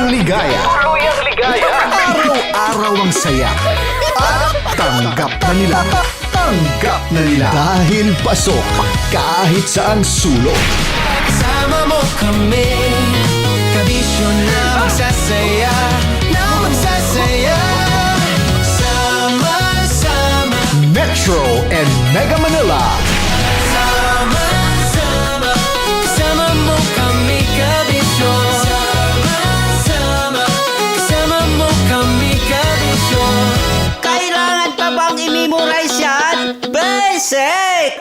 Tuluyang ligaya. Tuluyang ligaya. Araw-araw ang saya. At tanggap na nila. Tanggap na nila. Dahil pasok kahit saang sulok. Sama mo kami, kabisyo na magsasaya, sama-sama. Metro and Mega Manila. Sama-sama, kasama mo kami, kabisyo. Sama-sama, kasama mo kami, kabisyo. Kailangan pa bang i-memorize yan? Basic!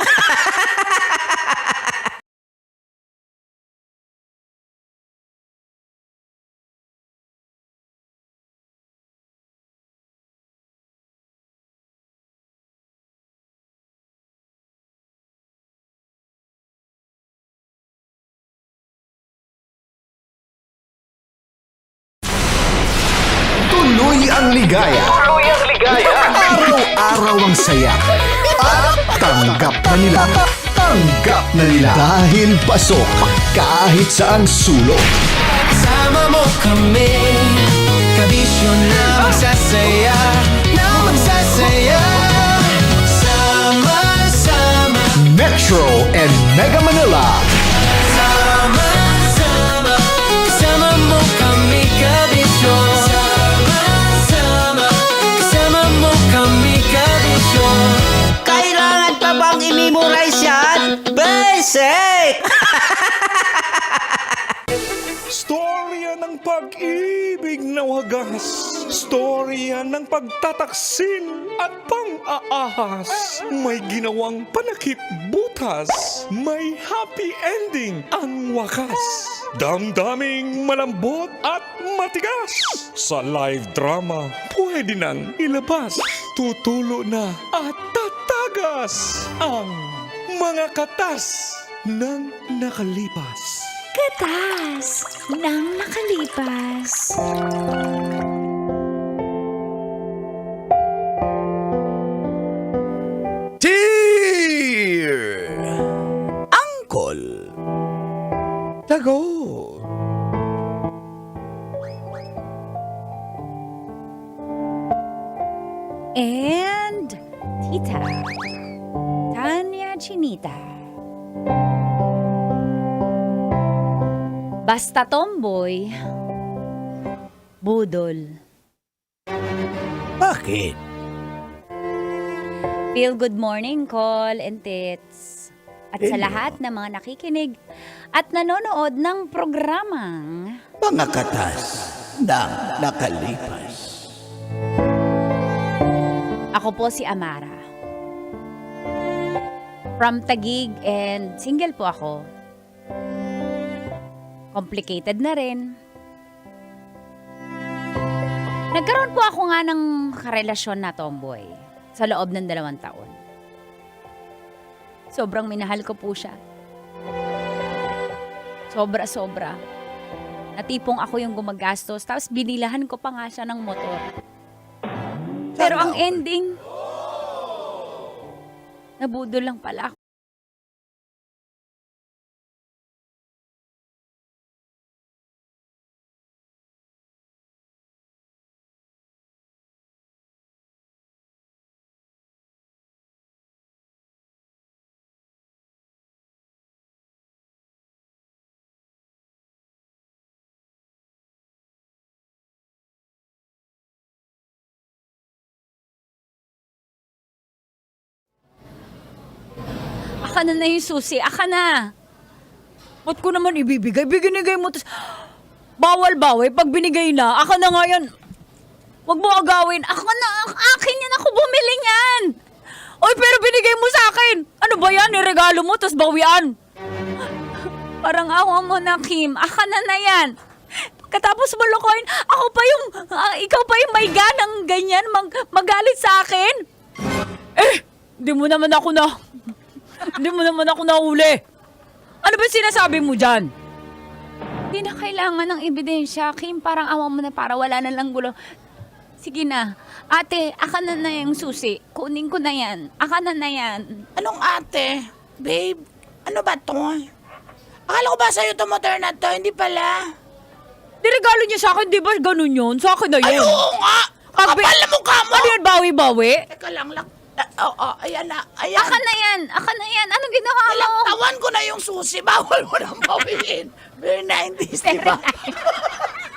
Tuloy ang ligaya. Tuluyang ligaya. Araw-araw ang saya. At tanggap na nila. Tanggap na nila. Dahil pasok kahit saang sulok. Sama mo kami, kabisyo na magsasaya, sama-sama. Metro and Mega Manila. Sama-sama, kasama mo kami, kabisyo. Sama-sama, kasama mo kami, kabisyo. Kailangan pa bang i-memorize yan? Basic! Storya ng pag-ibig na wagas. Storya ng pagtataksil at pang-aahas. May ginawang panakip butas. May happy ending ang wakas. Damdaming malambot at matigas. Sa live drama, pwede nang ilabas. Tutulo na at tatagas ang mga katas ng nakalipas. Katas ng nakalipas. Dear Uncle Tagot. And Tita Tanya Chinita. Basta tomboy, budol. Bakit? Feel good morning, call and tits. At sa lahat ng mga nakikinig at nanonood ng programang Mga katas ng nakalipas. ako po si Amara. From Taguig and single po ako. Complicated na rin. Nagkaroon po ako nga ng karelasyon na tomboy sa loob ng 2 taon. Sobrang minahal ko po siya. Sobra-sobra. Natipong ako yung gumagastos, tapos binilahan ko pa nga siya ng motor. Pero ang ending, nabudol lang pala ako. Aka na yung susi. Aka na. Ba't ko naman ibibigay? Binigay mo. Bawal-bawal. Pag binigay na, aka na nga yan. Huwag mo agawin. Aka na. Akin yan. Ako bumili niyan. Oy, pero binigay mo sa akin. Ano ba yan? Niregalo mo, tapos bawian. Parang awa mo na, Kim. Aka na yan. Pagkatapos mo lokohin, ako pa yung, ikaw pa yung may ganang ganyan magalit sa akin. Hindi mo naman ako nahuli. Ano ba sinasabi mo dyan? Hindi na kailangan ng ebidensya, Kim. Parang awa mo na para wala na lang gulo. Sige na. Ate, aka na yung susi. Kunin ko na yan. Aka na yan. Anong ate? Babe, ano ba to? Akala ko ba sa'yo to motor na to? Hindi pala. Niregalo niya sa akin, di ba ganun yun? Sa akin na Ay, yun. oo nga! Pag- Kapal na mukha mo! Ano yun, bawi-bawi? Teka lang. Oo, ayan na. Ayan. Akan na yan. Akan na yan. Anong ginawa mo? Nilaktawan ko na yung susi. Bawal mo nang bawiin. Very 90s, di ba?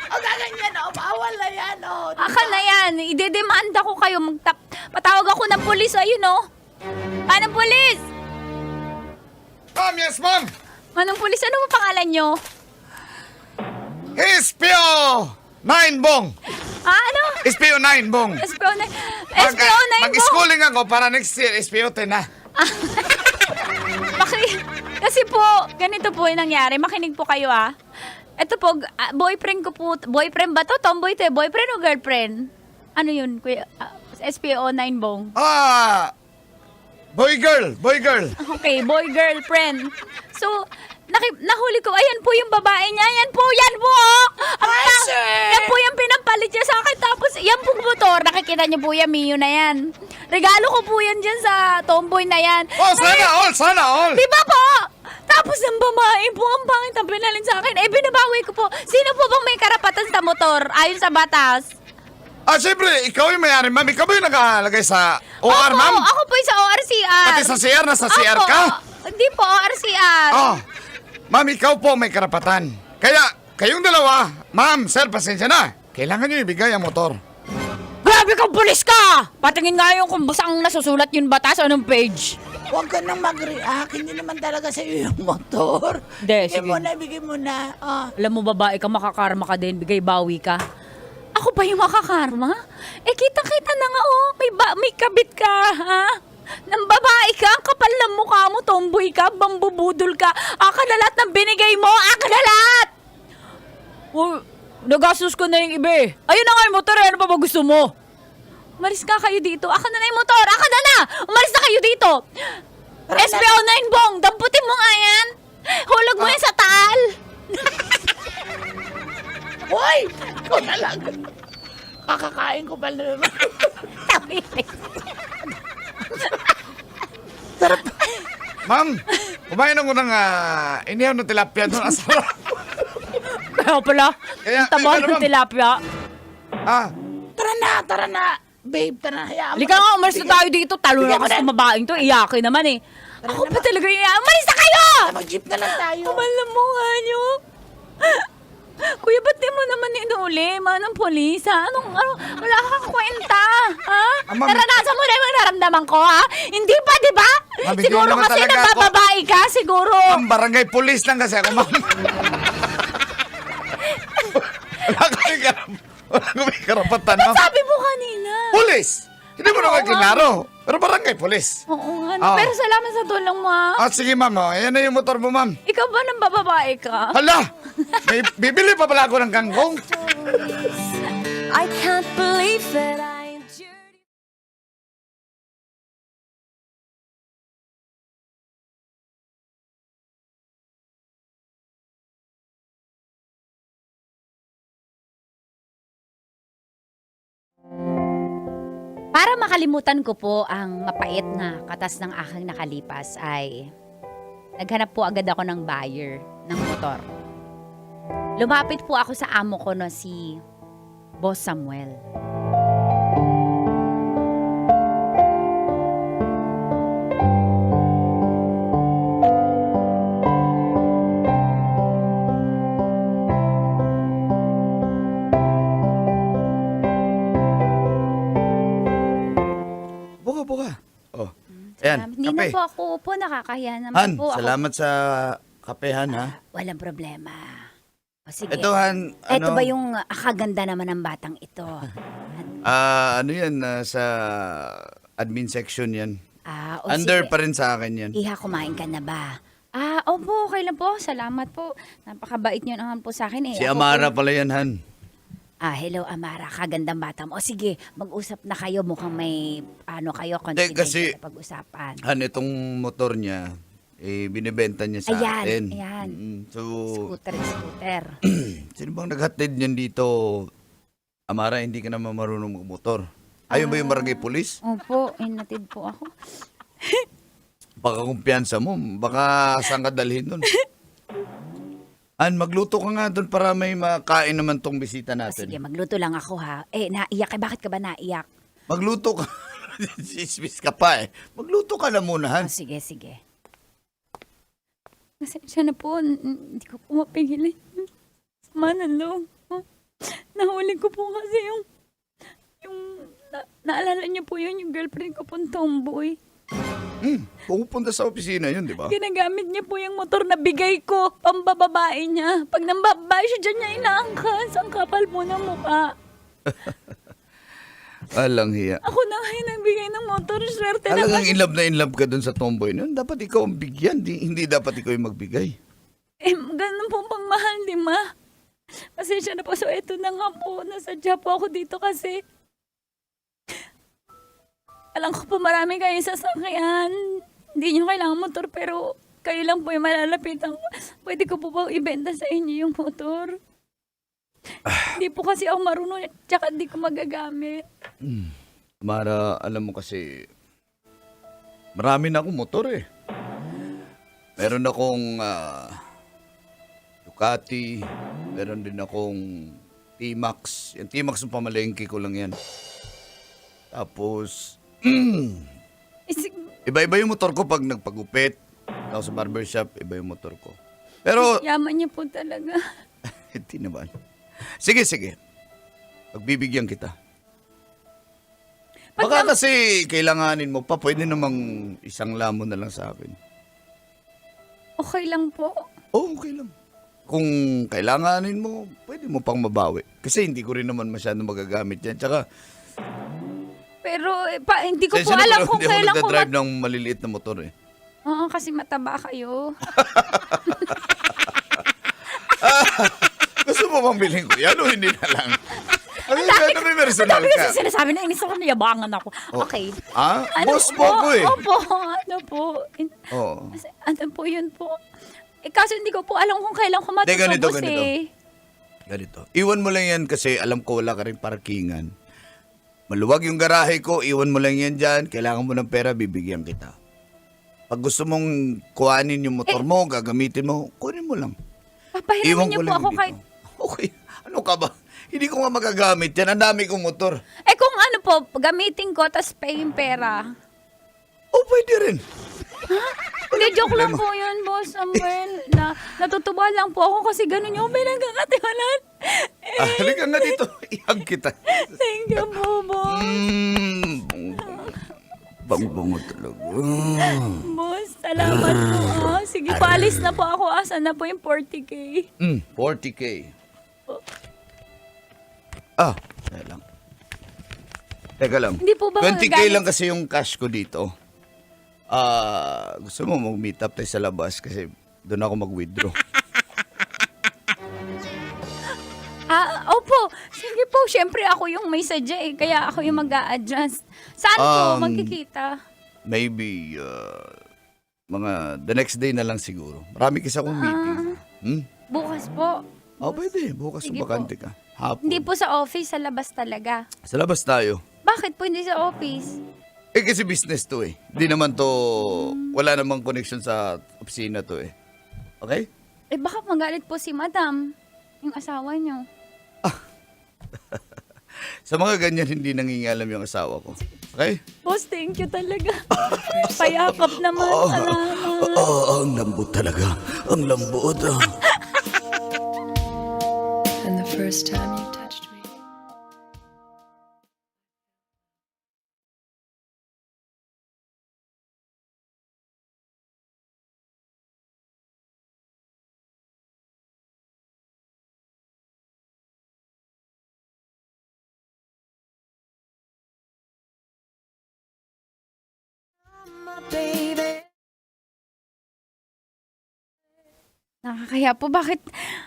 O, gaganyan, o. Bawal na yan, o. Akan na yan. Idedemanda ko kayo. Patawag ako ng polis. Ayun, oh. Manong polis! Ma'am, yes ma'am! Manong polis, ano mo pangalan nyo? SPO 9 bong! Ano? SPO 9 bong! SPO9. SPO9 po. Mag-schooling ako para next year, SPO 10 na. Kasi po, ganito po yung nangyari. Makinig po kayo, ah. Ito po, boyfriend ko po. Boyfriend ba to? Tomboy to, eh. Boyfriend o girlfriend? Ano yun, kuya? SPO9 bong. Boy girl! Okay, boy-girlfriend. So, nahuli ko, ayan po yung babae niya. Yan po, oh. sir! Yan po yung pinampalit niya sa akin. Tapos, yan pong motor. Nakikita niyo po yan, Mio na yan. Regalo ko po yan dyan sa tomboy na yan. Oh, sana all! Di ba po? Tapos ang babae po, ang pangit ang pinalin sa akin. Eh, binabawi ko po. Sino po bang may karapatan sa motor? Ayon sa batas. Siyempre, ikaw yung mayari, ma'am. Ikaw ba yung nakalagay sa OR, Opo, ma'am? ako po yung sa ORCR. Pati sa CR, nasa CR Opo, ka? Hindi po, ORCR. Oh, ma'am, ikaw po may karapatan. Kaya, kayong dalawa, ma'am, sir, pasensya na. Kailangan nyo ibigay ang motor. Grabe kang pulis ka! Patingin nga yung kung basang nasusulat yung batas, anong page. Huwag ka nang mag-react. Hindi naman talaga sa iyo yung motor. Hindi, Bigay sige. bigay mo na. Alam mo, babae ka, makakarma ka din, bigay bawi ka. Ako pa yung makakarma? Eh, kita-kita na nga, oh. May kabit ka, ha? Nang babae ka, ang kapal ng mukha mo, tomboy ka, bambubudol ka. Aka na lahat ng binigay mo, aka na lahat! Oh, nagastos ko na yung iba eh. Ayun na nga yung motor, ano pa ba gusto mo? Umalis ka kayo dito. Aka na yung motor, aka na na! Umalis na kayo dito! SPO9 bong, damputin mo nga yan! Hulog mo yan sa taal! Hoy! Ikaw na lang. Kakakain ko pa naman. Ma'am, kumain ako ng inihaw ng tilapia doon. Asarap. Kaya pala, Kaya, taba ano, ng ma'am? tilapia. Tara na. Babe, tara na. Hayaan mo. Halika nga, umalis na tayo dito. Talo Bigyan na mo kasi na. mabaing to. Iyakin naman eh. Ako pa talaga yung umalis na kayo! Mag-jeep na lang tayo. Kumal na mukha nyo. Kuya, ba't di mo naman inuli? Manang polis, ha? Wala kang kwenta, ha? Ma'am. Naranasan mo na yung nararamdaman ko, ha? Hindi pa, di ba? Ma'am, hindi Siguro naman kasi talaga ako- nagbababae ka, siguro. Ma'am, barangay police lang kasi ako, ma'am. Wala kami karapatan, ma'am. Sabi mo kanina. Police! Hindi mo naman kinaro. Pero barangay police. Oo nga, Ah. pero salamat sa tulong mo, ha? Sige, ma'am. Ayan na yung motor mo, ma'am. Ikaw ba nang bababae ka? Hala! May bibili pa pala ako ng kangkong. I can't believe that I endured. Para makalimutan ko po ang mapait na katas ng aking nakalipas ay naghanap po agad ako ng buyer ng motor. Lumapit po ako sa amo ko na si Boss Samuel. Buka. Oh. Ayan, Hindi kape. na po ako upo, nakakahiya naman Han, po ako. salamat sa kape, Han, ha? Walang problema. O sige. Ito, Han, Ito ba yung kaganda naman ng batang ito? ano yan, sa admin section yan. O Under sige. pa rin sa akin yan. Iha, kumain ka na ba? Opo, okay lang po. Salamat po. Napakabait niyo naman po sa akin eh. Si Ako Amara po- pala yan, Han. Hello Amara, kagandang bata mo. O sige, mag-usap na kayo. Mukhang may kayo, kasi- confidential na pag-usapan. Han, itong motor niya, binibenta niya sa atin. Ayan. So, Scooter. sino bang naghatid niyan dito? Amara, hindi ka naman marunong magmotor. Ayun ba yung barangay police? Opo, inatid po ako. Baka kumpiyansa mo, baka saan ka dalhin nun. Magluto ka nga doon para may makain naman tong bisita natin. Sige, magluto lang ako ha. Naiyak eh. Bakit ka ba naiyak? Magluto ka. Sismis ka pa eh. Magluto ka na muna, Han. Sige. Pasensya na po. Hindi ko po mapigilan. Sama ng loob ko. Nahuli ko po kasi naalala niyo po yun, yung girlfriend ko pong tomboy. Pupunta sa opisina yun, di ba? Ginagamit niya po yung motor na bigay ko, pambababae niya. Pag nambabae siya, dyan niya inaangkas. Ang kapal po ng mukha. Alang hiya. Ako na nga yung nagbigay ng motor. Swerte na Talagang kasi. in love ka dun sa tomboy nun. Dapat ikaw ang bigyan. Hindi dapat ikaw yung magbigay. Ganun po pang mahal, di ma? Pasensya na po. So, eto na nga po. Nasadya po ako dito kasi alam ko po marami kayong sasakyan. Hindi nyo kailangan motor pero kayo lang po yung malalapitan ko. Pwede ko po bang ibenta sa inyo yung motor? Hindi po kasi ako marunong tsaka hindi ko magagamit. Mara, alam mo kasi, marami na akong motor eh. Meron akong Ducati, meron din akong T-Max. Yung T-Max ng pamalengke ko lang yan. Tapos, iba-iba yung motor ko pag nagpagupit. Tapos sa barbershop, iba yung motor ko. Pero, Yaman niya po talaga. hindi naman. Sige. Pagbibigyan kita. Baka kasi kailanganin mo pa, pwede namang isang lamon na lang sa akin. Okay lang po. Oo, okay lang. Kung kailanganin mo, pwede mo pang mabawi. Kasi hindi ko rin naman masyado magagamit yan. Tsaka, Pero hindi ko po sensya na, alam pero kung hindi ako kailan ko nagdadrive ng maliliit na motor eh. Oo, kasi mataba kayo. Gusto mo bang bilhin ko yan o hindi na lang? Ano may personal Dami ka? kasi sinasabi na inis ako, nayabangan ako. Okay. Boss po ako eh. Opo, ano po. Oo. Ano po yun po. Kaso hindi ko po alam kung kailan ko matutubos Ganito. Iwan mo lang yan kasi alam ko wala ka rin parkingan. Maluwag yung garahe ko, iwan mo lang yan dyan. Kailangan mo ng pera, bibigyan kita. Pag gusto mong kuhanin yung motor mo, gagamitin mo, kunin mo lang. Papahiramin niyo po lang ako dito. kahit... Okay. Ano ka ba? Hindi ko nga magagamit yan. Ang dami kong motor. Kung ano po, gamitin ko, tas pay yung pera. Oh, pwede rin. Hindi, joke lang po yun, Boss Samuel. Natutuwa lang po ako kasi ganun yung pinagkakatiwanan. Halika nga dito. Ihag kita. Thank you po, Boss. Bang-bango talaga. Boss, salamat po. Sige, paalis na po ako. Asan na po yung 40K? 40K. Teka lang. Hindi po ba 20K magagamit- lang kasi yung cash ko dito. Gusto mo mag-meet up tayo sa labas kasi doon ako mag-withdraw. Opo. Sige po, syempre ako yung may sadya eh. Kaya ako yung mag-a-adjust. Saan po magkikita? Maybe, mga the next day na lang siguro. Marami kasi akong meeting. Bukas po. Pwede. Bukas Sige bakante ka. Hapon. Hindi po sa office, sa labas talaga. Sa labas tayo. Bakit po hindi sa office? Kasi business to eh. Hindi naman to, wala namang connection sa opisina to eh. Okay? Baka magalit po si Madam, yung asawa niyo. Sa mga ganyan, hindi nangingialam yung asawa ko. Okay? Boss, thank you talaga. Payakap naman. Salamat. Ang lambot talaga. Ang lambot. And the first time you touched me. Baby. Nakakaya po. Bakit?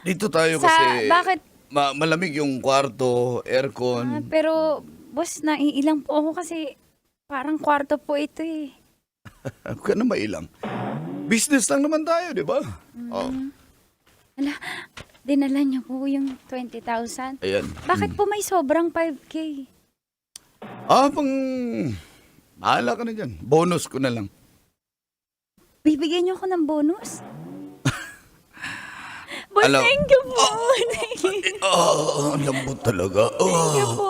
Dito tayo Sa- kasi bakit? malamig yung kwarto, aircon. Pero, boss, naiilang po ako kasi parang kwarto po ito eh. Huwag ka na mailang. Business lang naman tayo, di ba? Oh, Dinala niyo po yung 20,000. ayan. Bakit po may sobrang 5K? Bahala ka na dyan. Bonus ko na lang. Bibigyan niyo ako ng bonus? Boss, Alam- thank you po. Thank you. Ang lambot talaga. Thank you po.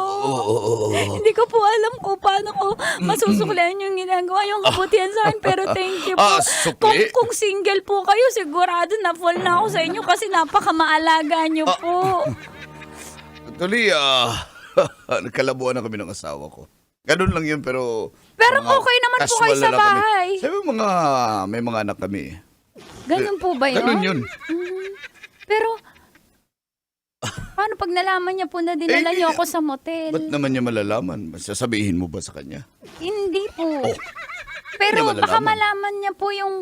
Hindi ko po alam kung paano ko masusuklian yung ginagawa yung kabutihan sa akin, pero thank you po. Sukli? Kung single po kayo, sigurado na fall na ako sa inyo kasi napakamaalaga niyo po. Actually, nagkalabuan na kami ng asawa ko. Ganun lang yun, pero... Pero mga okay naman po casual kayo na sa lang kami. bahay. Sabi may mga anak kami. Ganun po ba yun? Ganun yun. Pero, paano pag nalaman niya po na dinala niyo ako sa motel? Ba't naman niya malalaman? Sasabihin mo ba sa kanya? Hindi po. Oh. Pero Hindi baka malalaman. malaman niya po yung,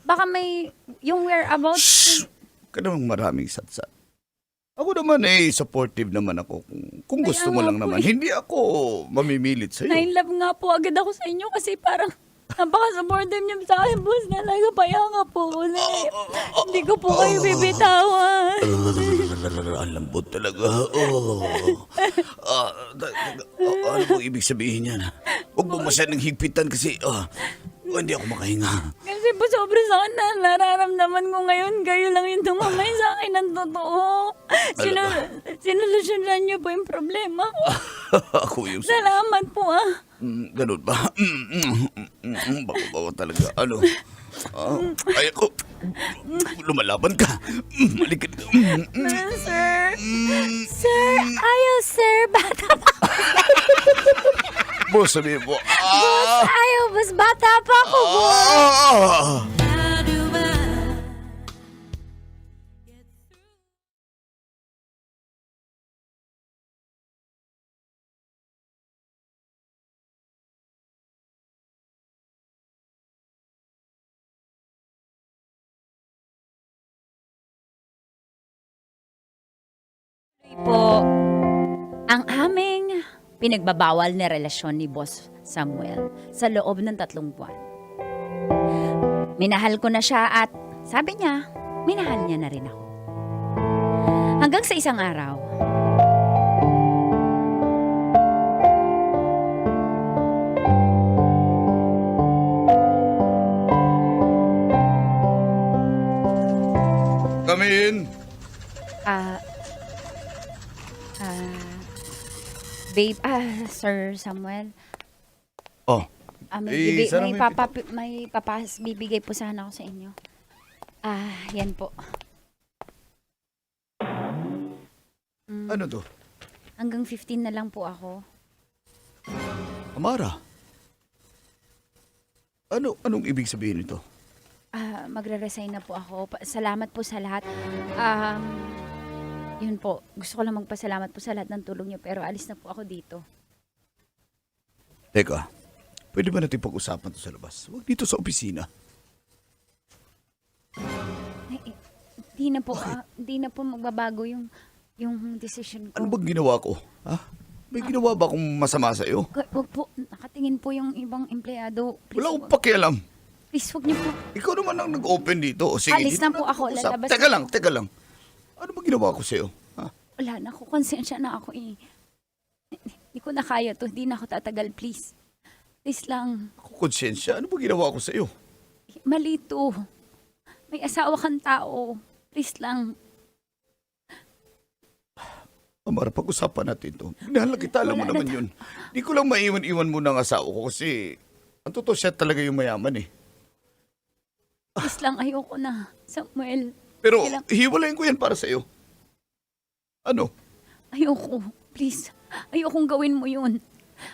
baka may, yung whereabouts. Shh! Ka namang maraming satsat. Ako naman supportive naman ako. Kung gusto mo nga lang po naman. Hindi ako mamimilit sa'yo. Nainlove nga po agad ako sa inyo kasi parang napaka-supportive niyo sa akin, boss. Talaga, paya nga po ulit. Hindi ko po kayo bibitawan. Ang lambot talaga. Ano po ibig sabihin yan? Huwag mo masyadong higpitan kasi hindi ako makahinga. Kasi po sobrang sakit na nararamdaman ko ngayon. Kayo lang yung tumamay sa akin ng totoo. Sinolusyonan niyo po yung problema ko. Ako yung... Salamat po Ganun ba? Bawa talaga. Ano? Ay ako. Lumalaban ka. Malikan ka. Sir. Sir, ayaw sir. Bata pa. Boss, sabihin mo. Boss, ayaw boss. Bata pa ako, boss. Po, ang aming pinagbabawal na relasyon ni Boss Samuel sa loob ng 3 buwan. Minahal ko na siya at sabi niya, minahal niya na rin ako. Hanggang sa isang araw, Come in. babe, Sir Samuel, Oh. Sana may bibigay po sana ako sa inyo. Yan po. Ano to? Hanggang 15 na lang po ako. Amara. Anong ibig sabihin nito? Magre-resign na po ako. Salamat po sa lahat. Yun po. Gusto ko lang magpasalamat po sa lahat ng tulong niyo, pero alis na po ako dito. Teka, pwede ba natin pag-usapan to sa labas? Huwag dito sa opisina. Di na po magbabago yung decision ko. Ano bang ginawa ko? Ha? May ginawa ba akong masama sa'yo? Wag po, nakatingin po yung ibang empleyado. Please, Wala akong pakialam. please, wag niyo po. Ikaw naman ang nag-open dito. O, sige, Alis dito na po ako, pag-usap. lalabas Teka lang. Ano ba ginawa ko sa'yo? Ha? Wala na ako, konsensya na ako eh. Hindi ko na kaya to, hindi na ako tatagal, please. Please lang, Ako konsyensya. Ano ba ginawa ko sa'yo? mali to. May asawa kang tao. Please lang. Amara, pag-usapan natin to. Minahal na kita, alam mo Wala naman yun. Di ko lang maiwan-iwan mo ng asawa ko kasi ang totoo siya talaga yung mayaman eh. Please lang, ayoko na. Samuel, Pero Kailang- hiwalayin ko yan para sa'yo. Ano? ayoko. Please, ayokong gawin mo yun.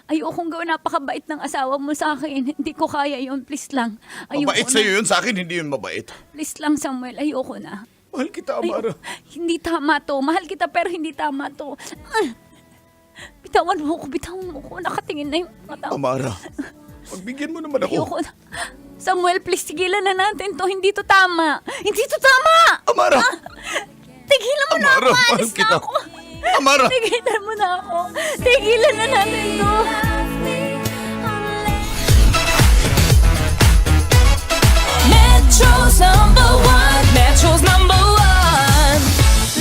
Ayokong gawin, napakabait ng asawa mo sa akin. Hindi ko kaya yun. Please lang. Ayoko Mabait na. sa'yo yun, sa akin hindi yun mabait. Please lang, Samuel. Ayoko na. Mahal kita, Amara. Hindi tama to. Mahal kita pero hindi tama to. Bitawan mo ko. Nakatingin na yung mata ko. Amara, pagbigyan mo naman ako. Ayoko na. Samuel, please, tigilan na natin to. Hindi to tama. Hindi to tama! Amara! Tigilan mo na Amara, ako. mahal Alis na kita. ako. Amara! Tigilan mo na ako. Tigilan na natin to. Metro's #1, Metro's #1,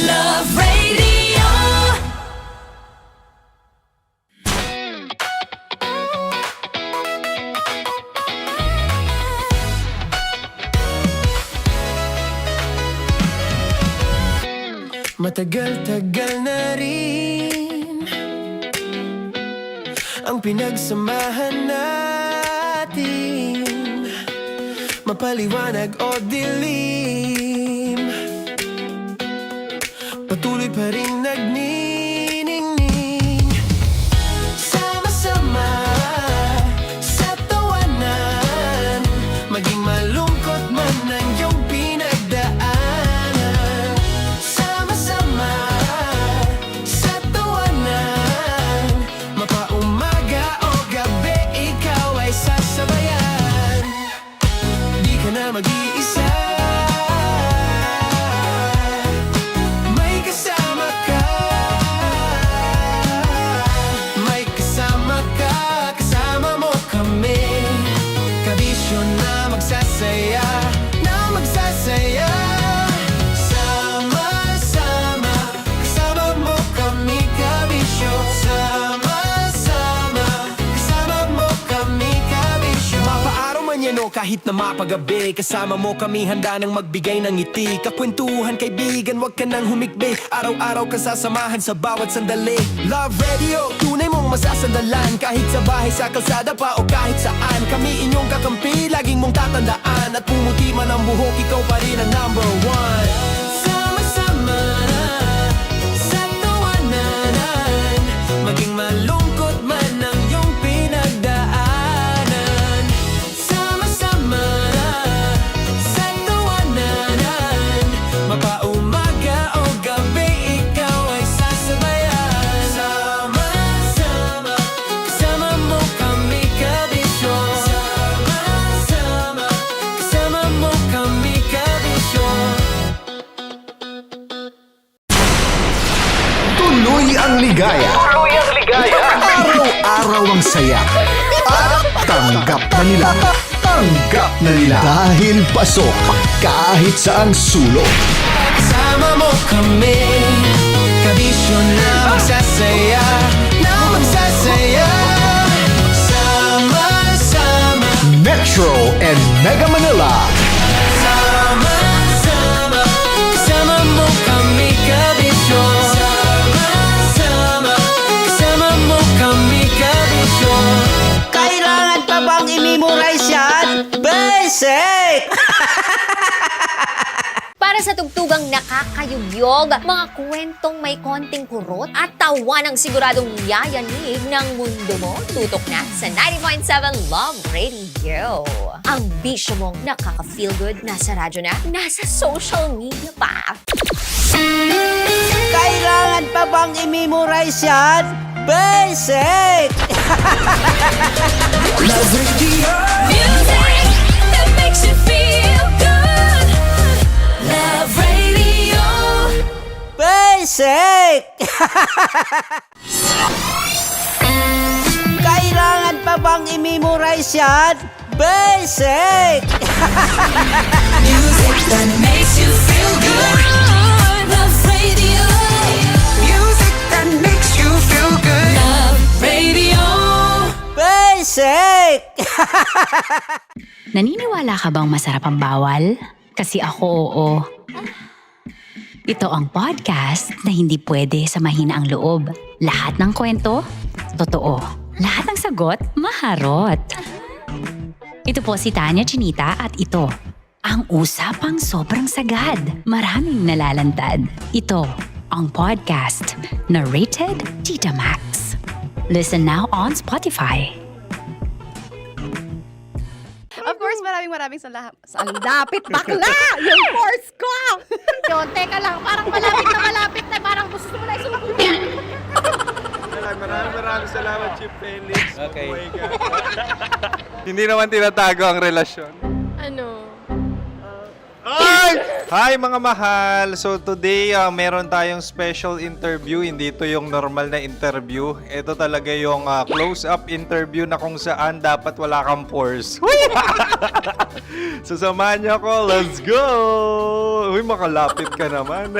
Love Radio. Matagal-tagal na rin ang pinagsamahan natin, mapaliwanag o dilim, patuloy pa rin nagniningning. Sama-sama sa tawanan, maging malungkot man ang iyong pinagdaanan. Sama-sama sa tawanan, mapaumaga o gabi, ikaw ay sasabayan. Di ka na mag-iisa, may kasama ka. May kasama ka, kasama mo kami. Kabisyo na magsasaya, na magsasaya. Sama-sama, kasama mo kami, kabisyo. Sama-sama, kasama mo kami, kabisyo. Mapaaraw man yan o kahit na mapagabi, kasama mo kami, handa nang magbigay ng ngiti. Kakwentuhan, kaibigan, wag ka nang humikbi. Araw-araw kasasamahan sa bawat sandali. Love Radio, tunay mong masasandalan. Kahit sa bahay, sa kalsada pa o kahit saan, kami inyong kakampi, laging mong tatandaan. At pumuti man ang buhok, ikaw pa rin ang number one. Sama-sama sa tawanan, maging malungkot man ang iyong pinagdaanan. Sama-sama sa tawanan, mapaumaga o gabi, ikaw ay sasabayan. Sama-sama, kasama mo kami, kabisyo. Sama-sama, kasama mo kami, kabisyo. Tuloy ang ligaya. Tuloy ang ligaya. Araw-araw ang saya. At tanggap na nila. Tanggap na nila. Dahil pasok kahit saang sulok. Kasama mo kami, kabisyo na magsasaya, na magsasaya. Sama-sama, Metro and Mega Manila. sama-sama, kasama mo kami, kabisyo. Sama-sama, kasama mo kami, kabisyo. Kailangan pa bang i-memorize yan? Basic! Para sa tugtugang nakakayugyog, mga kwentong may konting kurot at tawanang siguradong yayanig ng mundo mo, tutok na sa 90.7 Love Radio. Ang bisyo mong nakaka-feel good, nasa radyo na, nasa social media pa. Kailangan pa bang i-memorize yan? Basic! Music that makes you feel good. Love Radio. Basic! Kailangan pa bang i-memorize yan? Basic! Music that makes you feel good. Love Radio. Music that makes you feel good. Love Radio. Basic! Naniniwala ka bang masarap ang bawal? Kasi ako oo. Ito ang podcast na hindi pwede samahin ang loob. Lahat ng kwento, totoo. Lahat ng sagot, maharot. Ito po si Tanya Chinita at ito, ang usapang sobrang sagad. Maraming nalalantad. Ito, ang podcast na Rated Tita Max. Listen now on Spotify. Of course, maraming salamat. Ang lapit bakla! Yung course ko! Yun, teka lang, parang malapit na, parang gusto mo na isumpin. Maraming salamat, Chief Felix. Okay. Oh my God. Hindi naman tinatago ang relasyon. Ano? Hi mga mahal! So today, meron tayong special interview. Hindi ito yung normal na interview. Ito talaga yung close-up interview na kung saan dapat wala kang pores. So samahan niyo ako. Let's go! Uy, makalapit ka naman.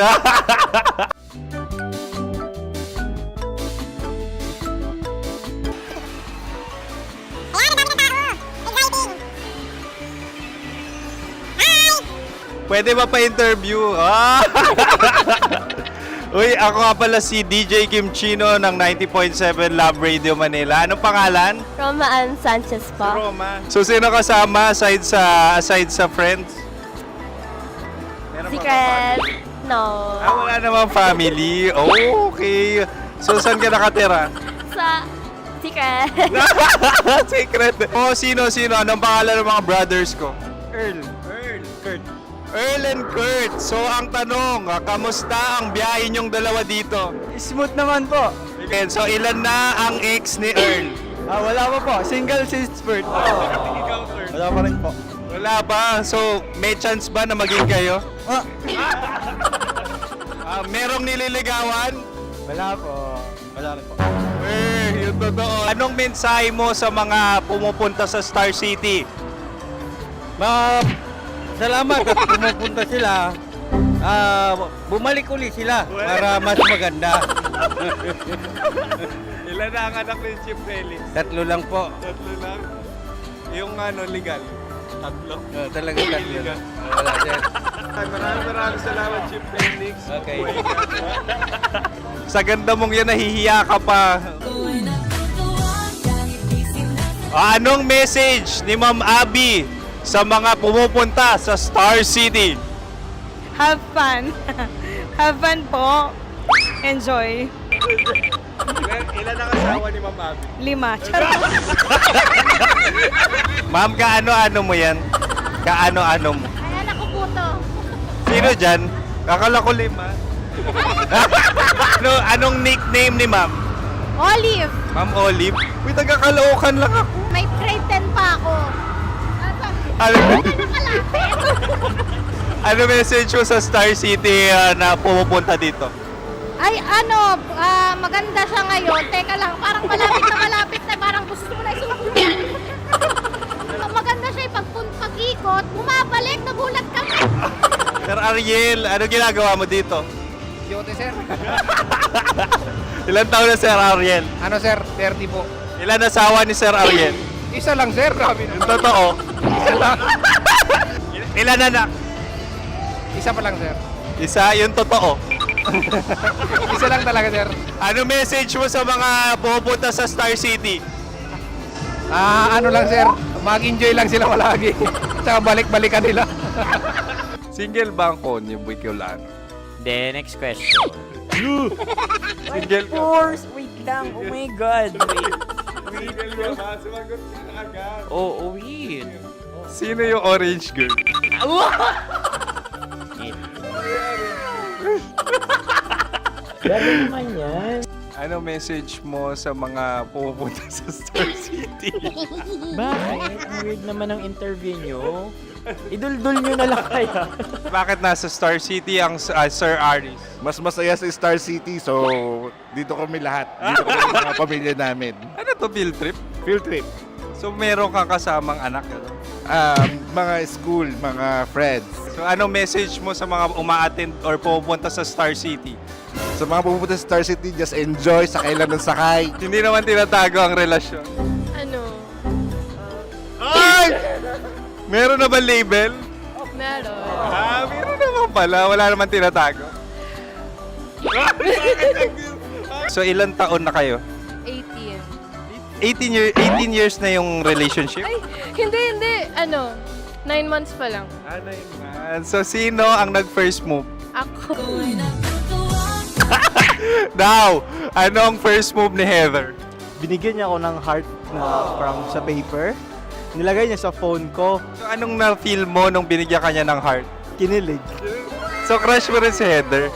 Pwede ba pa-interview? Uy, ako nga pala si DJ Kim Chino ng 90.7 Love Radio Manila. Anong pangalan? Roma Ann Sanchez po. Roma. So, sino kasama aside sa friends? Meron ba Secret. No. wala namang family. Oh, okay. So, saan ka nakatira? Sa Secret. Secret. Oh, sino? Anong pangalan ng mga brothers ko? Earl, Kurt. Earl and Kurt. So, ang tanong, kamusta ang biyahe niyong dalawa dito? Smooth naman po. Okay, so, ilan na ang ex ni Earl? Wala pa po. Single since birth. Wala pa rin po. Wala pa. So, may chance ba na maging kayo? Merong nililigawan? Wala po. Wala rin po. Yung totoo. Anong mensahe mo sa mga pumupunta sa Star City? Salamat at pumupunta sila. Bumalik uli sila para mas maganda. Ilan na ang anak ni Chief Felix? 3 lang po. 3 lang. Yung legal? 3? Talaga 3 lang. Wala sir. Maraming salamat, Chief Felix. Okay. Sa ganda mong yan, nahihiya ka pa. Anong message ni Ma'am Abby sa mga pumupunta sa Star City? Have fun. Have fun po. Enjoy. Ilan ang asawa ni Ma'am Abby? 5. Charot. Ma'am, kaano-ano mo yan? Kaano-ano mo? Ay, anak ko po to. Sino dyan? Kakala ko 5. Anong nickname ni Ma'am? Olive. Ma'am Olive? Uy, taga-Caloocan lang ako. May grade 10 pa ako. Ano message mo sa Star City na pumupunta dito? Ay, maganda siya ngayon. Teka lang, parang malapit na, parang gusto mo na isulat. Maganda siya pag-ikot, bumabalik, nagulat kami. Sir Ariel, ano ginagawa mo dito? Yote sir. Ilan taon na Sir Ariel? Ano sir? 30 po. Ilan asawa ni Sir Ariel? Isa lang sir. Grabe Yung totoo. Ilan anak? Isa pa lang sir. Isa, yung totoo. Isa lang talaga sir. Ano message mo sa mga pupunta sa Star City? Ano lang sir. Mag-enjoy lang sila palagi. Tsaka balik-balikan nila. Single ba ang Connie Bicolano? Then, next question. Single ka? Course, wait lang. Oh my God. Single ka ba? Sumagot ka na agad. Oh, wait. Sino yung orange girl? Gano'n naman yan. Ano message mo sa mga pupunta sa Star City? Bakit? Ang weird naman ang interview nyo. Idul-dul nyo na lang kaya. Bakit nasa Star City ang Sir Aris? Mas masaya sa Star City, so dito kami lahat. Dito kami mga pamilya namin. Ano to, field trip? Field trip. So meron kang kasamang anak? Ano? Mga school, mga friends. So ano message mo sa mga uma-attend or pupunta sa Star City? Sa mga pupunta sa Star City, just enjoy, sakay lang ng sakay. Hindi naman tinatago ang relasyon. Ano? Ay! Meron na ba label? Meron. Meron naman pala. Wala naman tinatago. So ilan taon na kayo? 18. 18 years na yung relationship? Ay, hindi. 9 months pa lang. 9 months. So sino ang nag-first move? Ako. Now, anong first move ni Heather? Binigyan niya ako ng heart na from sa paper. Nilagay niya sa phone ko. So anong na-feel mo nung binigyan kanya ng heart? Kinilig. So crush mo rin si Heather?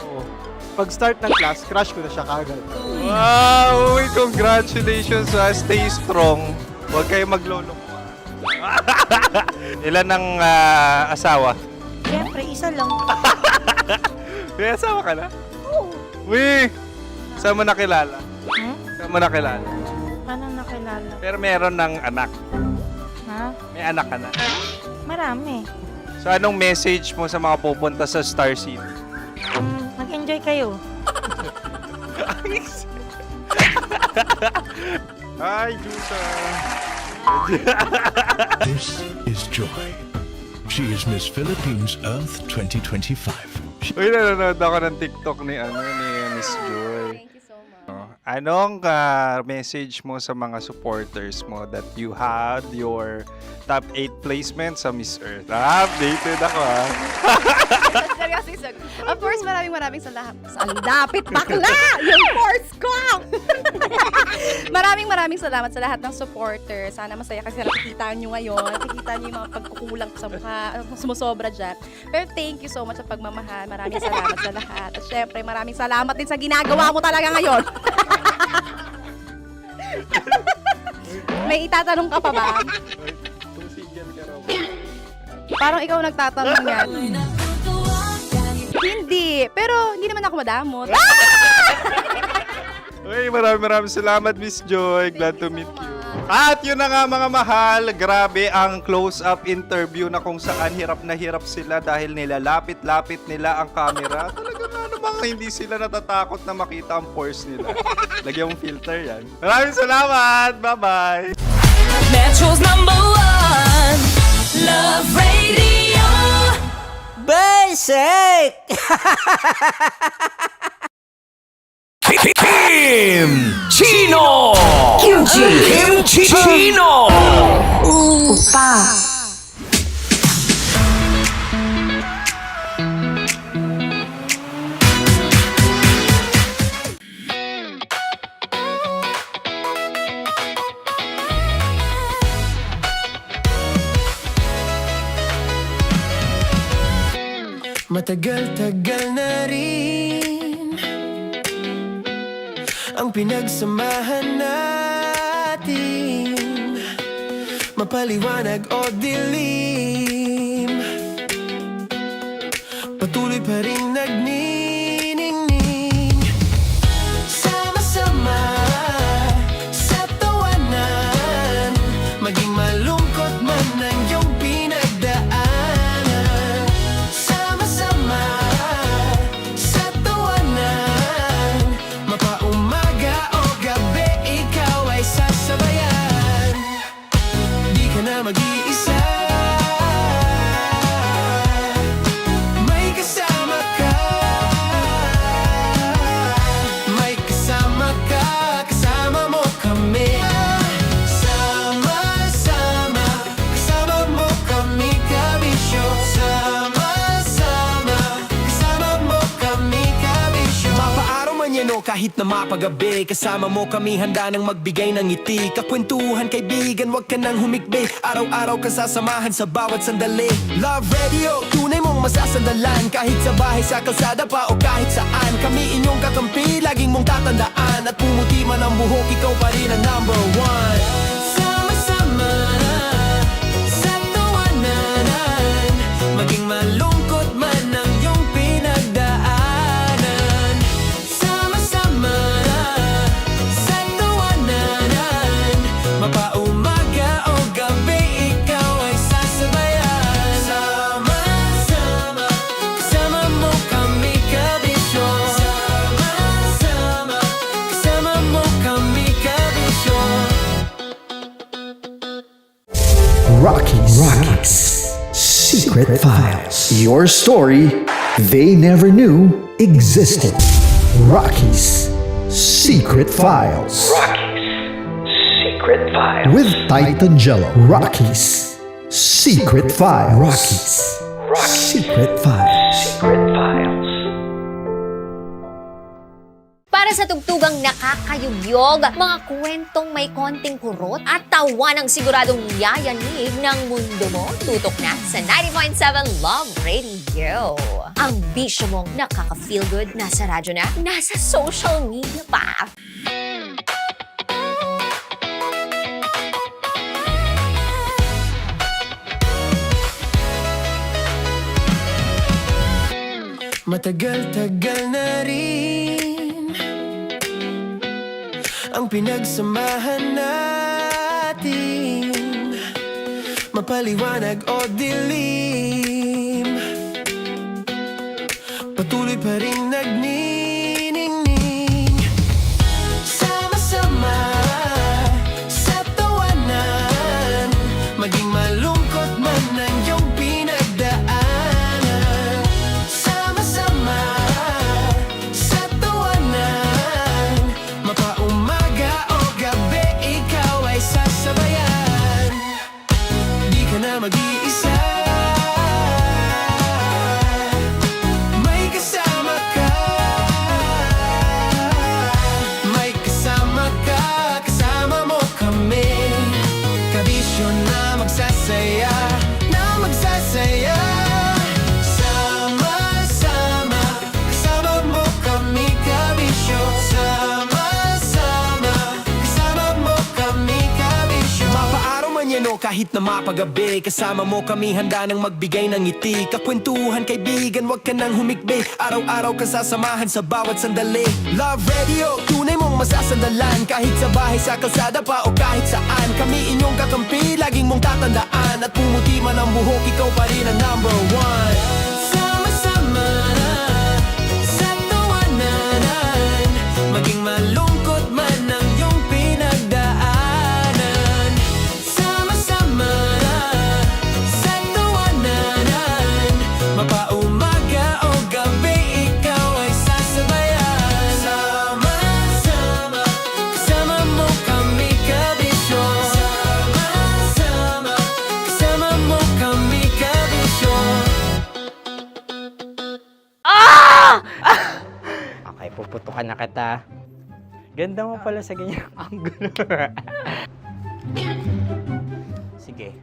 Pag start ng class, crush ko na siya kagad. Wow! Uy, congratulations! Stay strong. Huwag kayo maglolo. Ilan ang asawa? Siyempre, isa lang. May asawa ka na? Oo. Uy! Saan mo nakilala? Saan mo nakilala? Paano nakilala? Pero meron ng anak. Ha? May anak ka na. Marami. So anong message mo sa mga pupunta sa Star City? Mag-enjoy kayo. Hi, Jusa! This is Joy. She is Miss Philippines Earth 2025. Uy, nanonood ako ng TikTok ni Miss Joy. Thank you so much. Anong message mo sa mga supporters mo that you had your top 8 placement sa Miss Earth? Updated ako Seryoso. Of course, maraming salamat. Ang dapit bakla! Yung course ko! maraming salamat sa lahat ng supporters. Sana masaya kasi nakikita nyo ngayon. Nakikita nyo yung mga pagkukulang sa mukha, sumusobra dyan. Pero thank you so much sa pagmamahal. Maraming salamat sa lahat. At syempre, maraming salamat din sa ginagawa mo talaga ngayon. May itatanong ka pa ba? Parang ikaw nagtatanong yan. Hindi. Pero hindi naman ako madamot. Uy, maraming salamat, Miss Joy. Glad to meet you. At yun na nga mga mahal, grabe ang close-up interview na kung saan hirap na hirap sila dahil nilalapit-lapit nila ang camera. Talaga nga namang hindi sila natatakot na makita ang pores nila. Lagyan mong filter yan. Maraming salamat! Bye-bye! Metro's #1 Love Radio. Basic! Kim Chino! Kimchi Chino! Upa. Matagal-tagal na rin ang pinagsamahan natin, mapaliwanag o dilim, patuloy pa rin nagniningning, sama-sama sa tawanan, maging malungkot man ang iyong pinagdaanan, sama-sama sa tawanan, mapaumaga o gabi ikaw ay sasabayan, di ka na mag-iisa, may kasama ka, may kasama ka, kasama mo kami, sama-sama, kasama mo kami kabisyo, sama-sama, kasama mo kami kabisyo. Mapaaraw man yan o kahit na mapagabi, kasama mo kami handa nang magbigay ng ngiti, kakwentuhan kaibigan, wag ka nang humikbi, araw-araw ka sasamahan sa bawat sandali. Love Radio, tunay mong masasandalan, kahit sa bahay, sa kalsada pa o kahit saan, kami inyong kakampi, laging mong tatandaan, at pumuti man ang buhok, ikaw pa rin ang #1. Sama-sama sa tawanan, maging malungkot man ang iyong pinagdaanan, sama-sama sa tawanan, mapaumaga o gabi ikaw ay sasabayan, sama-sama, kasama mo kami kabisyo, sama-sama, kasama mo kami kabisyo. Rockies. Secret Files. Your story they never knew existed. Rockies. Secret Files. Secret Files. With Titan Jello. Rockies. Secret Files. Rockies. Secret Files. Secret Files. Para sa tugtugang nakakayugyog, mga kwentong may konting kurot at tawa ng siguradong yayanig ng mundo mo, tutok na sa 90.7 Love Radio. Ang bisyo mong nakaka-feel good, nasa radyo na, nasa social media pa. Matagal-tagal na rin ang pinagsamahan natin, mapaliwanag o dilim, patuloy pa rin nagniningning, sama-sama sa tawanan, maging malungkot man ang iyong pinagdaanan, sama-sama sa tawanan, kahit na mapagabi. Kasama mo kami handa nang magbigay ng ngiti. Kakwentuhan kaibigan, wag ka nang humikbi. Araw-araw ka sasamahan sa bawat sandali. Love Radio, tunay mong masasandalan. Kahit sa bahay, sa kalsada pa o kahit saan. Kami inyong kakampi, laging mong tatandaan. At pumuti man ang buhok, ikaw pa rin ang number one. Sama-sama na sa tawanan, maging malungkot man ang iyong pinagdaanan. Sama-sama na sa tawanan, mapaumaga o gabi, ikaw ay sasabayan. Sama-sama, kasama mo kami kabisyo. Sama-sama, kasama mo kami kabisyo. Okay, puputukan na kita. Ganda mo pala sa ganyang angulo. Sige.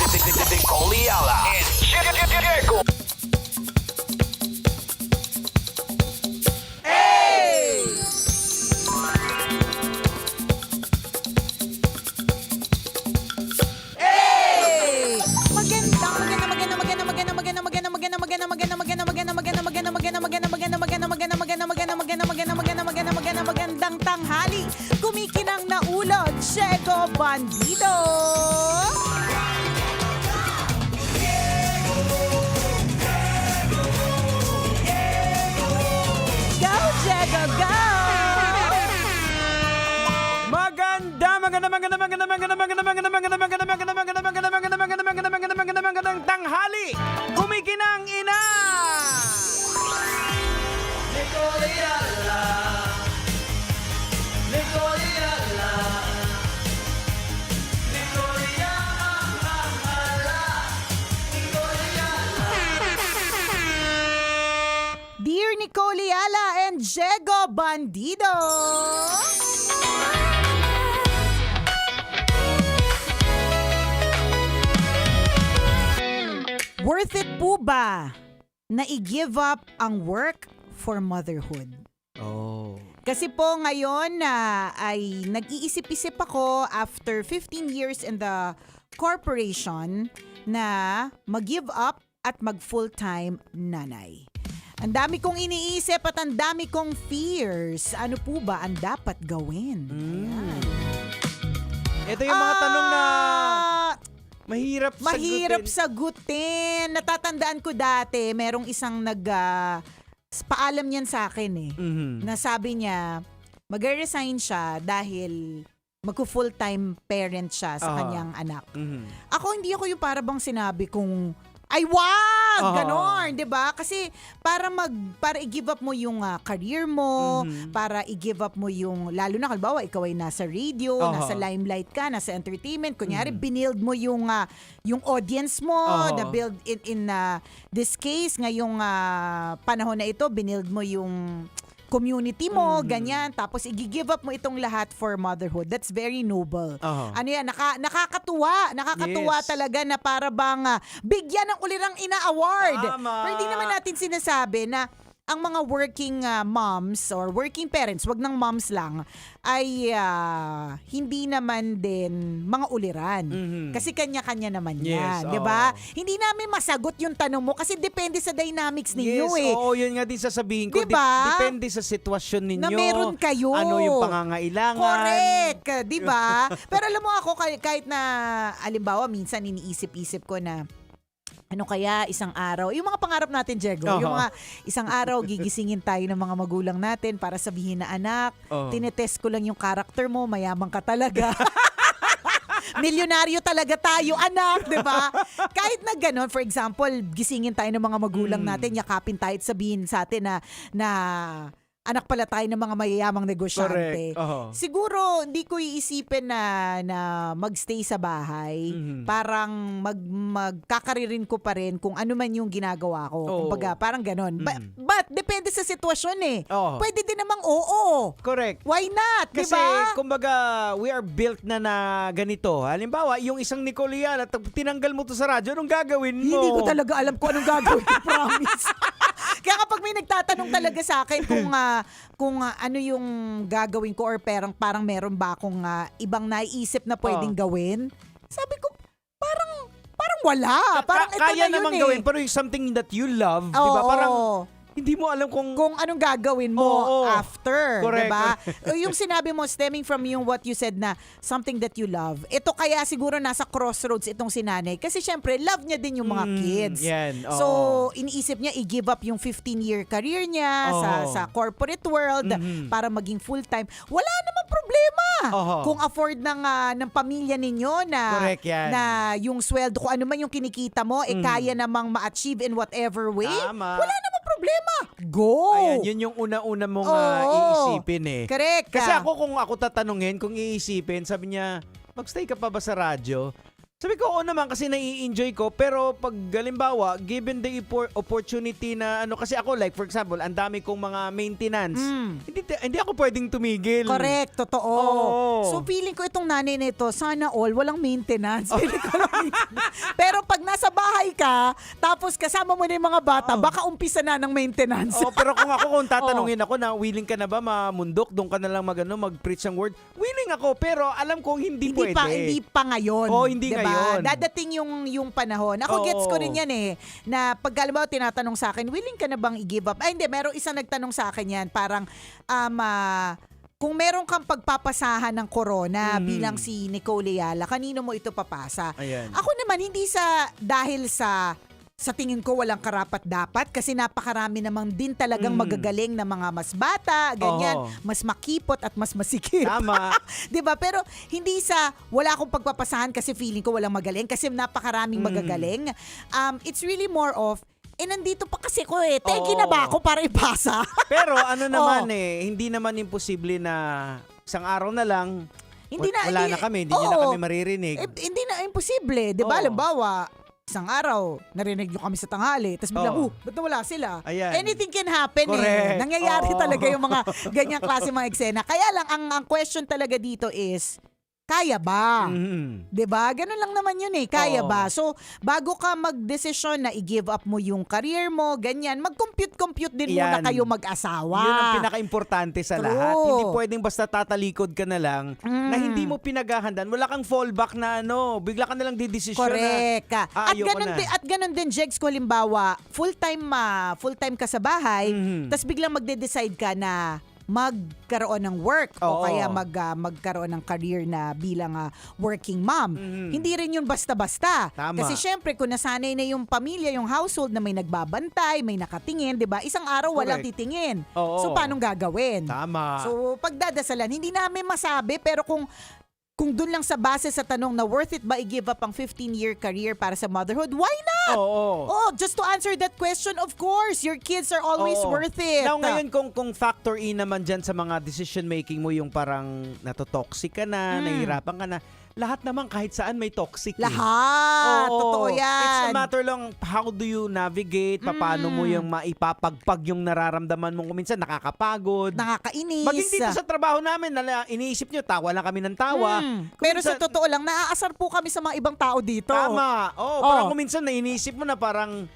Nicole Ayala and Jego. Magandang tanghali. Kumikinang na ulog, Jego Bandido. Go, Jego, go! Magandang tanghali. Kumikinang ina. Dear Nicole Ayala and Jego Bandido. Worth it po ba na i-give up ang work for motherhood? Oh. Kasi po ngayon ay nag-iisip-isip ako after 15 years in the corporation na mag-give up at mag-full-time nanay. Ang dami kong iniisip at ang dami kong fears. Ano po ba ang dapat gawin? Ayan. Ito yung mga tanong na mahirap sagutin. Natatandaan ko dati, merong isang paalam niyan sa akin na sabi niya, mag-resign siya dahil magko-full-time parent siya sa kanyang anak. Ako, hindi ako yung para bang sinabi kong, ay wag! Ganon, 'di ba? Kasi para i-give up mo yung career mo, para i-give up mo yung, lalo na kalbawa, ikaw ay nasa radio, nasa limelight ka, nasa entertainment, kunyari binild mo yung audience mo, na build in this case, ngayong panahon na ito, binild mo yung community mo, ganyan. Tapos i-give up mo itong lahat for motherhood. That's very noble. Ano yan, nakakatuwa. Nakakatuwa talaga na para bang bigyan ng ulirang ina award. Pero hindi naman natin sinasabi na ang mga working moms or working parents, wag ng moms lang, ay hindi naman din mga uliran. Kasi kanya-kanya naman yan, di ba? Hindi namin masagot yung tanong mo kasi depende sa dynamics ninyo Oo, yun nga din sasabihin ko. Diba? Depende sa sitwasyon ninyo. Na meron kayo. Ano yung pangangailangan. Correct, di ba? Pero alam mo ako, kahit na, alimbawa, minsan iniisip-isip ko na, ano kaya isang araw, yung mga pangarap natin, Jego, yung mga isang araw gigisingin tayo ng mga magulang natin para sabihin na, anak, tinetest ko lang yung character mo, mayaman ka talaga. Milyonaryo talaga tayo, anak, di ba? Kahit na gano'n, for example, gisingin tayo ng mga magulang natin, yakapin tayo at sabihin sa atin na anak pala tayo ng mga mayayamang negosyante. Siguro, hindi ko iisipin na magstay sa bahay. Parang magkakaririn ko pa rin kung ano man yung ginagawa ko. Kumbaga, parang ganon. But depende sa sitwasyon Pwede din namang oo. Correct. Why not? Kasi, diba? kumbaga, we are built na ganito. Halimbawa, yung isang Nicole Ayala, tinanggal mo to sa radyo, anong gagawin mo? Hindi ko talaga alam kung anong gagawin ko, promise. Kaya kapag may nagtatanong talaga sa akin kung ano yung gagawin ko or parang meron ba akong ibang naiisip na pwedeng gawin, sabi ko, parang wala. Parang ito kaya na yun namang gawin, pero yung something that you love, di ba? Parang hindi mo alam kung anong gagawin mo after, correct. diba? Yung sinabi mo, stemming from yung what you said na something that you love. Ito kaya siguro nasa crossroads itong si nanay. Kasi syempre, love niya din yung mga kids. Yan, so, iniisip niya i-give up yung 15-year career niya sa corporate world para maging full-time. Wala namang problema. Kung afford ng pamilya ninyo na, correct yan. na yung sweldo, kung ano man yung kinikita mo, kaya namang ma-achieve in whatever way. Tama. Wala namang problema. Go! Ayan, yun yung una-una mong iisipin Correct. Kasi kung ako tatanungin, kung iisipin, sabi niya, magstay ka pa ba sa radyo? Sabi ko, oo naman kasi nai-enjoy ko, pero pag halimbawa, given the opportunity na ano, kasi ako like for example, ang dami kong mga maintenance, hindi ako pwedeng tumigil. Correct, totoo. Oo. So feeling ko itong nanay nito, sana all, walang maintenance. Feeling ko lang maintenance. Pero pag nasa bahay ka, tapos kasama mo na yung mga bata, baka umpisa na ng maintenance. Oh, pero kung tatanungin ako na willing ka na ba mamundok, doon ka na lang mag-preach ng word, willing ako, pero alam kong hindi pwede. Hindi pa ngayon. Oh, hindi diba? ngayon. Dadating yung panahon. Ako gets ko rin yan na pag halimbawa tinatanong sa akin, willing ka na bang i-give up? Ay hindi, merong isang nagtanong sa akin yan, parang kung meron kang pagpapasahan ng corona bilang si Nicole Ayala, kanino mo ito papasa? Ayan. Ako naman, hindi dahil sa tingin ko walang karapat-dapat kasi napakarami namang din talagang magagaling na mga mas bata, ganyan, mas makipot at mas masikip. Tama. 'Di ba? Pero hindi wala akong pagpapasahan kasi feeling ko walang magaling kasi napakaraming magagaling. It's really more of nandito pa kasi ko tegi na ba ako para ipasa? Pero ano naman hindi naman imposible na isang araw na lang wala na kami, hindi nyo na kami maririnig. Hindi na imposible, 'di ba? Halimbawa, isang araw, narinig nyo kami sa tanghali, tapos biglang, ba't nawala sila? Ayan. Anything can happen Correct. Nangyayari talaga yung mga ganyang klase mga eksena. Kaya lang, ang question talaga dito is, kaya ba? 'Di ba? Ganun lang naman yun kaya ba? So, bago ka magdesisyon na i-give up mo yung career mo, ganyan, mag-compute din muna kayo mag-asawa. Yun ang pinaka-importante sa lahat. Hindi pwedeng basta tatalikod ka na lang na hindi mo pinaghahandaan. Wala kang fallback na bigla ka na lang didesisyon. Correct. Na, At ganun din, Jegs, ko halimbawa, full-time ka sa bahay, tas biglang magde-decide ka na magkaroon ng work o kaya magkaroon ng career na bilang working mom. Hindi rin yun basta-basta. Tama. Kasi syempre kung nasanay na yung pamilya, yung household na may nagbabantay, may nakatingin, 'di ba? Isang araw walang titingin. So paano gagawin? Tama. So pagdadasalan, hindi namin masabi, pero kung doon lang sa base sa tanong na worth it ba i-give up ang 15-year career para sa motherhood, why not? Just to answer that question, of course, your kids are always worth it. Now ngayon kung factor in naman dyan sa mga decision making mo yung parang natotoxic ka na, nahihirapan ka na, lahat naman kahit saan may toxic. Lahat. Totoo yan. It's a matter lang how do you navigate, paano mo yung maipapagpag yung nararamdaman mo kung minsan nakakapagod. Nakakainis. Maging dito sa trabaho namin, iniisip nyo, tawa lang kami ng tawa. Pero sa totoo lang, naaasar po kami sa mga ibang tao dito. Tama. Parang kung minsan nainisip mo na parang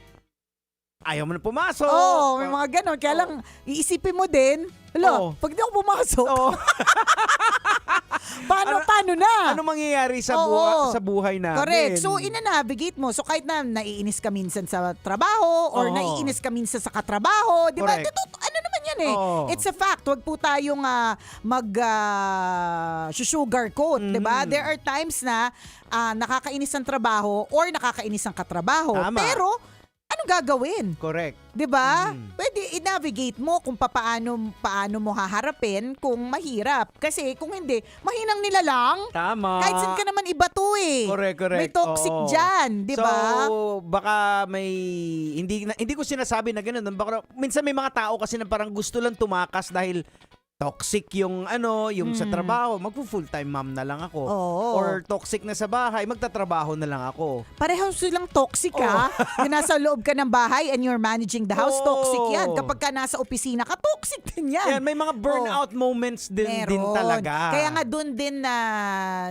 ayaw mo na pumasok. May mga ganon. Kaya lang, iisipin mo din, pag di ako pumasok, paano na? Ano mangyayari sa buhay namin? Correct. So, ina-navigate mo. So, kahit na naiinis ka minsan sa trabaho or naiinis ka minsan sa katrabaho, di ba? Ano naman yan It's a fact. Huwag po tayong sugarcoat, di ba? There are times na nakakainis ang trabaho or nakakainis ang katrabaho. Tama. Pero, anong gagawin? Correct. 'Di ba? Pwede i-navigate mo kung paano mo haharapin kung mahirap. Kasi kung hindi, mahinang nila lang. Tama. Kahit saan ka naman iba to Correct. May toxic dyan, 'di ba? So, baka may hindi ko sinasabi na ganoon. Baka minsan may mga tao kasi na parang gusto lang tumakas dahil toxic yung yung sa trabaho, magpo-full-time mom na lang ako. Or toxic na sa bahay, magtatrabaho na lang ako. Pareho silang toxic Yung nasa loob ka ng bahay and you're managing the house, toxic yan. Kapag ka nasa opisina ka, toxic din yan. Yan, may mga burnout moments din talaga. Kaya nga doon din na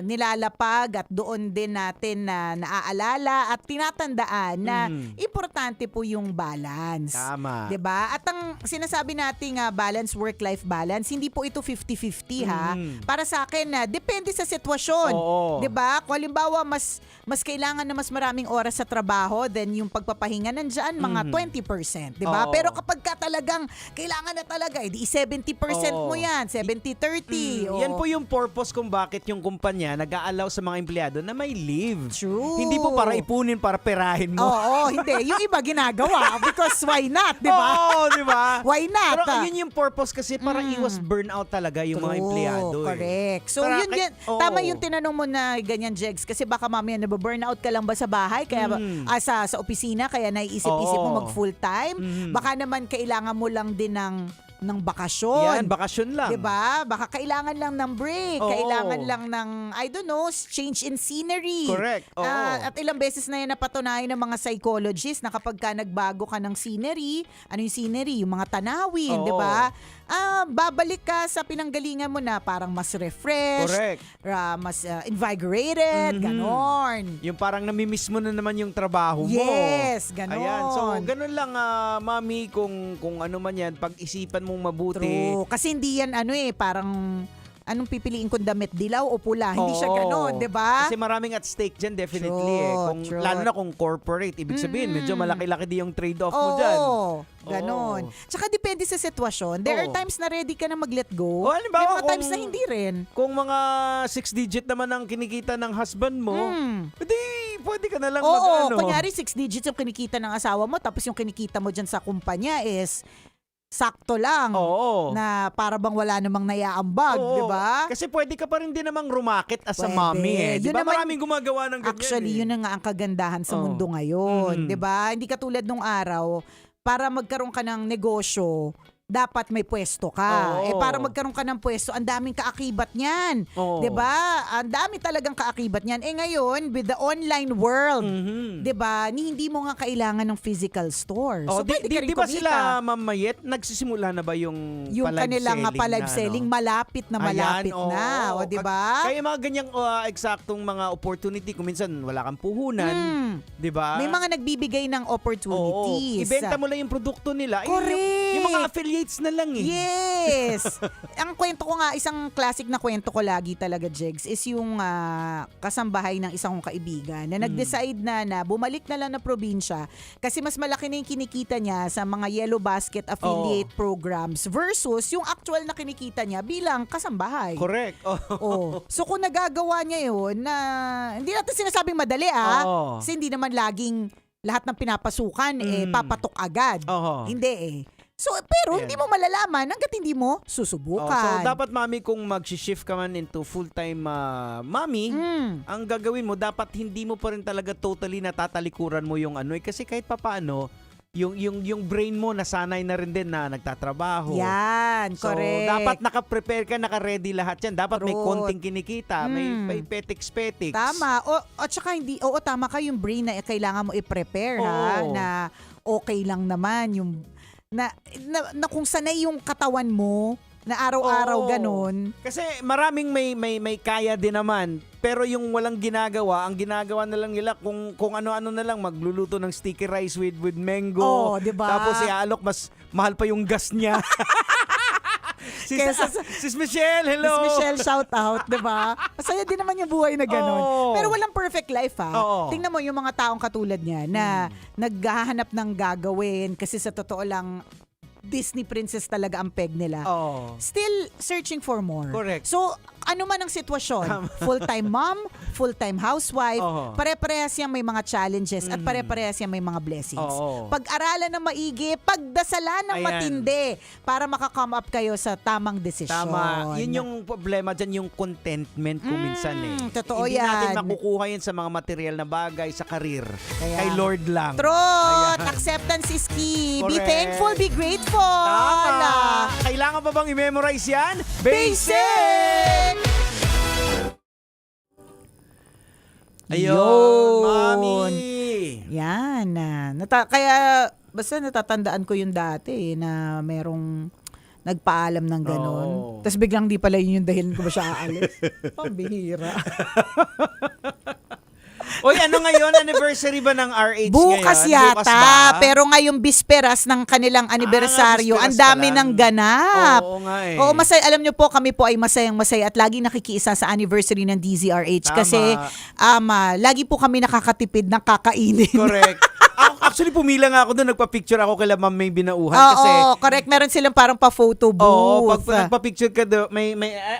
nilalapag at doon din natin na naaalala at tinatandaan na importante po yung balance. Tama. 'Di ba? At ang sinasabi nating balance, work-life balance, hindi po ito 50-50 Para sa akin, depende sa sitwasyon. 'Di ba? Kung halimbawa mas kailangan na mas maraming oras sa trabaho, then yung pagpapahinga nandiyan mga 20%, 'di ba? Pero kapag ka talagang kailangan na talaga, di 70% mo 'yan, 70-30. Yan po yung purpose kung bakit yung kumpanya nag-aalaw sa mga empleyado na may leave. True. Hindi po para ipunin, para perahin mo. Hindi. Yung iba ginagawa because why not, 'di ba? Di ba? Why not? Pero yun yung purpose kasi para iwas burnout talaga yung mga empleyado. Correct. So yun yan. Tama yung tinanong mo na ganyan, Jegs, kasi baka mamaya nababurnout ka lang ba sa bahay kaya sa opisina kaya naiisip-isip mo mag full time. Baka naman kailangan mo lang din ng ng bakasyon. Yan, bakasyon lang. 'Di ba? Baka kailangan lang ng break, Oo. kailangan lang ng I don't know, change in scenery. Correct. Oo. At ilang beses na 'yan napatunayan ng mga psychologists na kapag ka nagbago ka ng scenery, ano yung scenery, yung mga tanawin, Oo. 'di ba? Babalik ka sa pinanggalingan mo na parang mas refreshed, Correct. mas invigorated, ganon. Yung parang namimiss mo na naman yung trabaho mo. Yes, ganon. Ayan, so ganon lang mami kung ano man yan, pag-isipan mong mabuti. True. Kasi hindi yan parang anong pipiliin kong damit, dilaw o pula? Hindi siya ganon, 'di ba? Kasi maraming at stake dyan definitely True. Lalo na kung corporate, ibig sabihin medyo malaki-laki din yung trade-off mo Oo, dyan. ganon. Tsaka depende sa sitwasyon. There are times na ready ka na mag-let go. O, halimbawa, May mga times na hindi rin. Kung mga 6-digit naman ang kinikita ng husband mo, hindi pwede ka na lang Oo, kunyari 6 digits yung kinikita ng asawa mo, tapos yung kinikita mo dyan sa kumpanya is sakto lang. Oo. Na para bang wala namang naiaambag, Oo. di ba? Kasi pwede ka pa rin din namang rumakit as a Pwede. mommy eh. Di Yun ba naman- maraming gumagawa ng ganyan Actually, eh. yun na nga ang kagandahan sa mundo ngayon. 'Di ba? Hindi katulad nung araw, para magkaroon ka ng negosyo, dapat may pwesto ka. Oo. Para magkaroon ka ng pwesto, ang daming kaakibat niyan. Oo. 'Di ba? Ang dami talagang kaakibat niyan. Ngayon, with the online world, 'di ba? Hindi mo nga kailangan ng physical store. Oh, So, pwede ka rin di ba kumita. sila Ma'am Mayet, nagsisimula na ba yung pa-live kanilang selling pa-live na, selling, no? malapit na malapit Ayan, na. oo. O, 'di ba? Kaya mga ganyang eksaktong mga opportunity, kung minsan wala kang puhunan, di ba? May mga nagbibigay ng opportunities. Ibenta mo lang yung produkto nila. Eh, Correct. yung mga affiliates na lang eh. Yes! Ang kwento ko nga, isang classic na kwento ko lagi talaga, Jegs, is yung kasambahay ng isang kong kaibigan na nag-decide na bumalik na lang na probinsya kasi mas malaki na yung kinikita niya sa mga Yellow Basket affiliate programs versus yung actual na kinikita niya bilang kasambahay. Correct. Oh. So kung nagagawa niya yun, na hindi natin sinasabing madali kasi hindi naman laging lahat ng pinapasukan papatok agad. Hindi So, pero hindi mo malalaman hangga't hindi mo susubukan. So, dapat mami kung mag-shift ka man into full-time mommy, ang gagawin mo, dapat hindi mo pa rin talaga totally natatalikuran mo yung ano. Kasi kahit papaano, yung brain mo nasanay na rin din na nagtatrabaho. Yan, So, correct. dapat naka-prepare ka, naka-ready lahat yan. Dapat may konting kinikita, may petiks-petiks. Tama. At saka tama ka yung brain na kailangan mo i-prepare na okay lang naman yung na kung sanay yung katawan mo na araw-araw ganon. Kasi maraming may kaya din naman, pero yung walang ginagawa, ang ginagawa na lang nila kung ano-ano na lang, magluluto ng sticky rice with mango. Diba? Tapos iaalok, mas mahal pa yung gas niya. Sis Michelle, hello. Sis Michelle, shout out, 'di ba? Masaya din naman yung buhay na ganun. Pero walang perfect life Tingnan mo yung mga taong katulad niya na naghahanap ng gagawin kasi sa totoo lang Disney princess talaga ang peg nila. Still searching for more. Correct. So, ano man ang sitwasyon, full-time mom, full-time housewife, pare-parehas yan may mga challenges at pare-parehas yan may mga blessings. Pag-aralan ng maigi, pagdasalan ng matindi para maka-come up kayo sa tamang desisyon. Tama. Yun yung problema dyan, yung contentment kung minsan Totoo Hindi yan. natin makukuha yan sa mga material na bagay, sa karir. Kay Lord lang. Truth! Acceptance is key. Be Correct. thankful, be grateful. Tama. Kailangan pa bang i-memorize yan? Basic! Ayun, mami. Yan. Kaya, basta natatandaan ko yung dati na merong nagpaalam ng ganon. Tapos biglang di pala yun yung dahilan ko ba siya aalis. Pambihira. Oy, ano ngayon? Anniversary ba ng RH Bukas ngayon? yata, Bukas ba? pero ngayong bisperas ng kanilang anibersaryo, ang bisperas dami pa lang. ng ganap. Oo nga eh. Oo, masaya. Alam nyo po, kami po ay masayang-masaya at lagi nakikiisa sa anniversary ng DZRH. Tama. Kasi lagi po kami nakakatipid ng kakainin. Correct. Actually, pumila nga ako doon. Nagpa-picture ako kila Ma'am May Binauhan. Oo, correct. Meron silang parang pa-photo booth. Oo, pag nagpa-picture ka doon,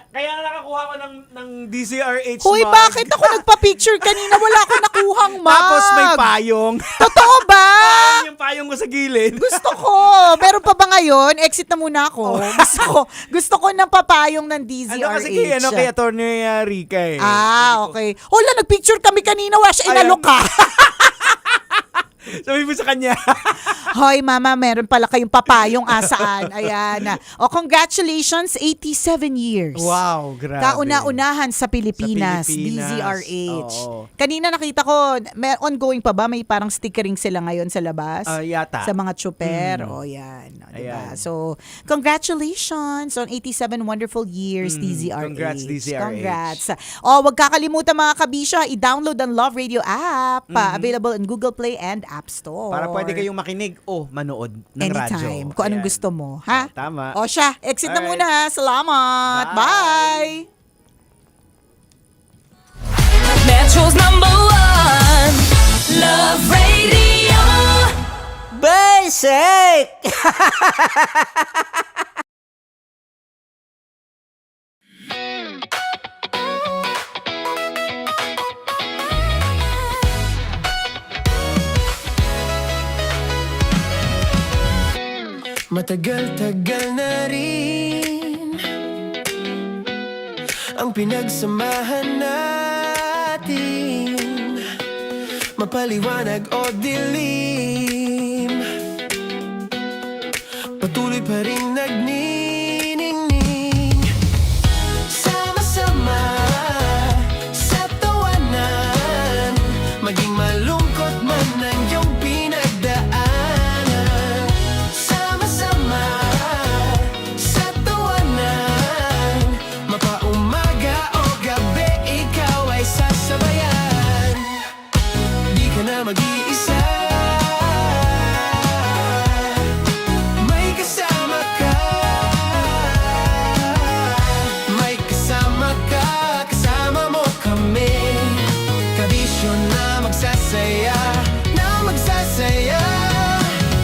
kaya nakakuha ko ng DZRH Hoy, mug. bakit ako nagpa-picture kanina? Wala akong nakuhang mug. Tapos may payong. Totoo ba? Yung payong ko sa gilid. Gusto ko. Meron pa ba ngayon? Exit na muna ako. Gusto ko ng papayong ng DZRH. Ano kasi kay Attorney Rica eh. Okay. Hola, nagpicture kami kanina. Wala siya inalok ka. Sabi mo sa kanya. Hoy, mama, meron pala kayong papayong asaan. Ayan. O, congratulations, 87 years. Wow, grabe. Kauna-unahan sa Pilipinas, Sa Pilipinas. DZRH. Oo. Kanina nakita ko, may ongoing pa ba? May parang stickering sila ngayon sa labas? Yata. Sa mga tsuper. O, yan. O, diba? Ayan. So, congratulations on 87 wonderful years, DZRH. Congrats, DZRH. Congrats. O, wag kakalimutan mga kabisyo, i-download ang Love Radio app. Available in Google Play and App Store. Para pwede kayong makinig o manood ng Anytime. radyo. Kung anong Ayan. gusto mo. Ha? Tama. O siya, exit na Alright. muna ha. Salamat. Bye. Metro's #1 Love Radio. Basic! Matagal-tagal na rin ang pinagsamahan natin, mapaliwanag o dilim, patuloy pa rin nagniningning. Sama-sama sa tawanan, maging malungkot man ang iyong pinagdaanan. Sama-sama sa tawanan, mapaumaga o gabi, ikaw ay sasabayan. Di ka na mag-iisa, may kasama ka. May kasama ka, kasama mo kami. Kabisyo na magsasaya, na magsasaya.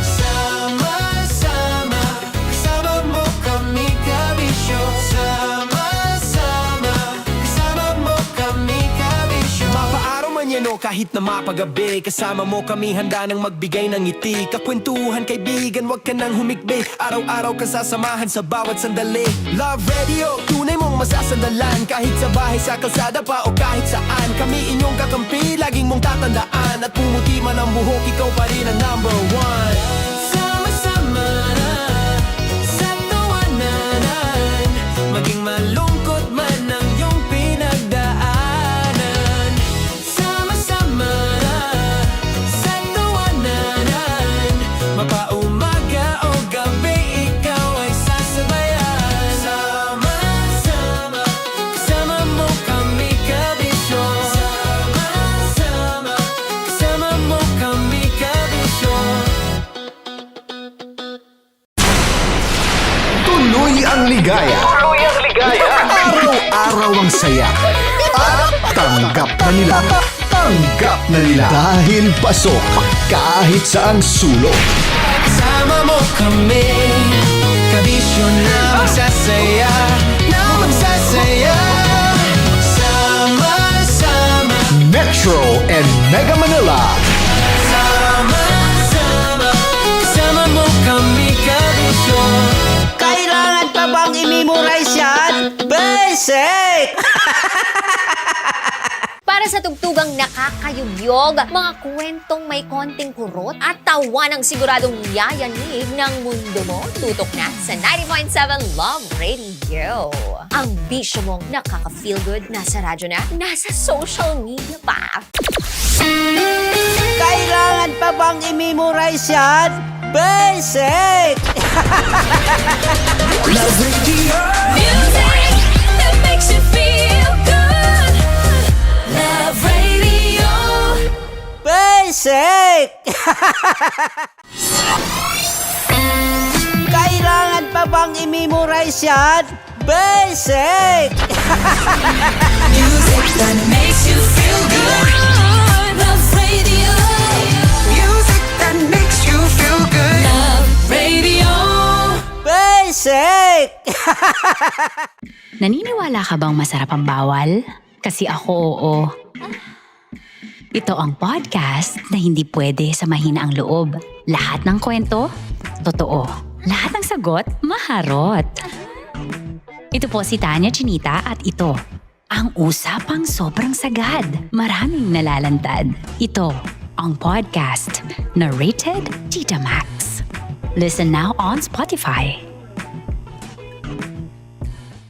Sama-sama, kasama mo kami, kabisyo. Sama-sama, kasama mo kami, kabisyo. Mapaaraw man yan o kahit na mapagabi, kasama mo kami, handa nang magbigay ng ngiti. Kakwentuhan, kaibigan, wag ka nang humikbi. Araw-araw ka sasamahan sa bawat sandali. Love Radio, tunay mong masasandalan. Kahit sa bahay, sa kalsada pa o kahit saan, kami inyong kakampi, laging mong tatandaan. At pumuti man ang buhok, ikaw pa rin ang #1. Sama-sama sa tawanan, maging malungkot man ang iyong pinagdaanan. Sama-sama sa tawanan, mapaumaga o gabi, ikaw ay sasabayan. Sama-sama, kasama mo kami, kabisyo. Sama-sama, kasama mo kami, kabisyo. Tuloy ang ligaya. Araw-araw ang saya. At tanggap na nila. Tanggap na nila. Dahil pasok kahit saang sulok. Kasama mo kami, kabisyo na magsasaya, na magsasaya. Sama-sama, Metro and Mega Manila. sama-sama, kasama mo kami, kabisyo. Kailangan pa bang i-memorize yan? Basic! Para sa tugtugang nakakayugyog, mga kwentong may konting kurot at tawa ng siguradong yayanig ng mundo mo, tutok na sa 90.7 Love Radio. Ang bisyo mong nakaka-feel good, nasa radyo na, nasa social media pa. Kailangan pa bang i-memorize yan? Basic! Love Radio. Music that makes you feel good. Love Radio. Basic! Kailangan pa bang i-memorize yan? Basic! Music that makes you feel good. Love Radio. Music that makes you feel good. Love Radio. Basic! Naniniwala ka bang masarap ang bawal? Kasi ako oo. Ito ang podcast na hindi pwede sa mahina ang loob. Lahat ng kwento, totoo. Lahat ng sagot, maharot. Ito po si Tanya Chinita at ito, ang usapang sobrang sagad. Maraming nalalantad. Ito, ang podcast na rated Tita Max. Listen now on Spotify.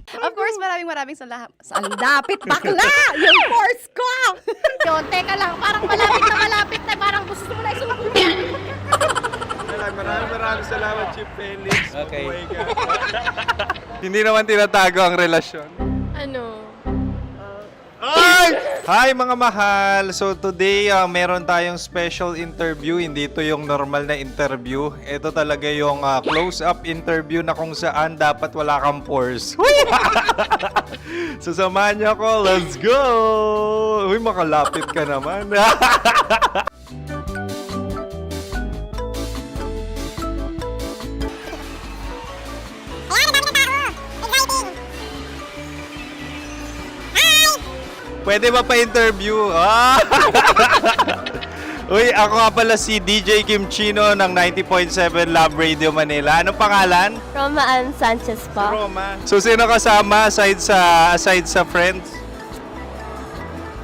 Of course, maraming salamat. Ang lapit bakla! Yung course ko! Yun, teka lang, parang malapit na, parang gusto mo na isumpong. Maraming salamat, Chief Felix. Okay. Oh my God. Hindi naman tinatago ang relasyon. Ano? Hi mga mahal! So today, meron tayong special interview. Hindi ito yung normal na interview. Ito talaga yung close-up interview na kung saan dapat wala kang pores. So samahan niyo ako. Let's go! Uy, makalapit ka naman. Pwede ba pa-interview? Uy, ako nga pala si DJ Kim Chino ng 90.7 Love Radio Manila. Anong pangalan? Roma Ann Sanchez po. Roma. So, sino kasama aside sa friends?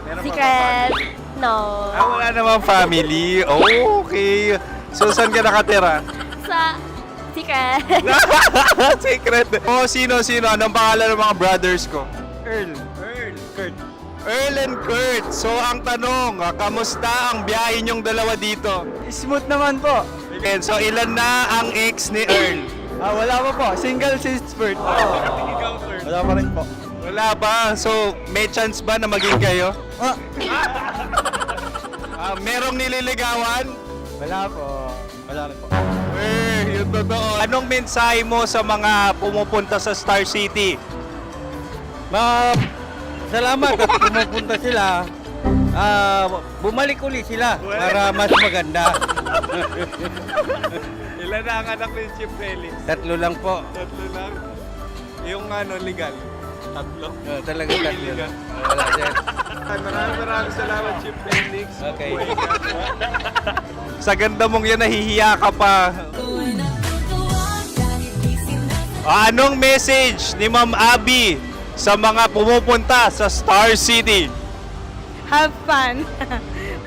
Meron ba Secret. No. wala namang family. Oh, okay. So, saan ka nakatira? Sa Secret. Secret. Oh, sino? Anong pangalan ng mga brothers ko? Earl, Kurt. Earl and Kurt. So, ang tanong, kamusta ang biyahe niyong dalawa dito? Smooth naman po. And so, ilan na ang ex ni Earl? Wala pa po. Single since birth. Wala pa rin po. Wala pa. So, may chance ba na maging kayo? Merong nililigawan? Wala po. Wala rin po. Yung totoo. Anong mensahe mo sa mga pumupunta sa Star City? Salamat at pumupunta sila. Bumalik uli sila para mas maganda. Ilan na ang anak ni Chief Felix? 3 lang po. 3 lang? Yung legal? 3? Talagang 3 lang. Wala sir. Maraming salamat, Chief Felix. Okay. Sa ganda mong yan, nahihiya ka pa. Anong message ni Ma'am Abby sa mga pumupunta sa Star City? Have fun.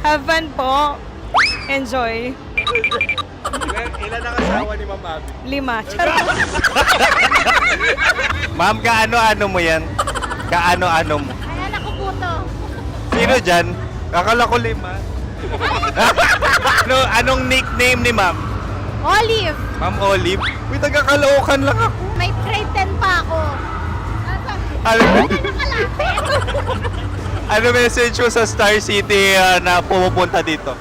Have fun po. Enjoy. Ilan ang asawa ni Ma'am Abby? 5. Charot. Ma'am, kaano-ano mo yan? Kaano-ano mo? Ay, anak ko po to. Sino dyan? Akala ko 5. Anong nickname ni Ma'am? Olive. Ma'am Olive? Uy, taga-Caloocan lang ako. May grade 10 pa ako. Ano message mo sa Star City na pumupunta dito?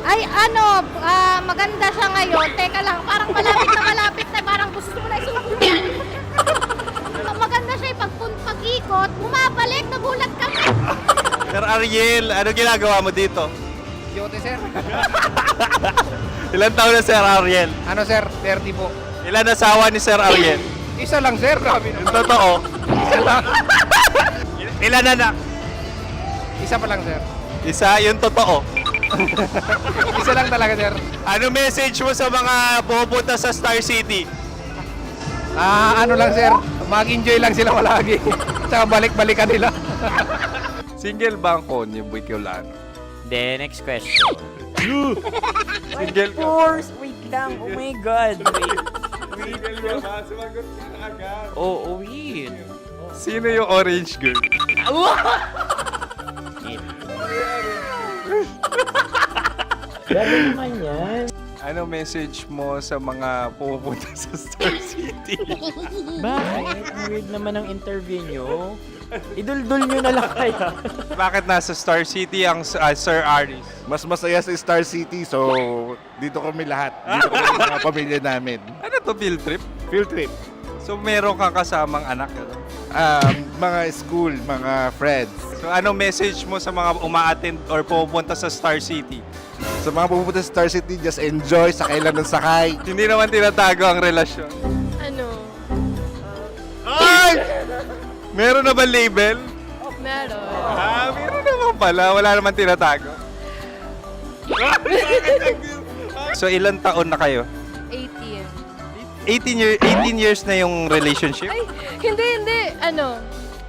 Ay, maganda siya ngayon. Teka lang, parang malapit na, parang gusto mo na isumpong. Maganda siya pag-ikot, bumabalik, nagulat kami. Sir Ariel, ano ginagawa mo dito? Yote sir. Ilan taon na Sir Ariel? Ano sir? 30 po. Ilan asawa ni Sir Ariel? Isa lang sir. Grabe Yung totoo. Isa lang. Ilan anak? Isa pa lang sir. Isa, yung totoo. Isa lang talaga sir. Ano message mo sa mga pumupunta sa Star City? Ano lang sir. Mag-enjoy lang sila palagi. Tsaka balik-balikan nila. Single ba ang konyo, Boy Kiolano? Then, next question. Single ka? Wait lang. Oh my God. Single ka ba? Sumagot ka na agad. Oh, wait. Sino yung orange girl? Grabe naman yan. Ano message mo sa mga pumupunta sa Star City? Bakit? Ang weird naman ang interview nyo. Idul-dul nyo na lang kaya. Bakit nasa Star City ang Sir Aris? Mas masaya sa Star City, so dito kami lahat. Dito kami mga pamilya namin. Ano to, field trip? Field trip. So meron kang kasamang anak? Ano? Mga school, mga friends. So ano message mo sa mga uma-attend or pumupunta sa Star City? Sa mga pupunta sa Star City, just enjoy, sakay lang ng sakay. Hindi naman tinatago ang relasyon. Ano? Ay! Meron na ba label? Meron. Meron naman pala. Wala naman tinatago. So ilan taon na kayo? 18. 18 years na yung relationship? Ay, hindi.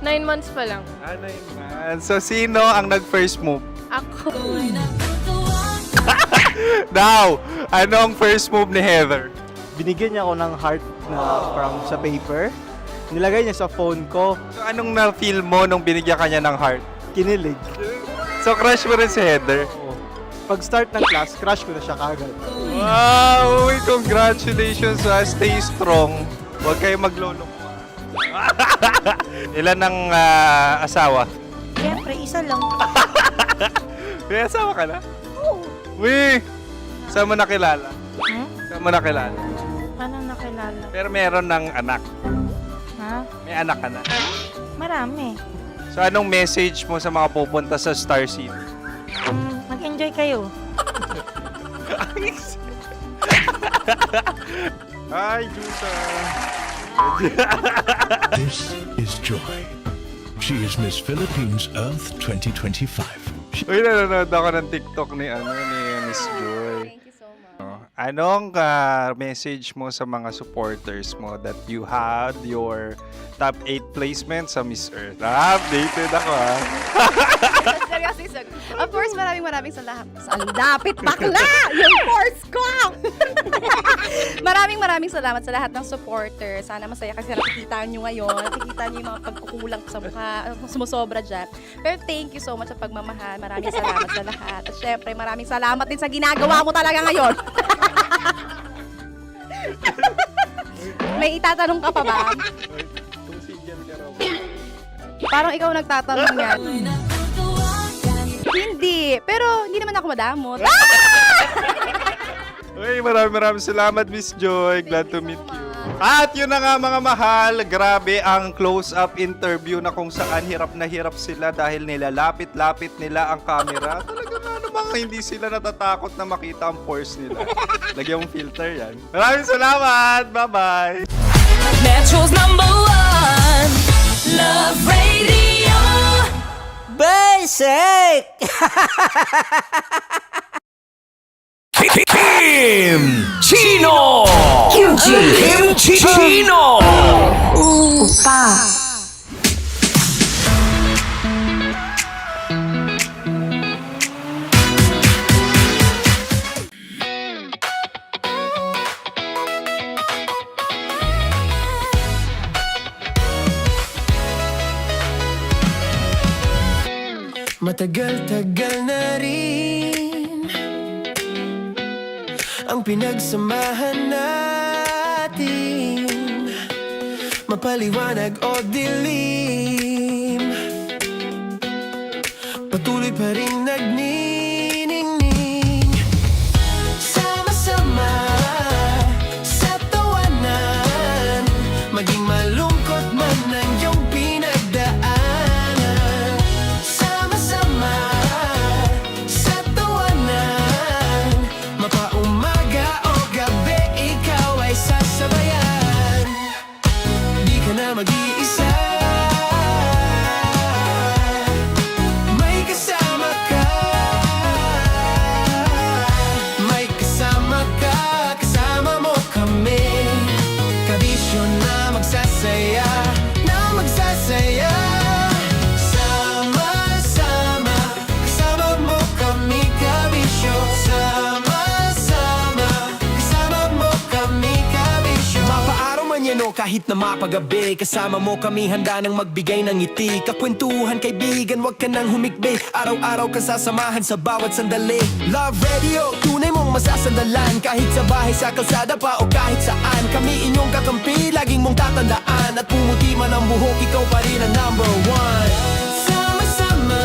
9 months pa lang. 9 months. So sino ang nag-first move? Ako. Now, anong first move ni Heather? Binigyan niya ako ng heart na from sa paper. Nilagay niya sa phone ko. So, anong na-feel mo nung binigyan ka niya ng heart? Kinilig. So, crush mo rin si Heather? Pag start ng class, crush ko na siya kagad. Wow! Uy, congratulations! Stay strong. Huwag kayo maglolo. Ilan ang asawa? Siyempre, isa lang. May asawa ka na? Oo. Uy! Saan mo nakilala? Saan mo nakilala? Paano nakilala? Pero meron ng anak. Ha? May anak ka na. Marami. So, anong message mo sa mga pupunta sa Star City? Mag-enjoy kayo. Hi, Juta! This is Joy. She is Miss Philippines Earth 2025. Uy, nanonood ako ng TikTok ni Miss Joy. Thank you so much. Anong message mo sa mga supporters mo that you had your top 8 placement sa Miss Earth? Updated ako Seryoso, of course, maraming salamat. Ang dapit bakla! Yung course ko! maraming salamat sa lahat ng supporters. Sana masaya kasi nakikita nyo ngayon. Nakikita nyo yung mga pagkukulang sa mukha, sumusobra dyan. Pero thank you so much sa pagmamahal. Maraming salamat sa lahat. At syempre, maraming salamat din sa ginagawa mo talaga ngayon. May itatanong ka pa ba? Parang ikaw nagtatanong yan. Hindi. Pero hindi naman ako madamot. Uy, maraming salamat, Miss Joy. Glad to meet you. At yun na nga mga mahal, grabe ang close-up interview na kung saan hirap na hirap sila dahil nilalapit-lapit nila ang camera. Talaga nga namang hindi sila natatakot na makita ang pores nila. Lagyan mong filter yan. Maraming salamat! Bye-bye! Metro's #1 Love Radio. Basic! Kim Chino! Kim Chino! Upa. Matagal-tagal na rin ang pinagsamahan natin, mapaliwanag o dilim, patuloy pa rin nagniningning. Sama-sama sa tawanan, maging malungkot man ang iyong pinagdaanan. Sama-sama sa tawanan, mapaumaga o gabi, ikaw ay sasabayan. Di ka na mag-iisa, may kasama ka. May kasama ka, kasama mo kami. Kabisyo na magsasaya, na magsasaya. Sama-sama, kasama mo kami, kabisyo. Sama-sama, kasama mo kami, kabisyo. Mapaaraw man yan o kahit na mapagabi, kasama mo kami, handa nang magbigay ng ngiti. Kakwentuhan, kaibigan, wag ka nang humikbi. Araw-araw ka sasamahan sa bawat sandali. Love Radio, tunay mong masasandalan. Kahit sa bahay, sa kalsada pa o kahit saan, kami inyong kakampi, laging mong tatandaan. At pumuti man ang buhok, ikaw pa rin ang #1. Sama-sama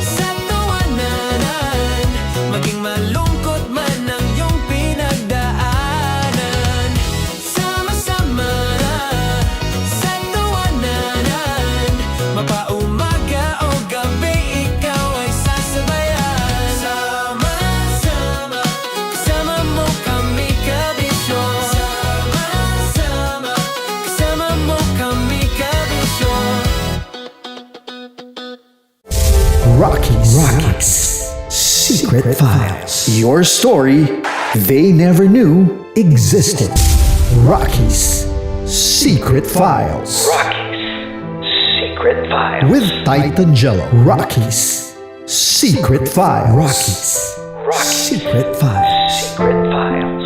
sa tawanan, maging malungkot man ang iyong pinagdaanan. Sama-sama sa tawanan, mapaumaga o gabi, ikaw ay sasabayan. Sama-sama, kasama mo kami, kabisyo. Sama-sama, kasama mo kami, kabisyo. Rockies. Secret Files. Your story they never knew existed. Rockies. Secret Files. Secret Files. With Titan Jello. Rockies. Secret Files. Rockies. Secret Files. Secret Files.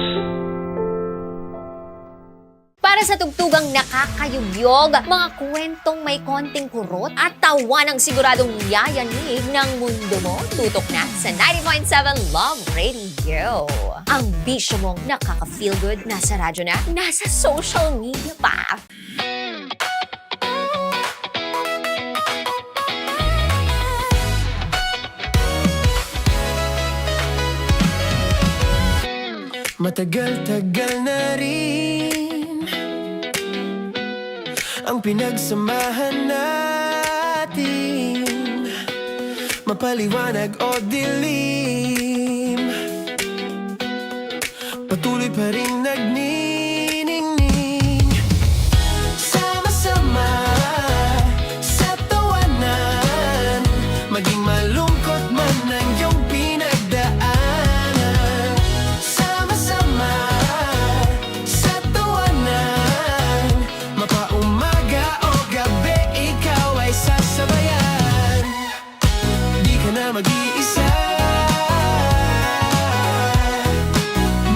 Para sa tugtugang nakakayugyog, mga kwentong may konting kurot at tawa ng siguradong yayanig ng mundo mo, tutok na sa 90.7 Love Radio. Ang bisyo mong nakaka-feel good, nasa radyo na, nasa social media pa. Matagal-tagal na rin ang pinagsamahan natin, mapaliwanag o dilim, patuloy pa rin nagniningning. Sama-sama sa tawanan, maging malungkot man ang iyong pinagdaanan. Sama-sama sa tawanan, mapaumaga o gabi, ikaw ay sasabayan. Di ka na mag-iisa,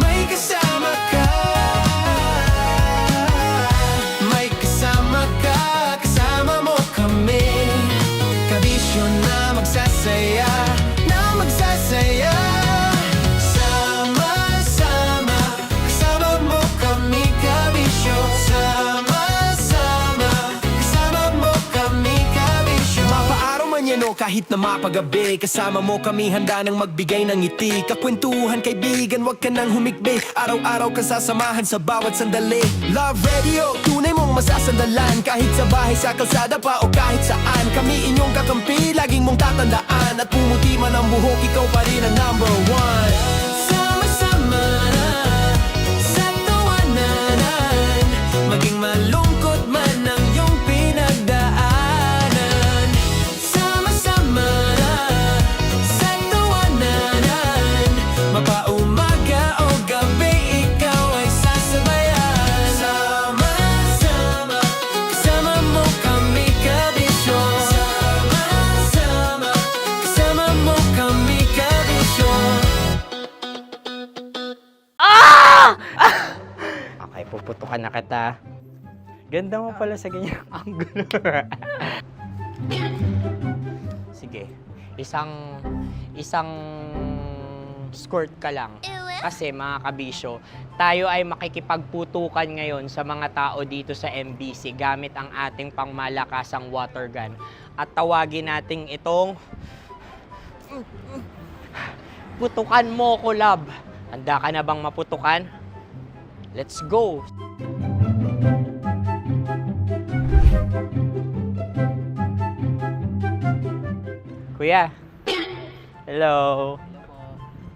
may kasama ka. May kasama ka, kasama mo kami. Kabisyo na magsasaya, na magsasaya. Sama-sama, kasama mo kami, kabisyo. Sama-sama, kasama mo kami, kabisyo. Mapaaraw man yan o kahit na mapagabi, kasama mo kami, handa nang magbigay ng ngiti. Kakwentuhan, kaibigan, wag ka nang humikbi. Araw-araw ka sasamahan sa bawat sandali. Love Radio, tunay mong masasandalan. Kahit sa bahay, sa kalsada pa o kahit saan, kami inyong kakampi, laging mong tatandaan. At pumuti man ang buhok, ikaw pa rin ang number one. Sama-sama na sa tawanan, maging malungkot man ang iyong pinagdaanan. Sama-sama na sa tawanan, mapaumaga o gabi, ikaw ay sasabayan. Sama-sama, kasama mo kami, kabisyo. Sama-sama, kasama mo kami, kabisyo. Okay, puputukan na kita. Ganda mo pala sa ganyang angulo. Sige, isang skirt ka lang. Kasi mga kabisyo, tayo ay makikipagputukan ngayon sa mga tao dito sa MBC gamit ang ating pangmalakasang water gun. At tawagin natin itong putukan mo ko, love. Handa ka na bang maputukan? Let's go! Kuya. Hello.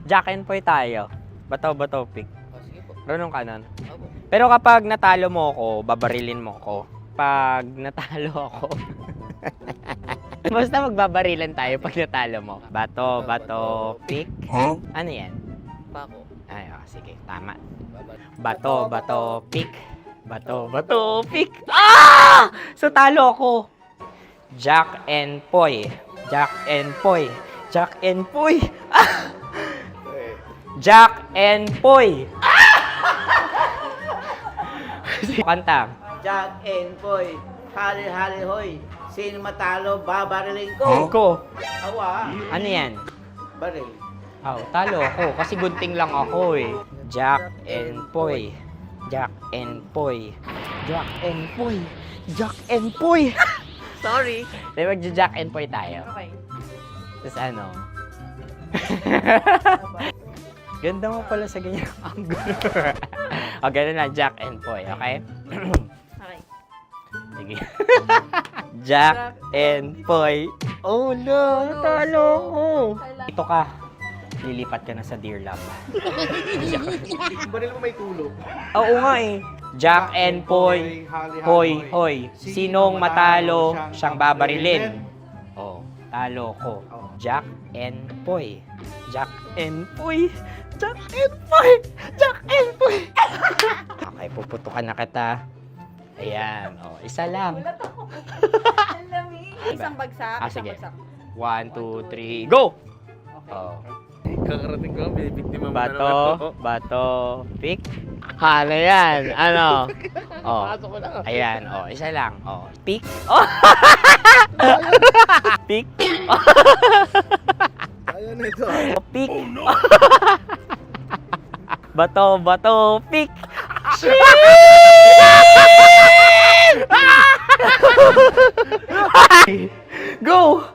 Jack and Poy tayo. Bato-bato pick. Runong ka nun. Pero kapag natalo mo ako, babarilin mo ako. Pag natalo ako, basta magbabarilan tayo pag natalo mo. Bato-bato pick. Huh? Ano yan? Pako. Ay, oh, sige, tama. Bato-bato pick. Bato-bato pick. Ah! So talo ako. Jack and Poy. Jack and Poy. Jack and Poy. Ah! Jack and Poy. Ah! Kanta. Jack and Poy, hali-hali hoy. Sino matalo, babariling ko. Ko. Awa. Ano yan? Baril. Oh, talo ako kasi gunting lang ako eh. Jack and Poy. Jack and Poy. Jack and Poy. Jack and Poy. Sorry. Di magja-Jack and Poy tayo. Okay. Tapos ano? Ganda mo pala sa ganyang angulo. O, ganun na, Jack and Poy, okay? Okay. Sige. Jack and Poy. Oh no, natalo ko. Ito ka. Lilipat ka na sa Dear Love. Baril mo may tulo. Oo nga eh. Jack and Poy. Hoy, hoy. Sinong matalo, siyang babarilin. Oh, talo ko. Jack and Poy. Jack and Poy. Jack and Poy. Jack and Poy. Okay, puputukan na kita. Ayan. Oh, isa lang. Isang bagsak. Ah, sige. 1, 2, 3, go! Oh. Kakarating ko, binibiktima mo Bato, pick. Ano yan? Ano? Oh. Pasok ko lang. Ayan, oh, isa lang. Oh, pick. Oh. Pick. Ayaw na ito. Oh, pick. Bato, pick. Go!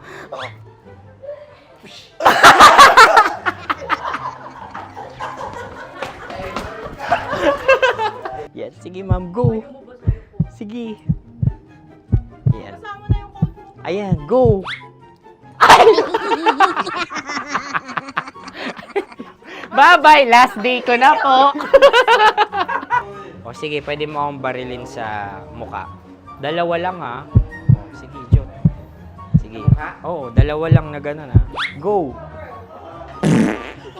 Yan, sige ma'am, go. Sige. Ayan. Ayan, go. Bye-bye, last day ko na po. O sige, pwede mo akong barilin sa muka. Dalawa lang ha. O, sige, Jot. Sige. Oo, dalawa lang na gano'n ha. Go.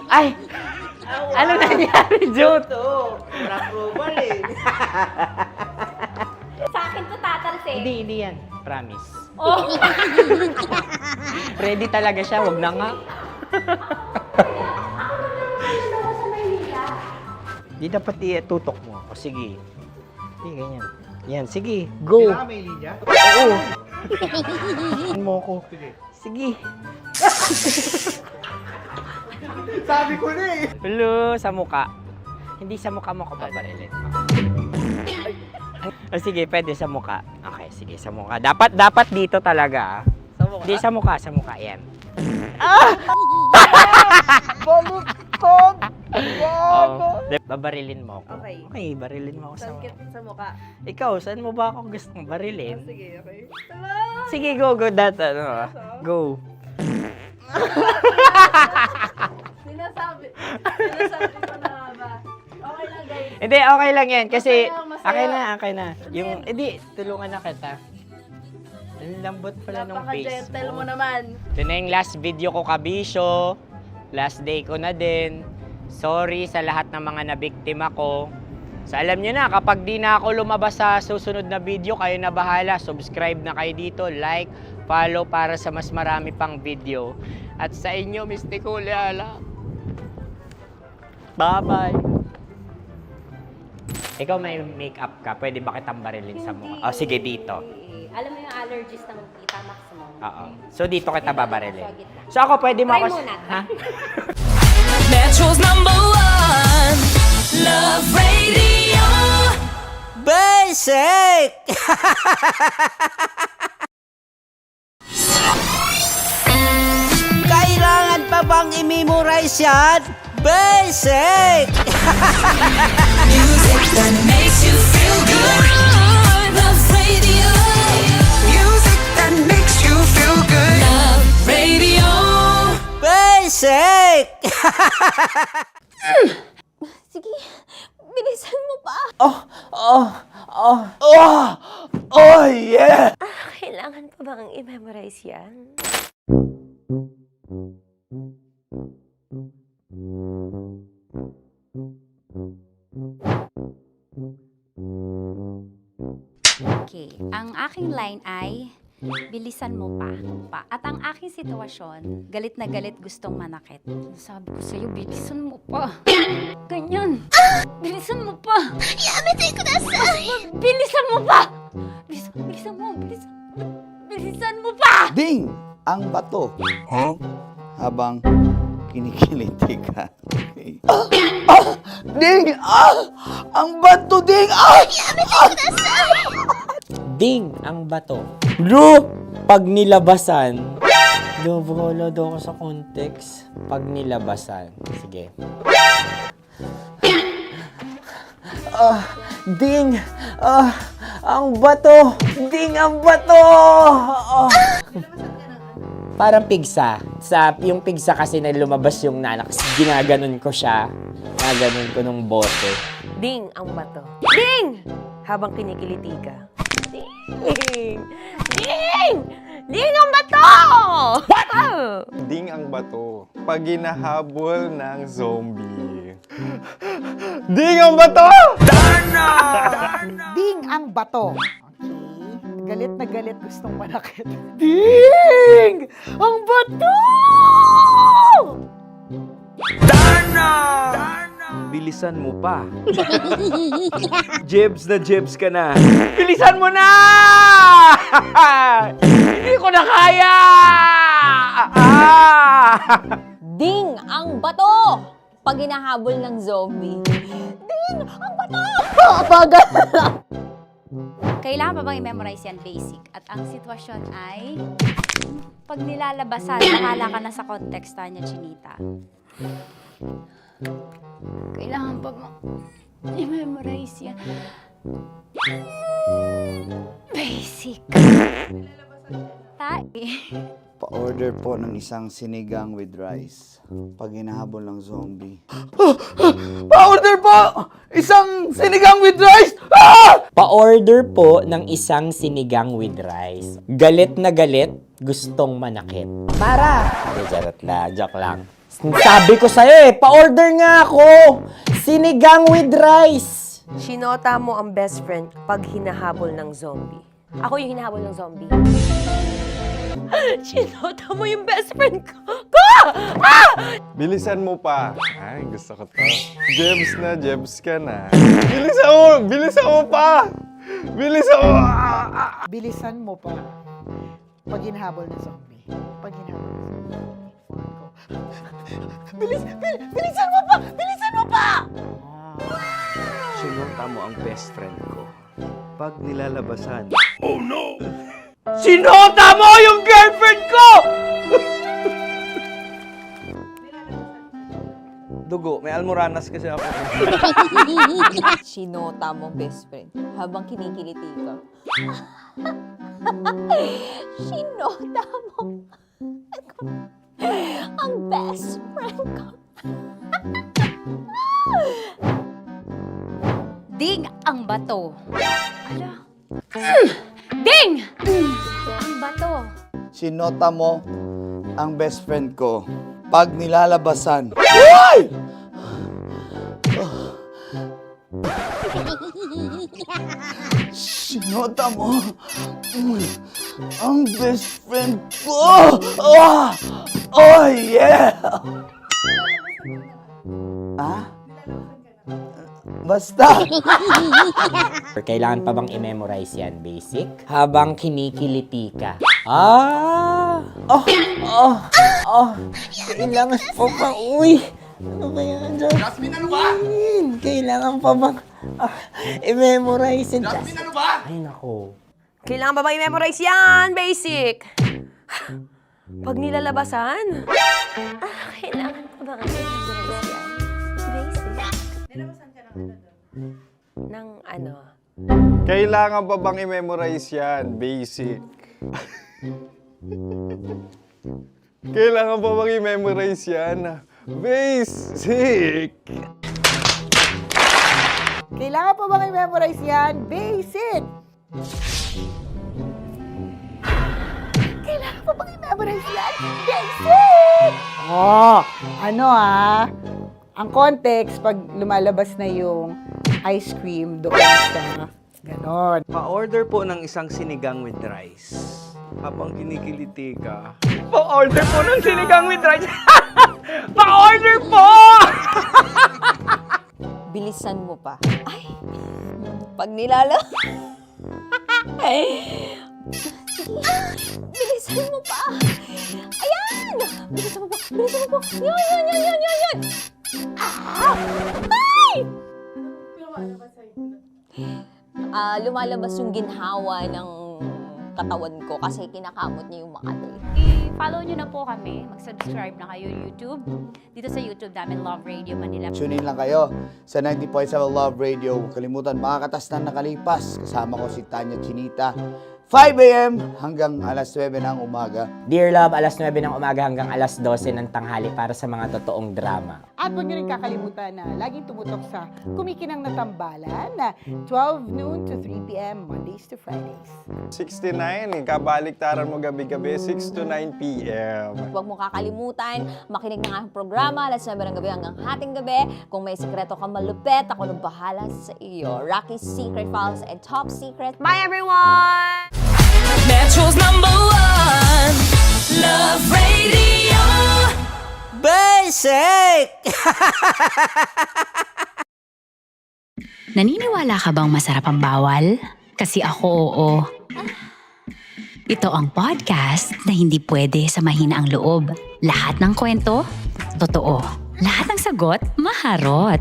Ay! Ano nangyari, Jot? Approval eh. Sa akin to tatalsik. Hindi yan. Promise. Oh. Ready talaga siya, wag na nga. Di dapat tutok mo. O sige. Sige, ganyan. Yan, sige. Go. Kailangan may linya? Oo. Mo ko. Sige. Sabi ko na eh. Hello, sa muka. Hindi sa muka mo ko babarilin. O sige, pwede sa muka. Okay, sige, sa muka. Dapat dito talaga. Sa muka? Hindi, sa muka. Yan. Baluktot! Oh, babarilin mo ako. Okay. Okay, barilin mo ako sa muka. Sa mukha. Ikaw, saan mo ba ako gustong barilin? Sige, okay. Sige, go. Go. Sinasabi ko na ba? Okay lang, guys. Hindi, okay lang yan. Kasi, Masaya. okay na. Yung, hindi, tulungan na kita. Ang lambot pala ng face Napaka-gentle mo. mo naman. Ito na yung last video ko, kabisyo. Last day ko na din. Sorry sa lahat ng mga nabiktima ko. So alam nyo na, kapag di na ako lumabas sa susunod na video, kayo na bahala. Subscribe na kayo dito, like, follow para sa mas marami pang video. At sa inyo, Mistiko Leala. Bye-bye. Ikaw may makeup ka, pwede ba kitang barilin sa mukha? O sige, dito. Alam mo yung allergies ng Tita Max mo? Oo. So dito kita babarilin. So ako, pwede mo Try ako... muna. Ha? Metro's #1 Love Radio. Basic! Kailangan pa bang i-memorize yan? Basic! Music that makes you feel good. Love Radio. Music that makes you feel good. Love Radio. Basic! Sige, bilisan mo pa. Oh, yeah! Kailangan pa bang i-memorize yan? Okay, ang aking line ay, bilisan mo pa. At ang aking sitwasyon, galit na galit gustong manakit. Sabi ko sa'yo, bilisan mo pa. Ganyan. Bilisan mo pa. Yamitay ko na sa... Bilisan mo pa. Bilisan mo pa. Ding! Ang bato. Habang kinikiliti ka. Okay. Ding! Ang bato, Ding! Ding ang bato. Bro, pag nilabasan. Wala daw ako sa context. Pag nilabasan. Sige. Ding! Ang bato! Ding ang bato! Parang pigsa. Yung pigsa kasi na lumabas yung nanak. Ginaganon ko siya. Ginaganon ko nung bote. Ding ang bato. Ding! Habang kinikiliti ka. Ding! Ding! Ding ang bato! What? Ding ang bato. Pag hinahabol ng zombie. Ding ang bato! Ding ang bato. Okay. Galit na galit gustong manakit. Ding! Ang bato! Bilisan mo pa. Jebs ka na. Bilisan mo na! Hindi ko na kaya! Ding ang bato! Pag hinahabol ng zombie. Ding ang bato! Bagal! Kailangan pa bang i-memorize yan basic? At ang sitwasyon ay, pag nilalabasan, nakala ka na sa konteksta niya, Chinita. Kailangan pa bang i-memorize yan? Basic. Pa-order po ng isang sinigang with rice. Pag hinahabol ng zombie. Pa-order po! Isang sinigang with rice! Pa-order po ng isang sinigang with rice. Galit na galit, gustong manakit. Para! Joke lang. Sabi ko sa'yo pa-order nga ako! Sinigang with rice! Sinota mo ang best friend pag hinahabol ng zombie. Ako yung hinahabol ng zombie. Sinota mo yung best friend ko! Bilisan mo pa. Ay, gusto ko to. Jebs ka na. Bilisan mo pa! Bilisan mo! Bilisan mo pa. Pag hinahabol ng zombie. Pag hinahabol ng zombie. Bilisan mo pa! Bilisan mo pa! Sinota mo ang best friend ko. Pag nilalabasan. Oh no! Sinota mo yung girlfriend ko! Dugo, may almoranas kasi ako. Sinota mo best friend habang kinikiliti ka. Sinota mo ang best friend ko. Ding ang bato. Ala. Ding! Ang bato. Sinota mo ang best friend ko. Pag nilalabasan. Uy! Sinota mo ang best friend ko. Oh yeah! Basta! Kailangan pa bang i-memorize yan, basic? Habang kinikiliti ka. Kailangan pa bang, ano ba yan, Jasmine? Jasmine, ano ba? Kailangan pa bang i-memorize yan, Jasmine, ano ba? Ay, nako. Kailangan ba bang i-memorize yan? Basic! Pag nilalabasan? Kailangan pa bang i-memorize yan? Basic. Nilabasan ka ng ano? Kailangan pa bang i-memorize yan? Basic. Kailangan pa bang i-memorize yan? Basic. Kailangan pa bang i-memorize yan? Basic! Kailangan pa bang i-memorize yan? Basic! Ang context, pag lumalabas na yung ice cream doon sa ganon. Pa-order po ng isang sinigang with rice. Habang kinikiliti ka. Pa-order po ng sinigang with rice! Pa-order po! Bilisan mo pa. Ay! Pag bilisan mo pa! Ayan! Bilisan mo pa! Bilisan mo pa! Yan! Ay! Lumalabas yung ginhawa ng katawan ko kasi kinakamot niya yung Makati. I-follow nyo na po kami. Mag-subscribe na kayo YouTube. Dito sa YouTube namin, Love Radio Manila. Tune in lang kayo sa 90.7 Love Radio. Huwag kalimutan, makakatas na nakalipas. Kasama ko si Tanya Chinita. 5 a.m. hanggang alas 9 ng umaga. Dear Love, alas 9 ng umaga hanggang alas 12 ng tanghali para sa mga totoong drama. At huwag niyo rin kakalimutan na laging tumutok sa Kumikinang na Tambalan na 12 noon to 3 p.m. Mondays to Fridays. 69, kabaliktaran mo gabi-gabi, 6 to 9 p.m. Huwag mo kakalimutan, makinig ng aking programa, alas 9 ng gabi hanggang hating gabi. Kung may sikreto ka malupet, ako nang bahala sa iyo. Rocky's Secret Files and Top Secret. Bye, everyone! Metro's #1 Love Radio. Basic! Naniniwala ka bang masarap ang bawal? Kasi ako oo. Ito ang podcast na hindi pwede sa mahina ang loob. Lahat ng kwento, totoo. Lahat ng sagot, maharot.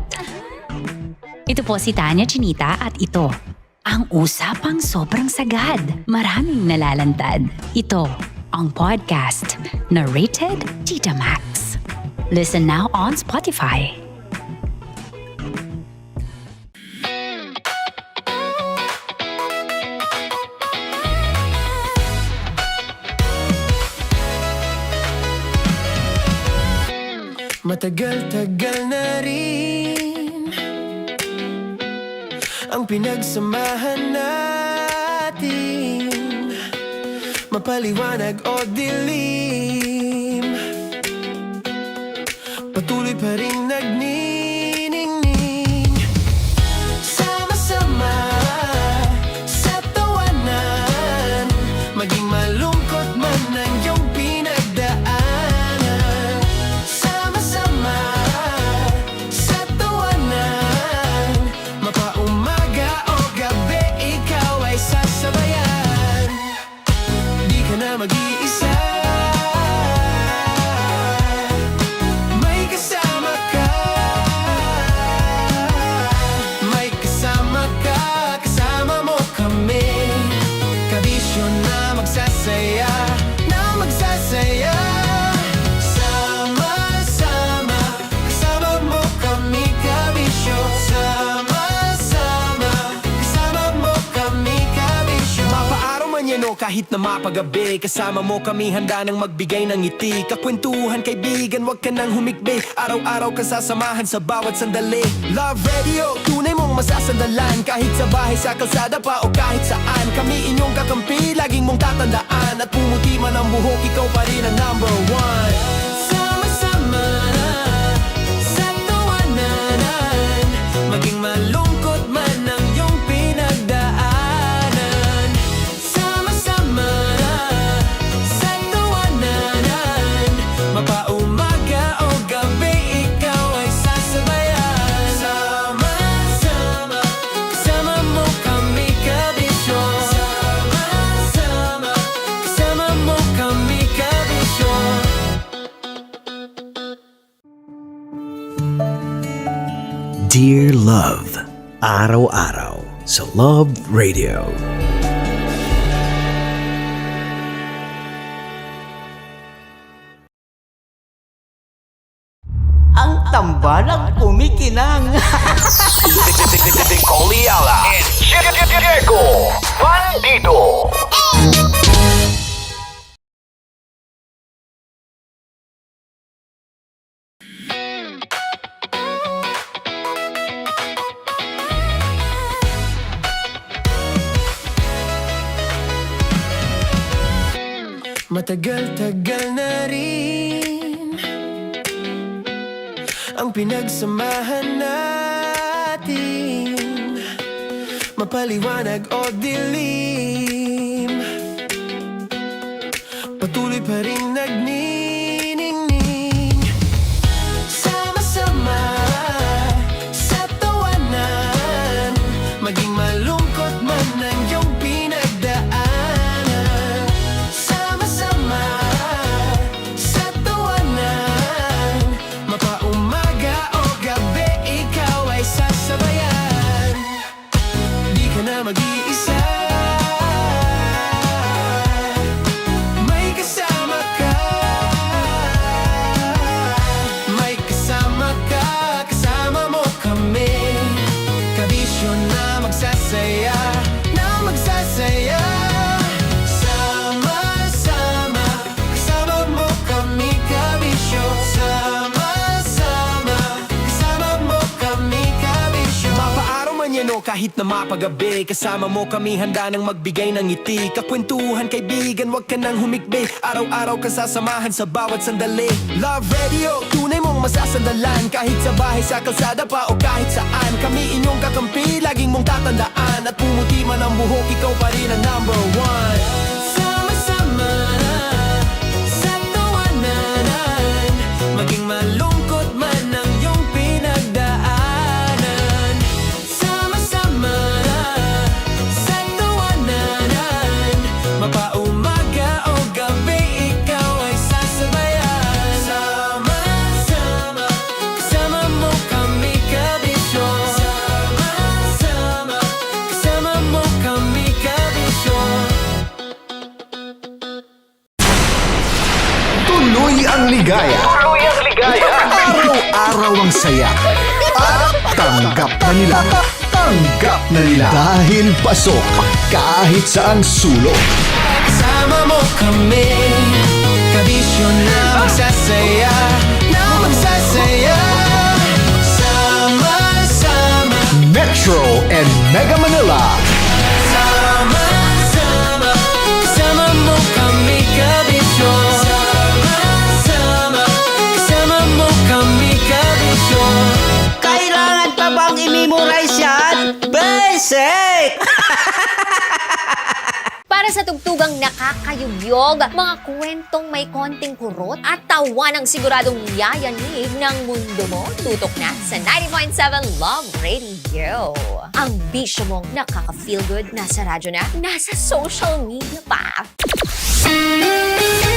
Ito po si Tanya Chinita at ito, ang usapang sobrang sagad. Maraming nalalantad. Ito, ang podcast na Rated Tita Max. Listen now on Spotify. Matagal-tagal na rin ang pinagsamahan natin, mapaliwanag o dilim, patuloy pa rin nagniningning. Sama-sama sa tawanan, maging malungkot man ang iyong pinagdaanan. Sama-sama sa tawanan, mapaumaga o gabi, ikaw ay sasabayan. Di ka na mag-iisa, may kasama ka. May kasama ka, kasama mo kami. Kabisyo na magsasaya, na magsasaya. Sama-sama, kasama mo kami, kabisyo. Sama-sama, kasama mo kami, kabisyo. Mapaaraw man yan o kahit na mapagabi, kasama mo kami, handa nang magbigay ng ngiti. Kakwentuhan, kaibigan, wag ka nang humikbi. Araw-araw ka sasamahan sa bawat sandali. Love Radio, tunay mong masasandalan. Kahit sa bahay, sa kalsada pa o kahit saan, kami inyong kakampi, laging mong tatandaan. At pumuti man ang buhok, ikaw pa rin ang number one. Sama-sama sa tawanan, maging malungkot man ang iyong pinagdaanan. Sama-sama sa tawanan, mapaumaga o gabi, ikaw ay sasabayan. Sama-sama, kasama mo kami, kabisyo. Sama-sama, kasama mo kami, kabisyo. Dear Love, araw-araw sa Love Radio. Ang tambalang kumikinang. Coliala and Diego Bandido. Matagal-tagal na rin ang pinagsamahan natin, mapaliwanag o dilim, patuloy pa rin nagniningning. Sama-sama sa tawanan, maging malungkot man ang iyong pinagdaanan. Sama-sama sa tawanan, mapaumaga o gabi, ikaw ay sasabayan. Di ka na mag-iisa, may kasama ka. May kasama ka, kasama mo kami. Kabisyo na magsasaya, na magsasaya. Sama-sama, kasama mo kami, kabisyo. Sama-sama, kasama mo kami, kabisyo. Mapaaraw man yan o kahit na mapagabi, kasama mo kami, handa nang magbigay ng ngiti. Kakwentuhan, kaibigan, wag ka nang humikbi. Araw-araw ka sasamahan sa bawat sandali. Love Radio, tunay mong masasandalan. Kahit sa bahay, sa kalsada pa o kahit saan, kami inyong kakampi, laging mong tatandaan. At pumuti man ang buhok, ikaw pa rin ang number one. Sama-sama sa tawanan, maging ligaya. Tuluyang ligaya. Araw-araw ang saya. At tanggap na nila. Tanggap na nila. Dahil pasok kahit saang sulok. Kasama mo kami, kabisyo na magsasaya, sama-sama. Metro and Mega Manila. Sama-sama, kasama mo kami, kabisyo. Sama-sama, kasama mo kami, kabisyo. Kailangan pa bang i-memorize yan? Basic! Para sa tugtugang nakakayugyog, mga kwentong may konting kurot at tawa ng siguradong yayanig ng mundo mo, tutok na sa 90.7 Love Radio. Ang bisyo mong nakaka-feel good, nasa radyo na, nasa social media pa.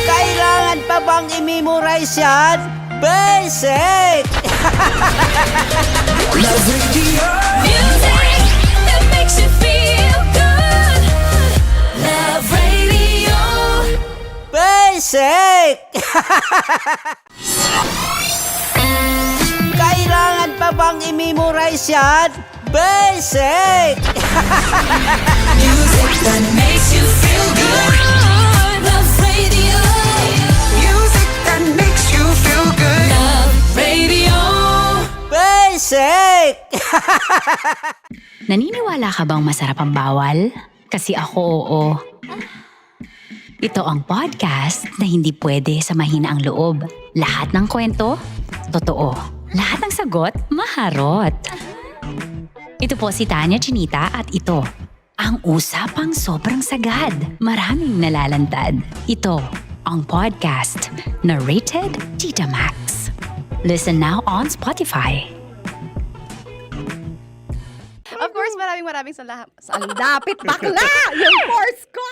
Kailangan pa bang i-memorize yan? Basic! Love Radio. Music that makes you feel good. Love Radio. Basic! Kailangan pa bang i-memorize yan? Basic! Music that makes you feel good. Love Radio. Music that makes you feel good. Love Radio. Basic! Naniniwala ka bang masarap ang bawal? Kasi ako oo. Ito ang podcast na hindi pwede sa mahina ang loob. Lahat ng kwento, totoo. Lahat ng sagot, maharot. Ito po si Tanya Chinita at ito, ang usapang sobrang sagad. Maraming nalalantad. Ito, ang podcast na Rated Tita Max. Listen now on Spotify. Of course, maraming salamat. Ang lapit bakla! Yung course ko!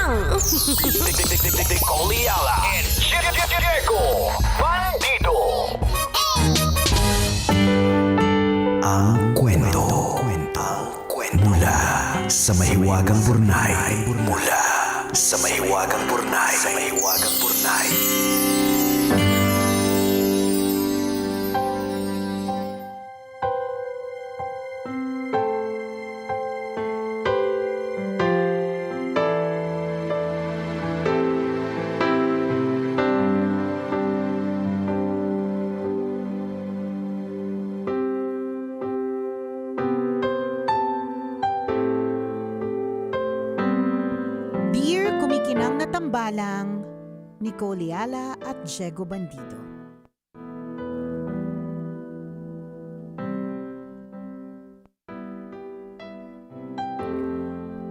lang. Nicole Yala and Diego Bandido. Ang kwento. Mula sa mahiwagang burnay. Mula sa mahiwagang burnay. Dear Kumikinang na Tambalang, Nicole Yala at Diego Bandido.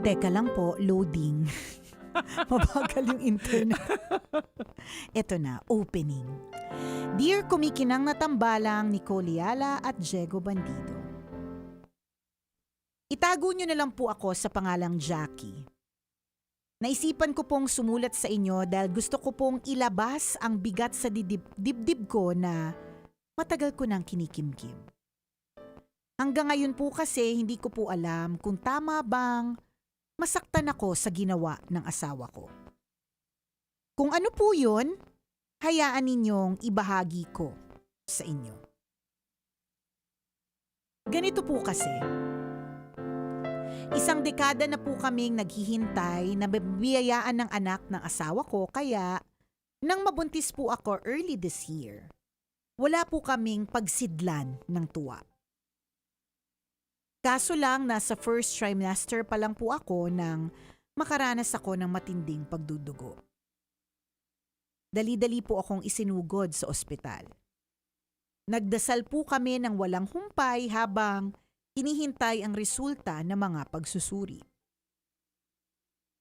Teka lang po, loading. Mabagal yung internet. Ito na, opening. Dear Kumikinang na Tambalang, Nicole Yala at Diego Bandido. Itago nyo na lang po ako sa pangalang Jackie. Naisipan ko pong sumulat sa inyo dahil gusto ko pong ilabas ang bigat sa dibdib ko na matagal ko nang kinikimkim. Hanggang ngayon po kasi hindi ko po alam kung tama bang masaktan ako sa ginawa ng asawa ko. Kung ano po yun, hayaan ninyong ibahagi ko sa inyo. Ganito po kasi. Isang dekada na po kaming naghihintay na bibiyayaan ng anak ng asawa ko kaya nang mabuntis po ako early this year, wala po kaming pagsidlan ng tuwa. Kaso lang nasa first trimester pa lang po ako nang makaranas ako ng matinding pagdudugo. Dali-dali po akong isinugod sa ospital. Nagdasal po kami ng walang humpay habang hinihintay ang resulta ng mga pagsusuri.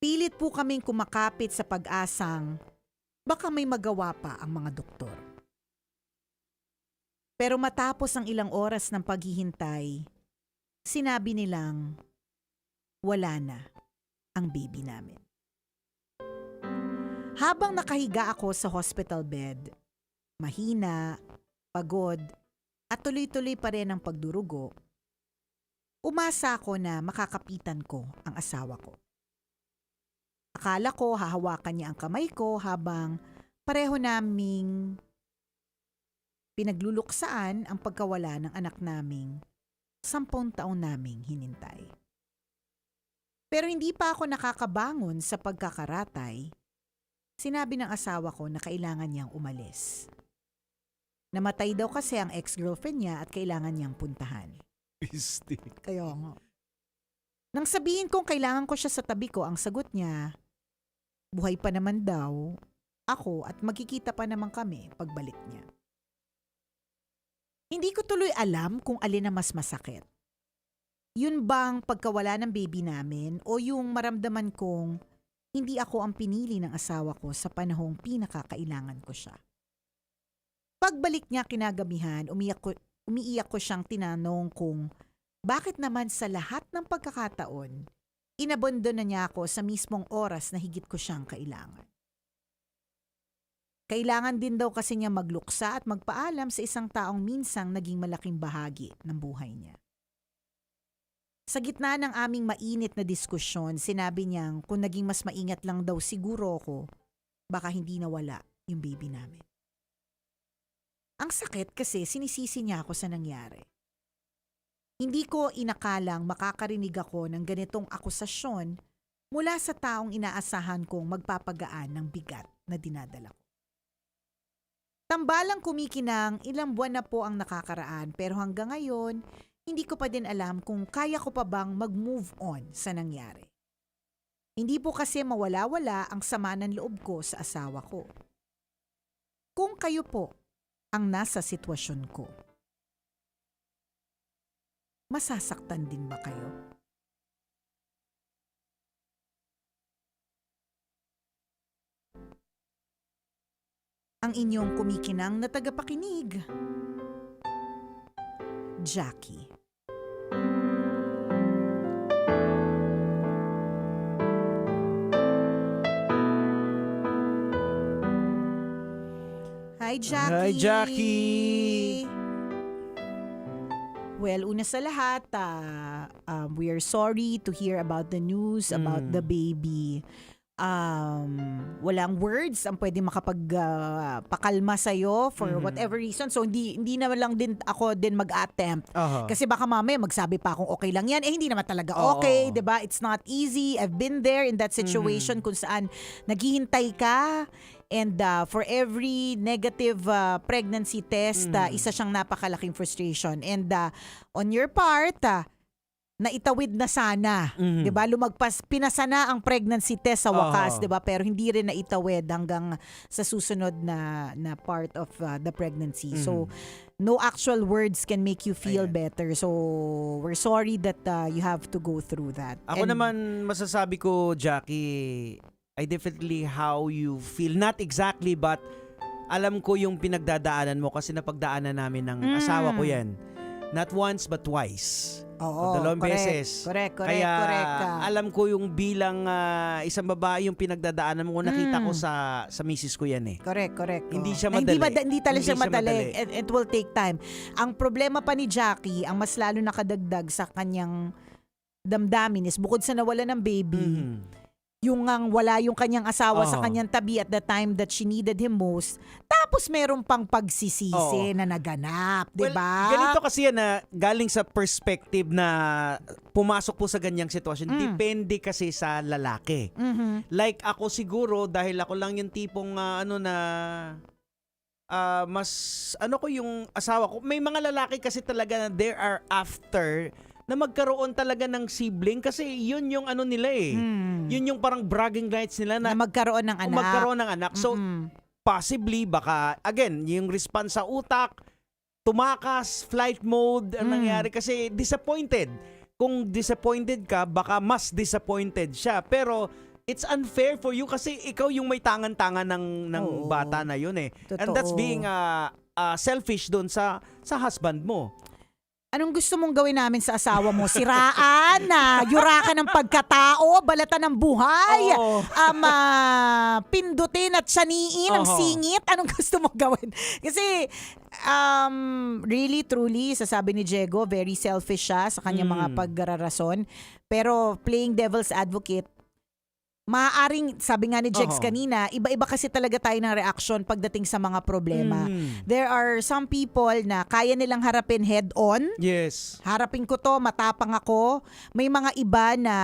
Pilit po kaming kumakapit sa pag-asang baka may magawa pa ang mga doktor. Pero matapos ang ilang oras ng paghihintay, sinabi nilang wala na ang baby namin. Habang nakahiga ako sa hospital bed, mahina, pagod, at tuloy-tuloy pa rin ang pagdurugo, umasa ako na makakapitan ko ang asawa ko. Akala ko hahawakan niya ang kamay ko habang pareho naming pinagluluksaan ang pagkawala ng anak naming 10 taon naming hinintay. Pero hindi pa ako nakakabangon sa pagkakaratay, sinabi ng asawa ko na kailangan niyang umalis. Namatay daw kasi ang ex-girlfriend niya at kailangan niyang puntahan. Kaya nga. Nang sabihin kong kailangan ko siya sa tabi ko, ang sagot niya, buhay pa naman daw ako at magkikita pa naman kami pagbalik niya. Hindi ko tuloy alam kung alin ang mas masakit. Yun bang pagkawala ng baby namin o yung maramdaman kong hindi ako ang pinili ng asawa ko sa panahong pinakakailangan ko siya. Pagbalik niya kinagabihan, umiiyak ko siyang tinanong kung bakit naman sa lahat ng pagkakataon, inabondo na niya ako sa mismong oras na higit ko siyang kailangan. Kailangan din daw kasi niya magluksa at magpaalam sa isang taong minsang naging malaking bahagi ng buhay niya. Sa gitna ng aming mainit na diskusyon, sinabi niyang kung naging mas maingat lang daw siguro ako, baka hindi nawala yung baby namin. Ang sakit kasi sinisisi niya ako sa nangyari. Hindi ko inakalang makakarinig ako ng ganitong akusasyon mula sa taong inaasahan kong magpapagaan ng bigat na dinadala ko. Tambalang kumikinang ilang buwan na po ang nakakaraan pero hanggang ngayon, hindi ko pa din alam kung kaya ko pa bang mag-move on sa nangyari. Hindi po kasi mawala-wala ang sama ng loob ko sa asawa ko. Kung kayo po ang nasa sitwasyon ko, masasaktan din ba kayo? Ang inyong kumikinang na tagapakinig, Jackie. Hi, Jackie. Hi, Jackie. Well, una sa lahat, we are sorry to hear about the news about the baby. Walang words ang pwede makapagpakalma sa'yo for whatever reason. So, hindi naman lang din ako mag-attempt. Kasi baka mamaya magsabi pa akong okay lang yan. Hindi naman talaga okay, diba? It's not easy. I've been there in that situation kung saan naghihintay ka. And for every negative pregnancy test, isa siyang napakalaking frustration. And on your part, naitawid na sana, 'di ba? Pinasa na ang pregnancy test sa wakas, 'di ba? Pero hindi rin naitawid hanggang sa susunod na part of the pregnancy. So no actual words can make you feel better. So we're sorry that you have to go through that. Ako naman masasabi ko, Jackie, I definitely how you feel. Not exactly, but alam ko yung pinagdadaanan mo kasi napagdaanan namin ng asawa ko yan. Not once, but twice. Oo, dalawang correct, beses. Correct. Kaya Correct. alam ko yung bilang isang babae yung pinagdadaanan mo. Nakita ko sa misis ko yan eh. Correct. Hindi siya Na madali. Hindi talaga siya siya madali. And it will take time. Ang problema pa ni Jackie, ang mas lalo nakadagdag sa kanyang damdamin is bukod sa nawala ng baby, yung wala yung kanyang asawa sa kanyang tabi at the time that she needed him most, tapos meron pang pagsisisi na naganap, di ba? Ganito kasi yan na galing sa perspective na pumasok po sa ganyang sitwasyon. Depende kasi sa lalaki. Like ako siguro, dahil ako lang yung tipong mas ko yung asawa ko. May mga lalaki kasi talaga na there are after na magkaroon talaga ng sibling kasi yun yung nila eh. Yun yung parang bragging rights nila na magkaroon ng anak. So, possibly, baka, again, yung response sa utak, tumakas, flight mode, ang nangyari kasi disappointed. Kung disappointed ka, baka mas disappointed siya. Pero, it's unfair for you kasi ikaw yung may tangan-tangan ng bata na yun eh. Totoo. And that's being selfish doon sa husband mo. Anong gusto mong gawin namin sa asawa mo? Siraan na, yurakan ng pagkatao, balatan ng buhay, pindutin at saniin ang singit. Anong gusto mong gawin? Kasi, really, truly, sasabi ni Diego, very selfish siya sa kanyang mga pagrarason. Pero playing devil's advocate, maaaring, sabi nga ni Jex kanina, iba-iba kasi talaga tayo ng reaction pagdating sa mga problema. There are some people na kaya nilang harapin head-on. Yes. Harapin ko to, matapang ako. May mga iba na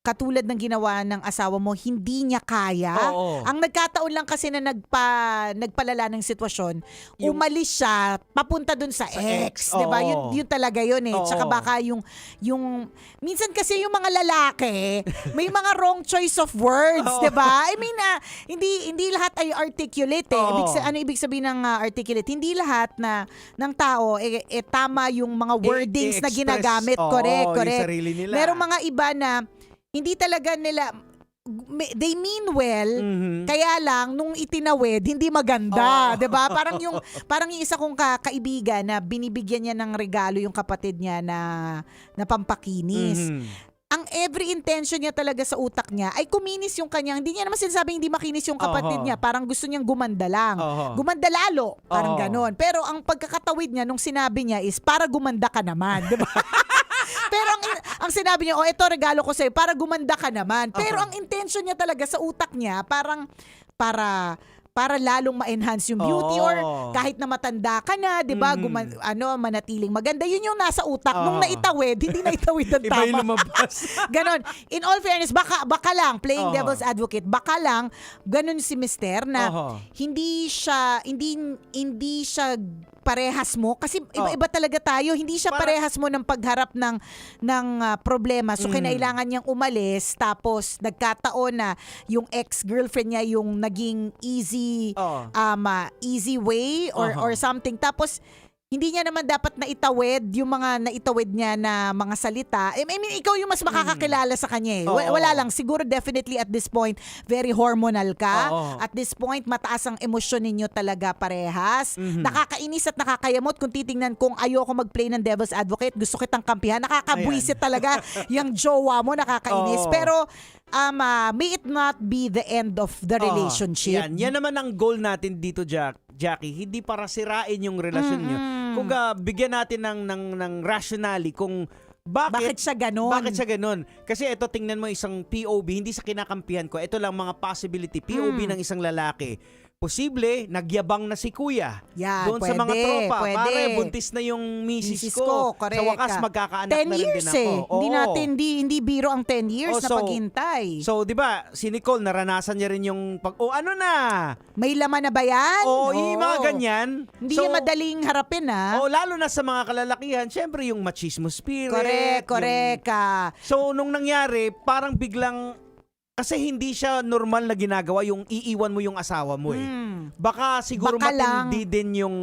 katulad ng ginawa ng asawa mo, hindi niya kaya. Ang nagkataon lang kasi na nagpalala ng sitwasyon, umalis siya, papunta dun sa ex. Diba? Yun talaga yun eh. Tsaka baka yung minsan kasi yung mga lalaki, may mga wrong choice of words. Diba? I mean, hindi lahat ay articulate eh. Ano ibig sabihin ng articulate? Hindi lahat ng tao, tama yung mga wordings na ginagamit. Correct. Yung sarili nila. Merong mga iba na hindi talaga nila, they mean well, kaya lang nung itinawid hindi maganda, 'di ba? Parang yung isa kong kaibigan na binibigyan niya ng regalo yung kapatid niya na pampakinis. Ang every intention niya talaga sa utak niya ay kuminis yung kanyang, hindi niya naman sinasabing hindi makinis yung kapatid niya, parang gusto niyang gumanda lang. Gumanda lalo, parang ganon. Pero ang pagkakatawid niya nung sinabi niya is para gumanda ka naman, 'di ba? Pero ang sinabi niya, ito regalo ko sa'yo, para gumanda ka naman. Pero ang intention niya talaga sa utak niya, parang para lalong ma-enhance yung beauty or kahit na matanda ka na, 'di ba? Manatiling maganda. Yun yung nasa utak. Nung naitawid, hindi naitawid ang tama. Iba yung lumabas. Ganon. In all fairness, baka lang, playing devil's advocate, baka lang, ganon si Mister na hindi siya parehas mo kasi iba-iba talaga tayo, hindi siya parehas mo ng pagharap ng problema, so kinailangan niyang umalis, tapos nagkataon na yung ex-girlfriend niya yung naging easy way or something, tapos hindi niya naman dapat naitawid yung mga naitawid niya na mga salita. I mean, ikaw yung mas makakakilala sa kanya eh. Oo. Wala lang. Siguro definitely at this point, very hormonal ka. Oo. At this point, mataas ang emosyon ninyo talaga parehas. Nakakainis at nakakayamot kung titingnan kung ayoko mag-play ng devil's advocate, gusto kitang kampihan. Nakakabwisit talaga yung jowa mo, nakakainis. Oo. Pero may it not be the end of the relationship. Yan naman ang goal natin dito, Jackie, hindi para sirain yung relasyon nyo. Kung bigyan natin ng rationale kung bakit siya ganon. Bakit siya ganon? Kasi ito, tingnan mo isang POV, hindi sa kinakampihan ko. Ito lang mga possibility. POV ng isang lalaki. Posible, nagyabang na si kuya. Yan, doon sa mga tropa. pwede. Pare, buntis na yung misis ko. Correct. Sa wakas, magkakaanak 10 na rin years din ako. Hindi biro ang 10 years na paghintay. So, di ba, si Nicole, naranasan niya rin yung ano na? May laman na ba yan? Yung mga ganyan. Hindi yung madaling harapin, ha? Lalo na sa mga kalalakihan, syempre yung machismo spirit. Correct. So, nung nangyari, parang biglang, kasi hindi siya normal na ginagawa yung iiwan mo yung asawa mo eh. Baka siguro matindi din yung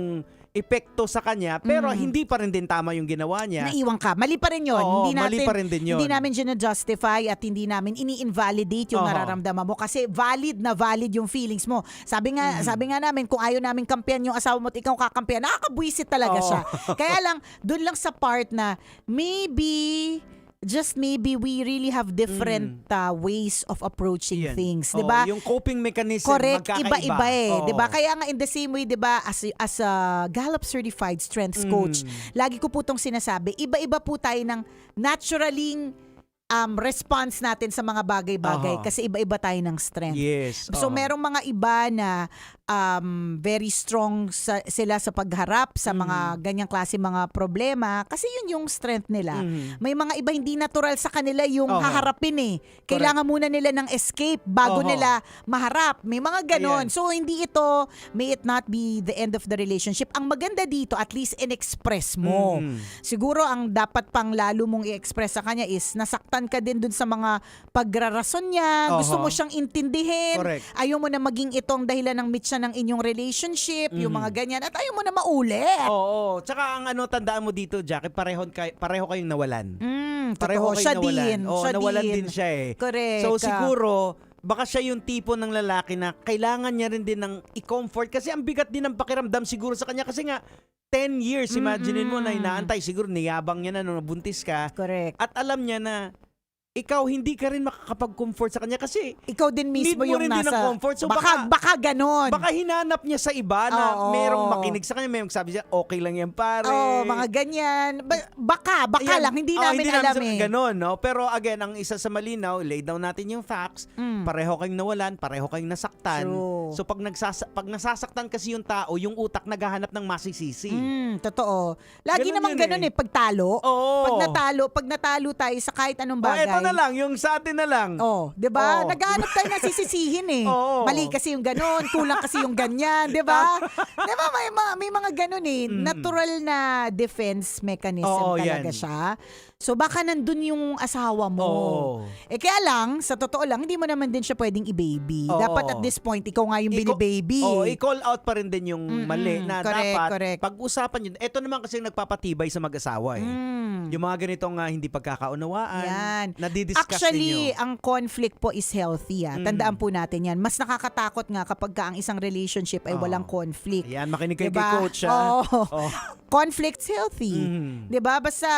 epekto sa kanya, pero hindi pa rin din tama yung ginawa niya. Naiwan ka. Mali pa rin yun. Oo, mali pa rin din yun. Hindi namin justify at hindi namin ini-invalidate yung nararamdaman mo kasi valid yung feelings mo. Sabi nga namin, kung ayaw namin kampiyan yung asawa mo at ikaw kakampiyan, nakakabwisit talaga siya. Kaya lang, dun lang sa part na just maybe we really have different ways of approaching things, 'di ba? Yung coping mechanism correct, magkakaiba. iba-iba eh, 'di ba? Kaya nga in the same way, 'di ba, as a Gallup certified strengths coach, lagi ko po tong sinasabi, iba-iba po tayo ng naturaling response natin sa mga bagay-bagay kasi iba-iba tayo ng strength. Yes. So merong mga iba na very strong sila sa pagharap sa mga ganyang klase mga problema kasi yun yung strength nila. May mga iba hindi natural sa kanila yung haharapin eh. Kailangan muna nila ng escape bago nila maharap. May mga ganon. So hindi ito, may it not be the end of the relationship. Ang maganda dito, at least in-express mo. Siguro ang dapat pang lalo mong i-express sa kanya is nasaktan ka din dun sa mga pagrarason niya. Gusto mo siyang intindihin. Correct. Ayaw mo na maging itong dahilan ng mitsa ng inyong relationship, yung mga ganyan. At ayaw mo na maulit. Oo. Tsaka ang tandaan mo dito, Jackie, pareho kayong nawalan. Pareho Totoo. kayong Siya nawalan. din. Nawalan din siya eh. Correct. So siguro, baka siya yung tipo ng lalaki na kailangan niya rin din ng i-comfort kasi ang bigat din ng pakiramdam siguro sa kanya kasi nga 10 years, imaginein mo na inaantay, siguro niyabang niya na nung nabuntis ka. Correct. At alam niya na ikaw hindi ka rin makakapag-comfort sa kanya kasi ikaw din mismo yung rin din ng nasa comfort. So baka ganon. Baka hinanap niya sa iba na merong makinig sa kanya, merong sabi siya, okay lang yan pare. Mga ganyan. Baka lang, hindi namin alam eh. Ganon, no? Pero again, ang isa sa malinaw, lay down natin yung facts, pareho kayong nawalan, pareho kayong nasaktan. True. So pag nasasaktan kasi yung tao, yung utak naghahanap ng masisisi. Totoo. Lagi Ganun namang yun ganon eh. Pagtalo. Oo. Pag natalo tayo sa kahit anong bagay. Ito na lang, yung sa atin na lang. 'di ba? Naghahanap tayo ng sisisihin eh. Mali kasi yung ganon, kulang kasi yung ganyan, 'di ba? 'Di ba may mga ganon eh. Natural na defense mechanism talaga siya. So baka nandun yung asawa mo. Kaya lang, sa totoo lang, hindi mo naman din siya pwedeng i-baby. Dapat at this point, ikaw nga yung binibaby. I-call out pa rin din yung mali na dapat pag-usapan yun. Ito naman kasi nagpapatibay sa mag-asawa eh. Yung mga ganitong hindi pagkakaunawaan, Yan. nadidiscuss Actually, ninyo. ang conflict po is healthy. Tandaan po natin yan. Mas nakakatakot nga kapag ang isang relationship ay walang conflict. Ayan, makinig kayo Diba? kay Coach. Conflict's healthy. Diba? Basta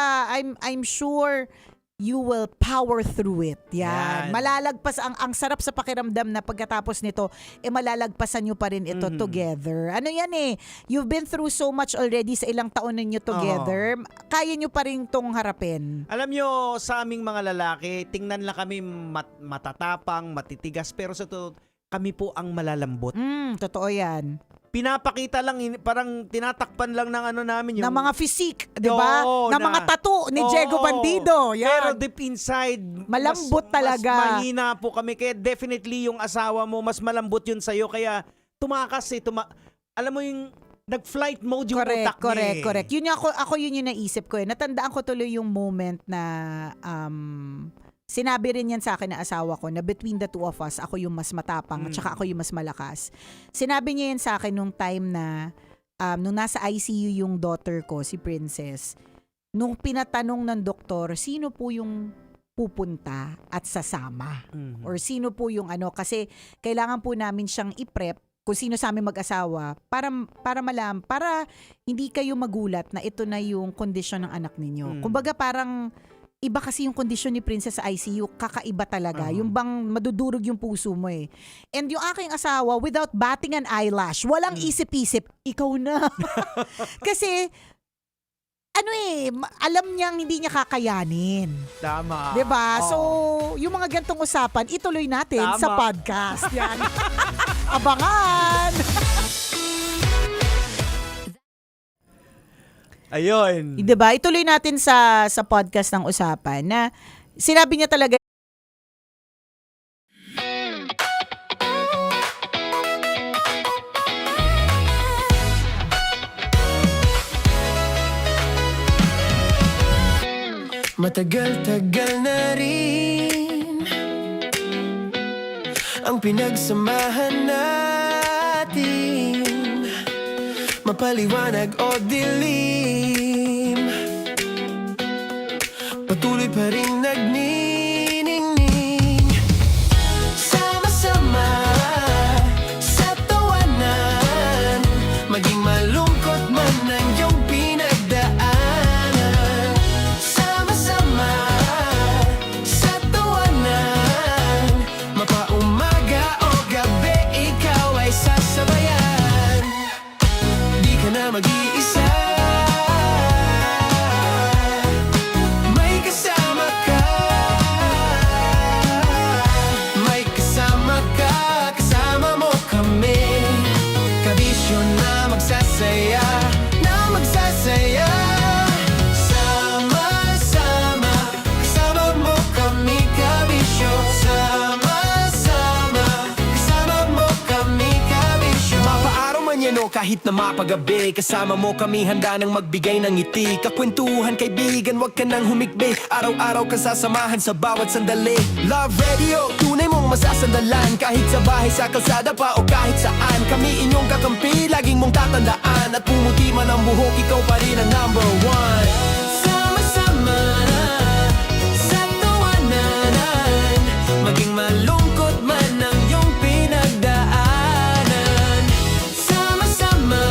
I'm sure you will power through it. Yan. Malalagpas ang sarap sa pakiramdam na pagkatapos nito, malalagpasan nyo pa rin ito together. Ano yan eh, you've been through so much already sa ilang taon ninyo together. Kaya nyo pa rin tong harapin. Alam nyo, sa aming mga lalaki, tingnan lang kami matatapang, matitigas, pero sa to, kami po ang malalambot. Totoo yan. Pinapakita lang, parang tinatakpan lang ng namin yung... ng mga physique, di ba? ng mga tattoo ni Diego Bandido. Yan. Pero deep inside, malambot talaga. Mas mahina po kami. Kaya definitely yung asawa mo, mas malambot yun sa'yo. Kaya tumakas eh. Alam mo yung nag-flight mode yung utak niya. Correct. Yun ako yun yung naisip ko eh. Natandaan ko tuloy yung moment na... sinabi rin yan sa akin na asawa ko na between the two of us, ako yung mas matapang at saka ako yung mas malakas. Sinabi niya yan sa akin nung time na nung nasa ICU yung daughter ko, si Princess, nung pinatanong ng doktor, sino po yung pupunta at sasama? Or sino po yung kasi kailangan po namin siyang i-prep kung sino sa amin mag-asawa para hindi kayo magulat na ito na yung kondisyon ng anak ninyo. Kumbaga parang iba kasi yung kondisyon ni Princess sa ICU, kakaiba talaga. Yung bang madudurog yung puso mo eh. And yung aking asawa, without batting an eyelash, walang isip-isip, ikaw na. Kasi alam niyang hindi niya kakayanin. Tama. 'Di ba? So, yung mga gantong usapan, ituloy natin sa podcast. Yan. Abangan! Ayun. 'Di ba? Ituloy natin sa podcast ng usapan na sinabi niya talaga Matagal-tagal na rin ang pinagsamahan natin, mapaliwanag o dilim, patuloy pa rin nagniningning, sama-sama sa tawanan, maging malungkot man ang iyong pinagdaanan. Sama-sama sa tawanan, mapaumaga o gabi, ikaw ay sasabayan. Di ka na mag-iisa, may kasama ka. May kasama ka, kasama mo kami. Kabisyo na magsasaya, na magsasaya. Sama-sama, kasama mo kami, kabisyo. Sama-sama, kasama mo kami, kabisyo. Mapaaraw man yan o kahit na mapagabi, kasama mo kami, handa nang magbigay ng ngiti. Kakwentuhan, kaibigan, wag ka nang humikbi. Araw-araw ka sasamahan sa bawat sandali. Love Radio, tunay mong masasandalan. Kahit sa bahay, sa kalsada pa o kahit saan, kami inyong kakampi, laging mong tatandaan. At pumuti man ang buhok, ikaw pa rin ang number one. Sama-sama sa tawanan, maging malungkot man ang iyong pinagdaanan. Sama-sama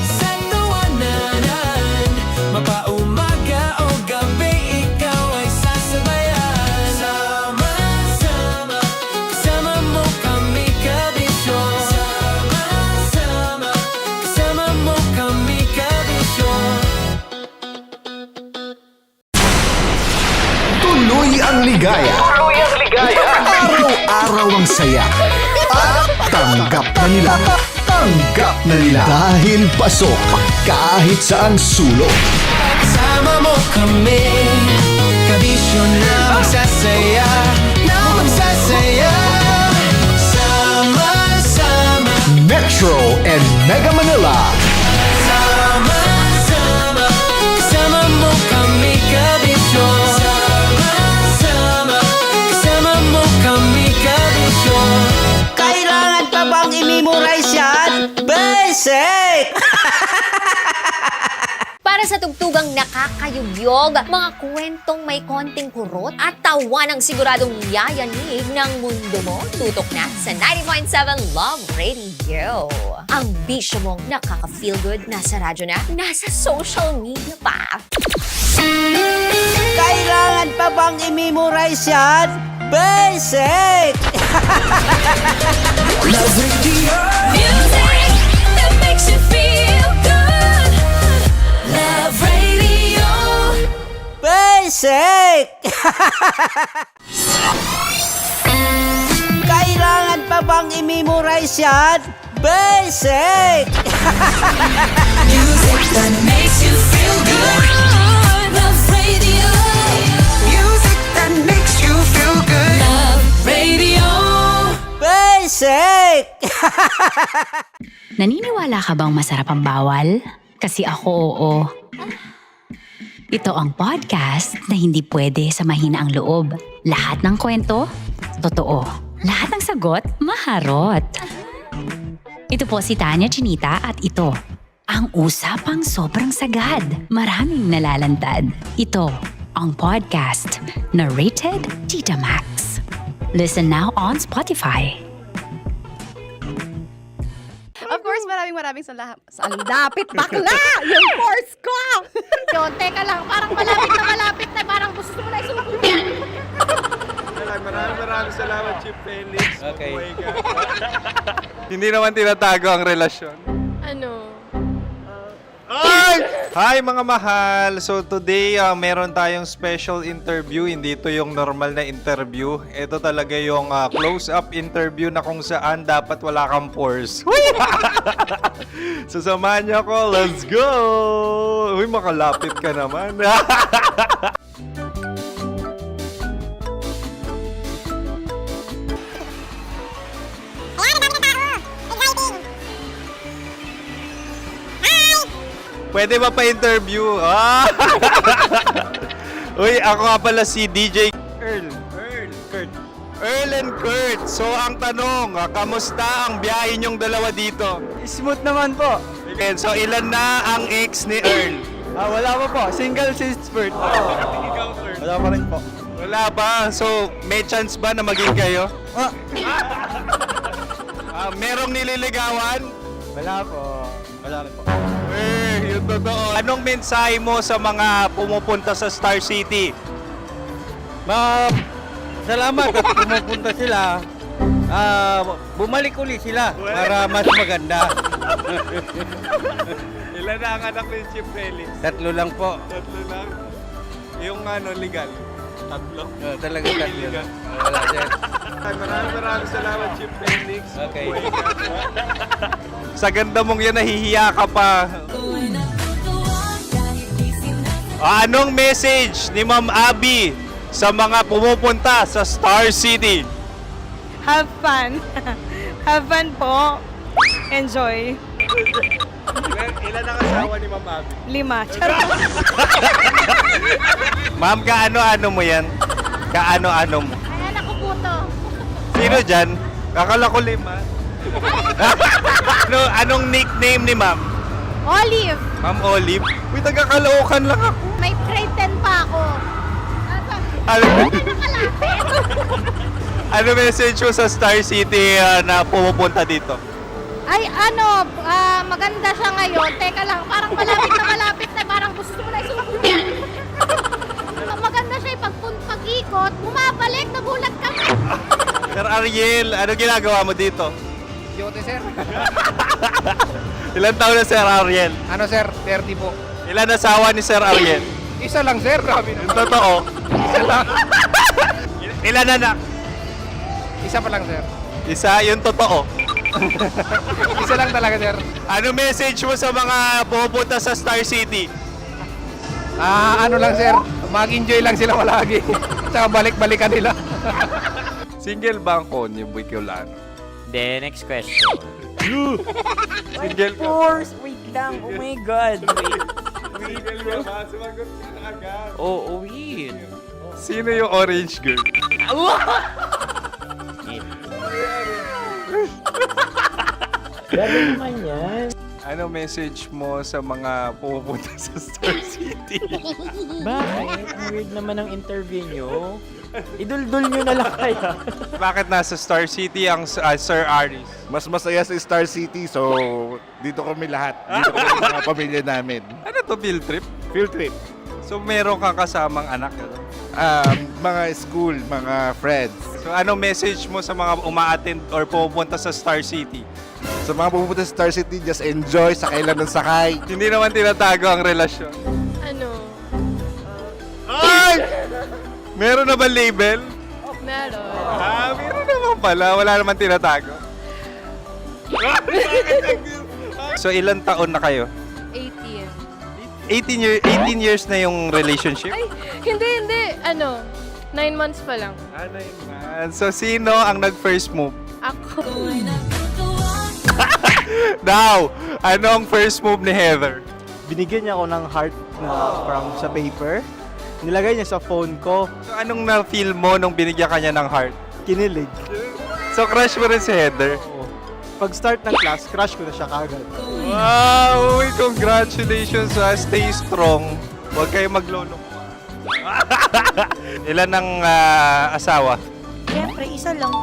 sa tawanan, mapaumaga o gabi, ikaw ay sasabayan. Sama-sama, kasama mo kami, kabisyo. Sama-sama, kasama mo kami, kabisyo. Tuloy ang ligaya. Araw-araw ang saya. At tanggap na nila. Tanggap na nila. Dahil pasok kahit saang sulok. Kasama mo kami, kabisyo na magsasaya, na magsasaya. Sama-sama, Metro and Mega Manila. sama-sama, kasama mo kami, kabisyo. Sama-sama, kasama mo kami, kabisyo. Kailangan pa bang i-memorize yan? Basic! Para sa tugtugang nakakayugyog, mga kwentong may konting kurot at tawa ng siguradong yayanig ng mundo mo, tutok na sa 90.7 Love Radio. Ang bisyo mong nakaka-feel good, nasa radyo na, nasa social media pa. Kailangan pa bang i-memorize yan? Basic! Love Radio! Music that makes you feel good. Love Radio. Basic! Kailangan pa bang i-memorize yan? Basic! Music that makes you feel good. Love Radio. Music that makes you feel good. Love Radio. Basic! Naniniwala ka bang masarap ang bawal? Kasi ako oo. Ito ang podcast na hindi pwede sa mahina ang loob. Lahat ng kwento, totoo. Lahat ng sagot, maharot. Ito po si Tanya Chinita at ito, ang usapang sobrang sagad, maraming nalalantad. Ito, ang podcast na Rated Tita Max. Listen now on Spotify. Of course, maraming salamat. Ang lapit bakla! Yung force ko! Yun, teka lang, parang malapit na, parang gusto mo na isulat. Maraming salamat, Chief Felix. Okay. Hindi naman tinatago ang relasyon. Ano? Hi mga mahal! So today, meron tayong special interview. Hindi ito yung normal na interview. Ito talaga yung close-up interview na kung saan dapat wala kang pores. So samahan niyo ako. Let's go! Uy, makalapit ka naman. Pwede ba pa-interview? Uy, ako nga pala si DJ Earl and Kurt. So, ang tanong, kamusta ang biyahe niyong dalawa dito? Smooth naman po. Okay, so, ilan na ang ex ni Earl? Wala pa po. Single since birth. Wala pa rin po. Wala pa. So, may chance ba na maging kayo? Merong nililigawan? Wala po. Wala rin po. Yung totoo. Anong mensahe mo sa mga pumupunta sa Star City? Salamat at pumupunta sila. Bumalik ulit sila para mas maganda. Ilan na ang anak ni Chief Felix? 3 lang po. 3 lang? Yung legal? 3? Talaga 3 lang. Wala dyan. Maraming salamat, Chief Felix. Okay. Sa ganda mong yan, nahihiya ka pa. Anong message ni Ma'am Abby sa mga pumupunta sa Star City? Have fun. Have fun po. Enjoy. Ilan ang asawa ni Ma'am Abby? 5. Charot. Ma'am, kaano-ano mo yan? Kaano-ano mo? Ay, anak ko po to. Sino dyan? Kakala ko 5. Anong nickname ni Ma'am? Olive. Ma'am Olive? Uy, taga-Caloocan lang ako. May grade 10 pa ako. Ano message mo sa Star City na pumupunta dito? Ay, maganda siya ngayon. Teka lang, parang malapit na, parang gusto mo na isulat. Maganda siya pag-ikot, bumabalik, nagulat ka. Sir Ariel, ano ginagawa mo dito? Yote, sir. Ilan taon na Sir Ariel? Ano, sir? 30 po. Ilan asawa ni Sir Ariel? Isa lang, sir. Grabe Yung totoo? Isa lang. Ilan anak? Isa pa lang, sir. Isa, yung totoo. Isa lang talaga, sir. Ano message mo sa mga pupunta sa Star City? Ano lang, sir. Mag-enjoy lang sila palagi. Tsaka balik-balikan nila. Single ba ang konyo, Boy Kiolano? Then, next question. Single ka? Wait lang. Oh my God. Single ka ba? Sumagot ka na agad. Oh, wait. Sino yung orange girl? Gano'n naman yan. Ano message mo sa mga pupunta sa Star City? Bakit? Ang weird naman ang interview nyo. Idul-dul nyo na lang kaya. Bakit nasa Star City ang Sir Aris? Mas masaya sa Star City, so dito kami lahat. Dito kami mga pamilya namin. Ano to, field trip? Field trip. So meron kang kasamang anak? Mga school, mga friends. So ano message mo sa mga uma-attend or pupunta sa Star City? Sa mga pupunta sa Star City, just enjoy, sakay lang ng sakay. Hindi naman tinatago ang relasyon. Ano? Ay! Meron na ba label? Meron. Meron naman pala. Wala naman tinatago. So ilan taon na kayo? 18. 18 years na yung relationship? Ay, hindi. 9 months pa lang. 9 months. So sino ang nag-first move? Ako. Now, anong first move ni Heather? Binigyan niya ako ng heart na from sa paper. Nilagay niya sa phone ko. So anong na-feel mo nung binigyan ka niya ng heart? Kinilig. So crush mo rin si Heather? Oo. Pag-start ng class, crush ko na siya kagad. Wow! Uy, congratulations ha. Stay strong. Huwag kayo maglolo. Ilan ang asawa? Siyempre, isa lang.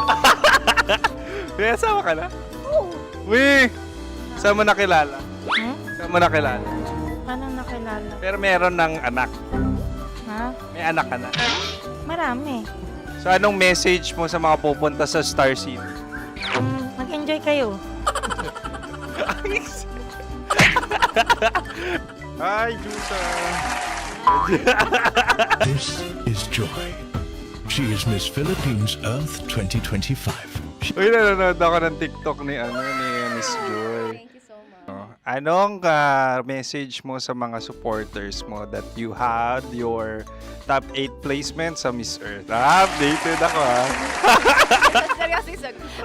May asawa ka na? Oo. Uy! Saan mo nakilala? Saan mo nakilala? Paano nakilala? Pero meron ng anak. Ha? May anak ka na. Marami. So anong message mo sa mga pupunta sa Star City? Mag-enjoy kayo. Hi, Jusa! This is Joy. She is Miss Philippines Earth 2025. Uy, nanonood ako ng TikTok ni Miss Joy. Thank you so much. Anong message mo sa mga supporters mo that you had your top 8 placement sa Miss Earth? Updated ako ha. Seryoso.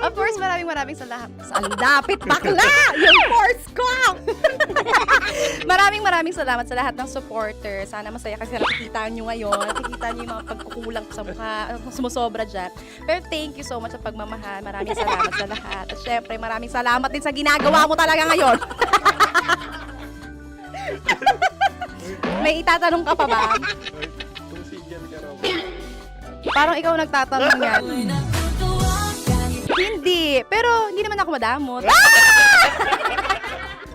Of course, maraming salamat. Sa lapit bakla! Yung force ko! maraming salamat sa lahat ng supporters. Sana masaya kasi nakikita nyo ngayon. Nakikita nyo yung mga pagkukulang sa mukha. Sumusobra dyan. Pero thank you so much sa pagmamahal. Maraming salamat sa lahat. At syempre, maraming salamat din sa ginagawa mo talaga ngayon. May itatanong ka pa ba? Parang ikaw nagtatanong yan. Hindi. Pero hindi naman ako madamot.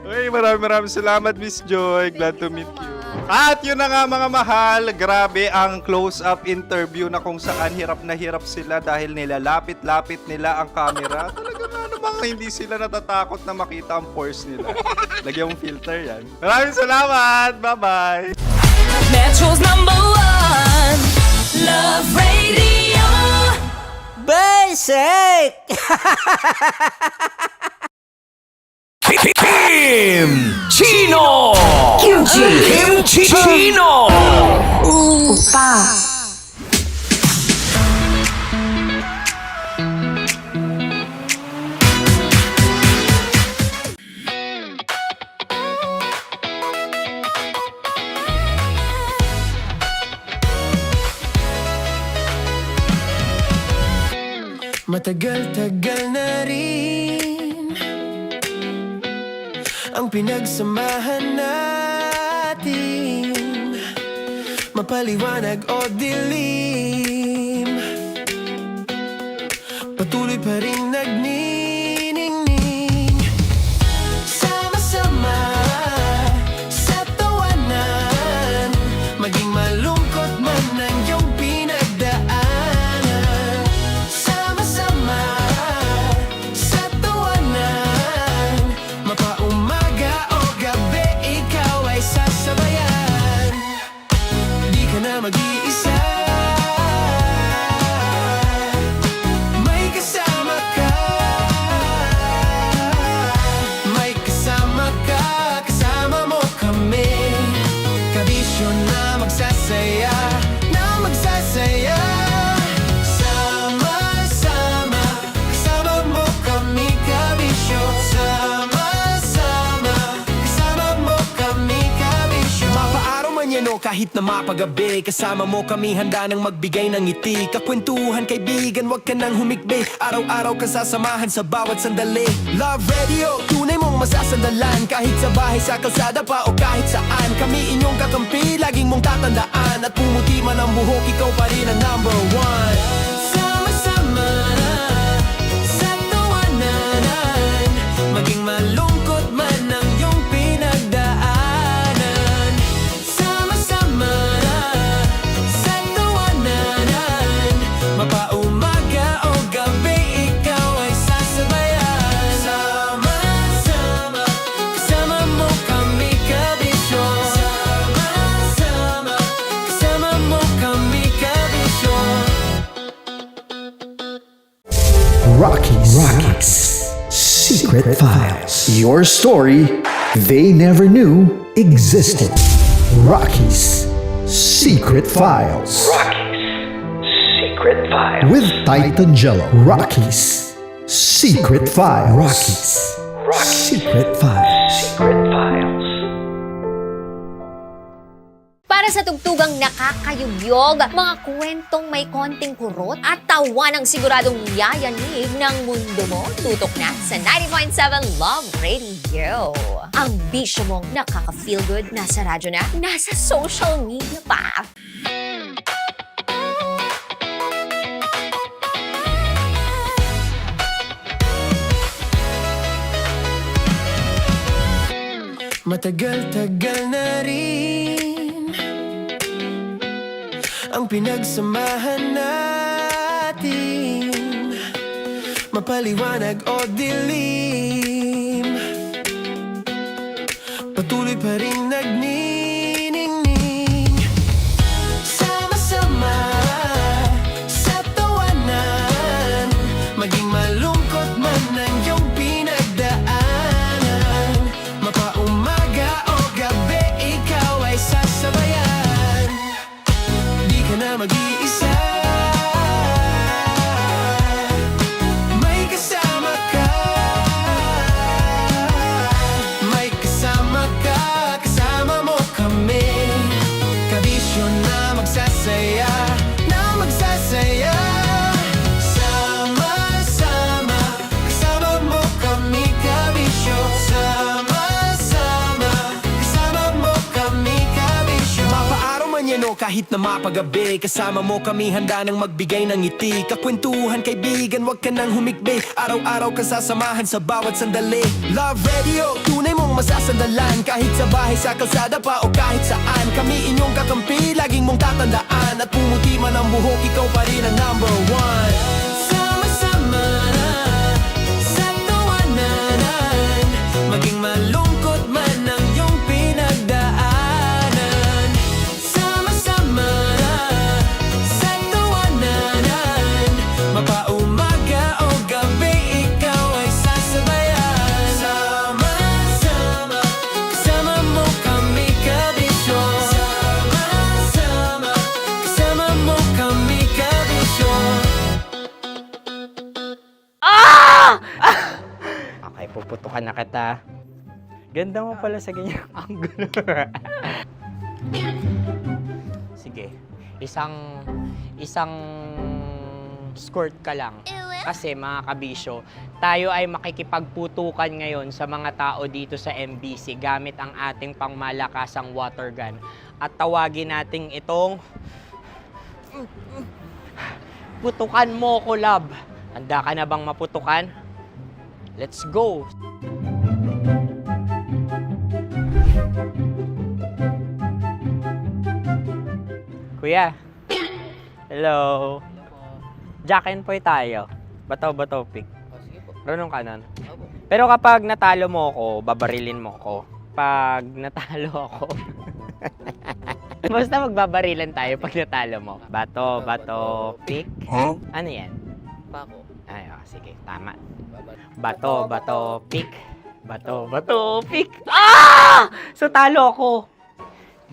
Uy, maraming salamat, Miss Joy. Glad to meet you. At yun na nga mga mahal, grabe ang close-up interview na kung saan hirap na hirap sila dahil nilalapit-lapit nila ang camera. Talaga ano bang hindi sila natatakot na makita ang pores nila. Lagyan mong filter yan. Maraming salamat! Bye-bye! Metro's #1 Love Radio. Basic! Kim Chino! Kimchi Chino! Upa. Matagal-tagal na rin ang pinagsamahan natin, mapaliwanag o dilim, patuloy pa rin nagniningning. Sama-sama sa tawanan, maging malungkot man ang iyong pinagdaanan. Sama-sama sa tawanan, mapaumaga o gabi, ikaw ay sasabayan. Di ka na mag-iisa, may kasama ka. May kasama ka, kasama mo kami. Kabisyo na magsasaya, na magsasaya. Sama-sama, kasama mo kami, kabisyo. Sama-sama, kasama mo kami, kabisyo. Mapaaraw man yan o kahit na mapagabi, kasama mo kami, handa nang magbigay ng ngiti. Kakwentuhan, kaibigan, wag ka nang humikbi. Araw-araw ka sasamahan sa bawat sandali. Love Radio, tunay mong masasandalan. Kahit sa bahay, sa kalsada pa o kahit saan, kami inyong kakampi, laging mong tatandaan. At pumuti man ang buhok, ikaw pa rin ang #1. Sama-sama sa tawanan, maging malungkot man ang iyong pinagdaanan. Sama-sama sa tawanan, mapaumaga o gabi, ikaw ay sasabayan. Sama-sama, kasama mo kami, kabisyo. Sama-sama, kasama mo kami, kabisyo. Rockies Secret Files. Your story they never knew existed. Rockies Secret Files. Secret Files. With Titan Jello. Rockies Secret Files. Rockies Secret Files. Secret Files. Para Para sa tugtugang nakakayugyog, mga kwentong may konting kurot at tawa ng siguradong yayanig ng mundo mo, tutok na sa 90.7 Love Radio. Ang bisyo mong nakaka-feel good, nasa radyo na, nasa social media pa. Matagal-tagal na rin ang pinagsamahan natin, mapaliwanag o dilim, patuloy pa rin nagniningning. Sama-sama sa tawanan, maging malungkot man ang iyong pinagdaanan, mapaumaga o gabi ikaw ay sasabayan. Di ka na mag-iisa, may kasama ka, may kasama ka, kasama mo kami. Kabisyo na magsasaya, na magsasaya. Sama-sama, kasama mo kami, kabisyo. Sama-sama, kasama mo kami, kabisyo. Mapaaraw man yan o kahit na mapagabi, kasama mo kami handa nang magbigay ng ngiti. Kakwentuhan kaibigan, wag ka nang humikbi, araw-araw ka sasamahan sa bawat sandali. Love Radio, tunay mong masasandalan, kahit sa bahay, sa kalsada pa o kahit saan. Kami inyong kakampi, laging mong tatandaan, at pumuti man ang buhok, ikaw pa rin ang number one. Sama-sama sa tawanan, maging malungkot man ang iyong pinagdaanan. Sama-sama sa tawanan, mapaumaga o gabi ikaw ay sasabayan. Sama-sama, kasama mo kami, kabisyo. Sama-sama, kasama mo kami, kabisyo. Okay, puputukan na kita. Ganda mo pala sa ganyang angulo. Sige, isang skirt ka lang. Kasi mga kabisyo, tayo ay makikipagputukan ngayon sa mga tao dito sa MBC gamit ang ating pangmalakasang water gun. At tawagin natin itong putukan mo ko, love. Handa ka na bang maputukan? Let's go! Kuya. Hello. Jack and Poy tayo. Bato-bato pick. Runong ka nun. Pero kapag natalo mo ako, babarilin mo ako. Pag natalo ako, basta magbabarilan tayo pag natalo mo. Bato-bato pick. Huh? Ano yan? Pako. Ay, oh, sige, tama. Bato-bato pick. Bato-bato pick. Ah! So talo ako.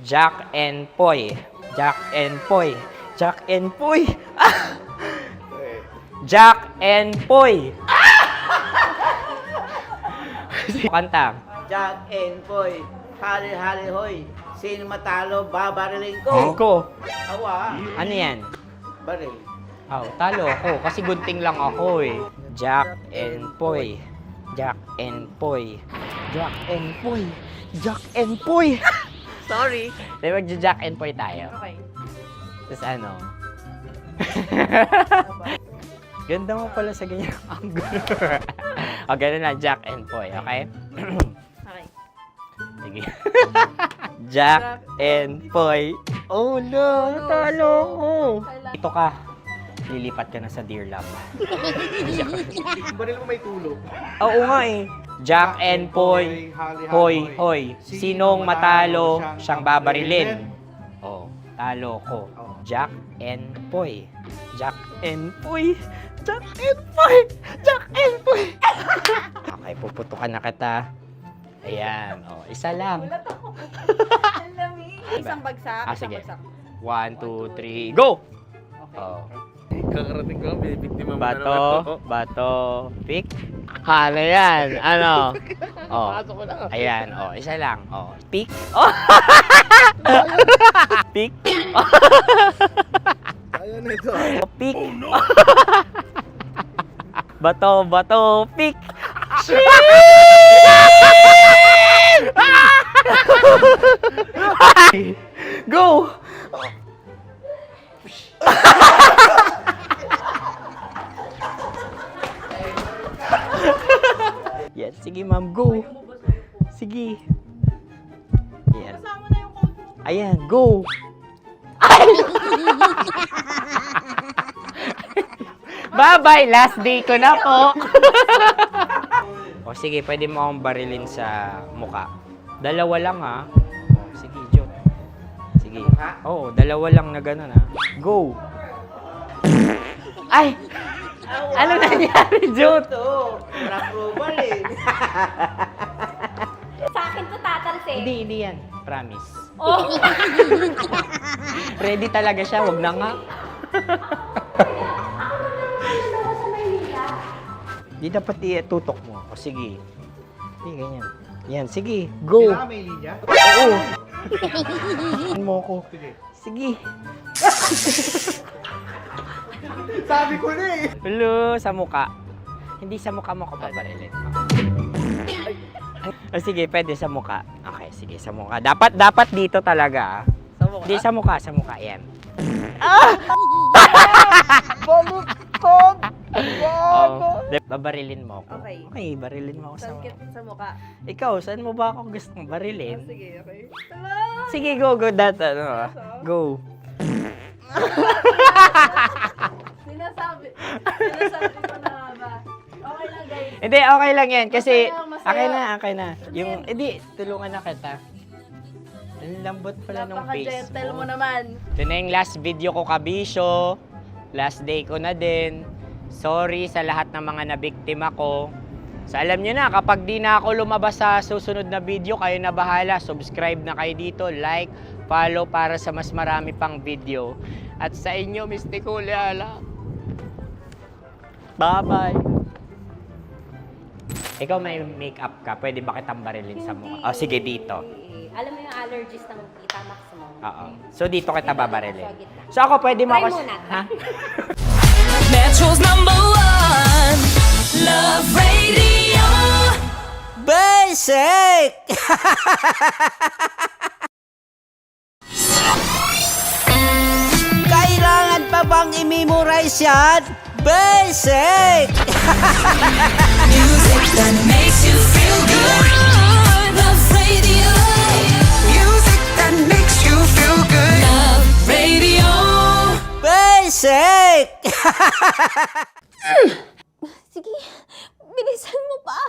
Jack and Poy. Jack and Poy. Jack and Poy. Ah! Jack and Poy. Kanta. Jack and Poy, hali-hali hoy, sino matalo, babariling ko. Ko. Awa. Ano yan? Baril. Oh, talo ako kasi gunting lang ako eh. Jack and Poy. Jack and Poy. Jack and Poy. Jack and Poy. Sorry. Di ba Jack and Poy tayo? Okay. Tapos ano? Ganda mo pala sa ganyang angulo. O, ganun lang, Jack and Poy, okay? Okay. Sige. Jack and Poy. Oh no, natalo ko. Ito ka. Lilipat ka na sa Dear Love. Baril mo may tulog. Oo nga eh. Jack and Poy. Hoy, hoy. Sinong matalo, siyang babarilin. Oh, talo ko. Jack and Poy. Jack and Poy. Jack and Poy. Jack and Poy. Okay, puputukan na kita. Ayan. Oh, isa lang. Isang bagsak. Ah, sige. 1, 2, 3, go! Oh. Kakarating ko lang, binibiktima mo na naman Bato, ako. bato, pick. Ano yan? Ano? Oh. Pasok ko na. Ayan, oh, isa lang. Oh, pick. Oh. Pick. Ayaw na ito. Oh, pick. Bato, bato, pick. Go! Yan, sige ma'am, go. Sige. Ayan. Ayan, go. Bye-bye, last day ko na po. O sige, pwede mo akong barilin sa muka. Dalawa lang ha. O, sige, Jot. Sige. Oo, dalawa lang na gano'n ha. Go. Ay! Ano nangyari, Jot? Approval eh. Sa akin to tatalsik. Hindi yan. Promise. Oh. Ready talaga siya, wag na nga. Di dapat itutok mo. O sige. Sige, ganyan. Yan, sige. Go. Kailangan may linya? Oo. Mo ko. Sige. Sabi ko na eh. Hello, sa muka. Hindi sa muka mo ko paparilin. O sige, pwede sa muka. Okay, sige, sa muka. Dapat dito talaga. Sa mukha? Hindi, sa muka. Yan. Baluktot! Oh, babarilin mo ako. Okay. Okay, barilin mo ako sa muka. Sa mukha. Ikaw, saan mo ba ako gustong barilin? Sige, okay. Sige, go. Go. Sinasabi ko na nga ba? Okay lang, guys. Hindi, okay lang yan. Kasi, Masaya. okay na. Yung, hindi, tulungan na kita. Ang lambot pala ng face Napaka-gentle mo. mo naman. Ito na yung last video ko, kabisyo. Last day ko na din. Sorry sa lahat ng mga nabiktima ko. So alam nyo na, kapag di na ako lumabas sa susunod na video, kayo na bahala. Subscribe na kayo dito, like, follow para sa mas marami pang video. At sa inyo, Mistiko Leala. Bye-bye. Ikaw may makeup ka, pwede ba kitang barilin sa mukha? Oh, sige, dito. Alam mo yung allergies ng Tita Max mo? Oo. So dito kita babarilin. So ako pwede mo Try ako... muna. Ha? Metro's #1 Love Radio. Basic! Kailangan pa bang i-memorize yan? Basic! Music that makes you feel good. Love Radio. Music that makes you feel good. Love Radio. Basic! Sige, bilisan mo pa.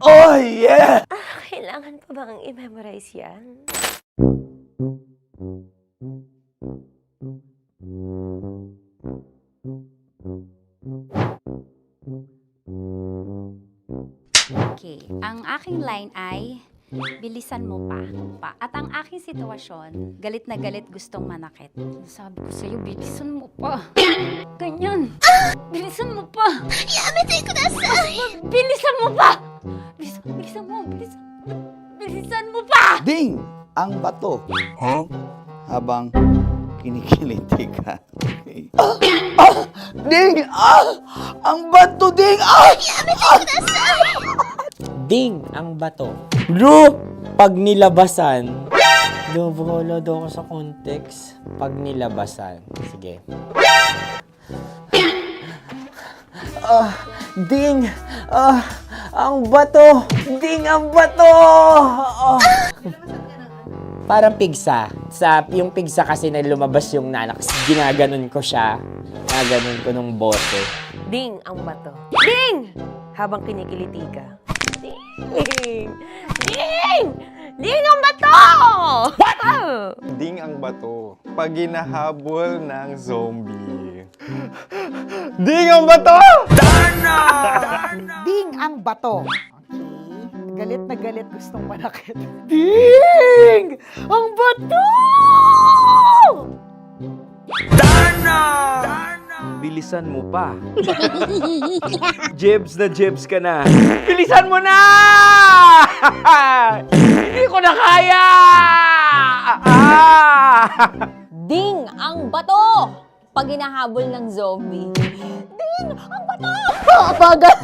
Oh, yeah! Kailangan pa bang i-memorize yan? Okay, ang aking line ay bilisan mo pa. At ang aking sitwasyon, galit na galit gustong manakit. Sabi ko sa'yo, bilisan mo pa. Ganyan. Bilisan mo pa. Yamitay ko na sa... Bilisan mo pa. Bilisan mo pa. Ding! Ang bato. Habang kinikiliti ka. Okay. Ding! Ang bato, Ding! Yamitay ko na sa... Ding! Ang bato. Bro! Pag nilabasan. Wala daw ako sa context. Pag nilabasan. Sige. Ding! Ang bato! Ding! Ang bato! Parang pigsa. Yung pigsa kasi na lumabas yung nanak. Ginaganon ko siya. Ginaganon ko nung bote. Ding ang bato. Ding! Habang kinikiliti ka. Ding! Ding! Ding ang bato! What? Ding ang bato. Pag hinahabol ng zombie. Ding ang bato! Ding ang bato. Okay. Galit na galit gustong manakit. Ding! Ang bato! Bilisan mo pa. Jebs na jebs ka na. Bilisan mo na! Hindi ko na kaya! Ding ang bato! Pag hinahabol ng zombie. Ding ang bato! Bagal!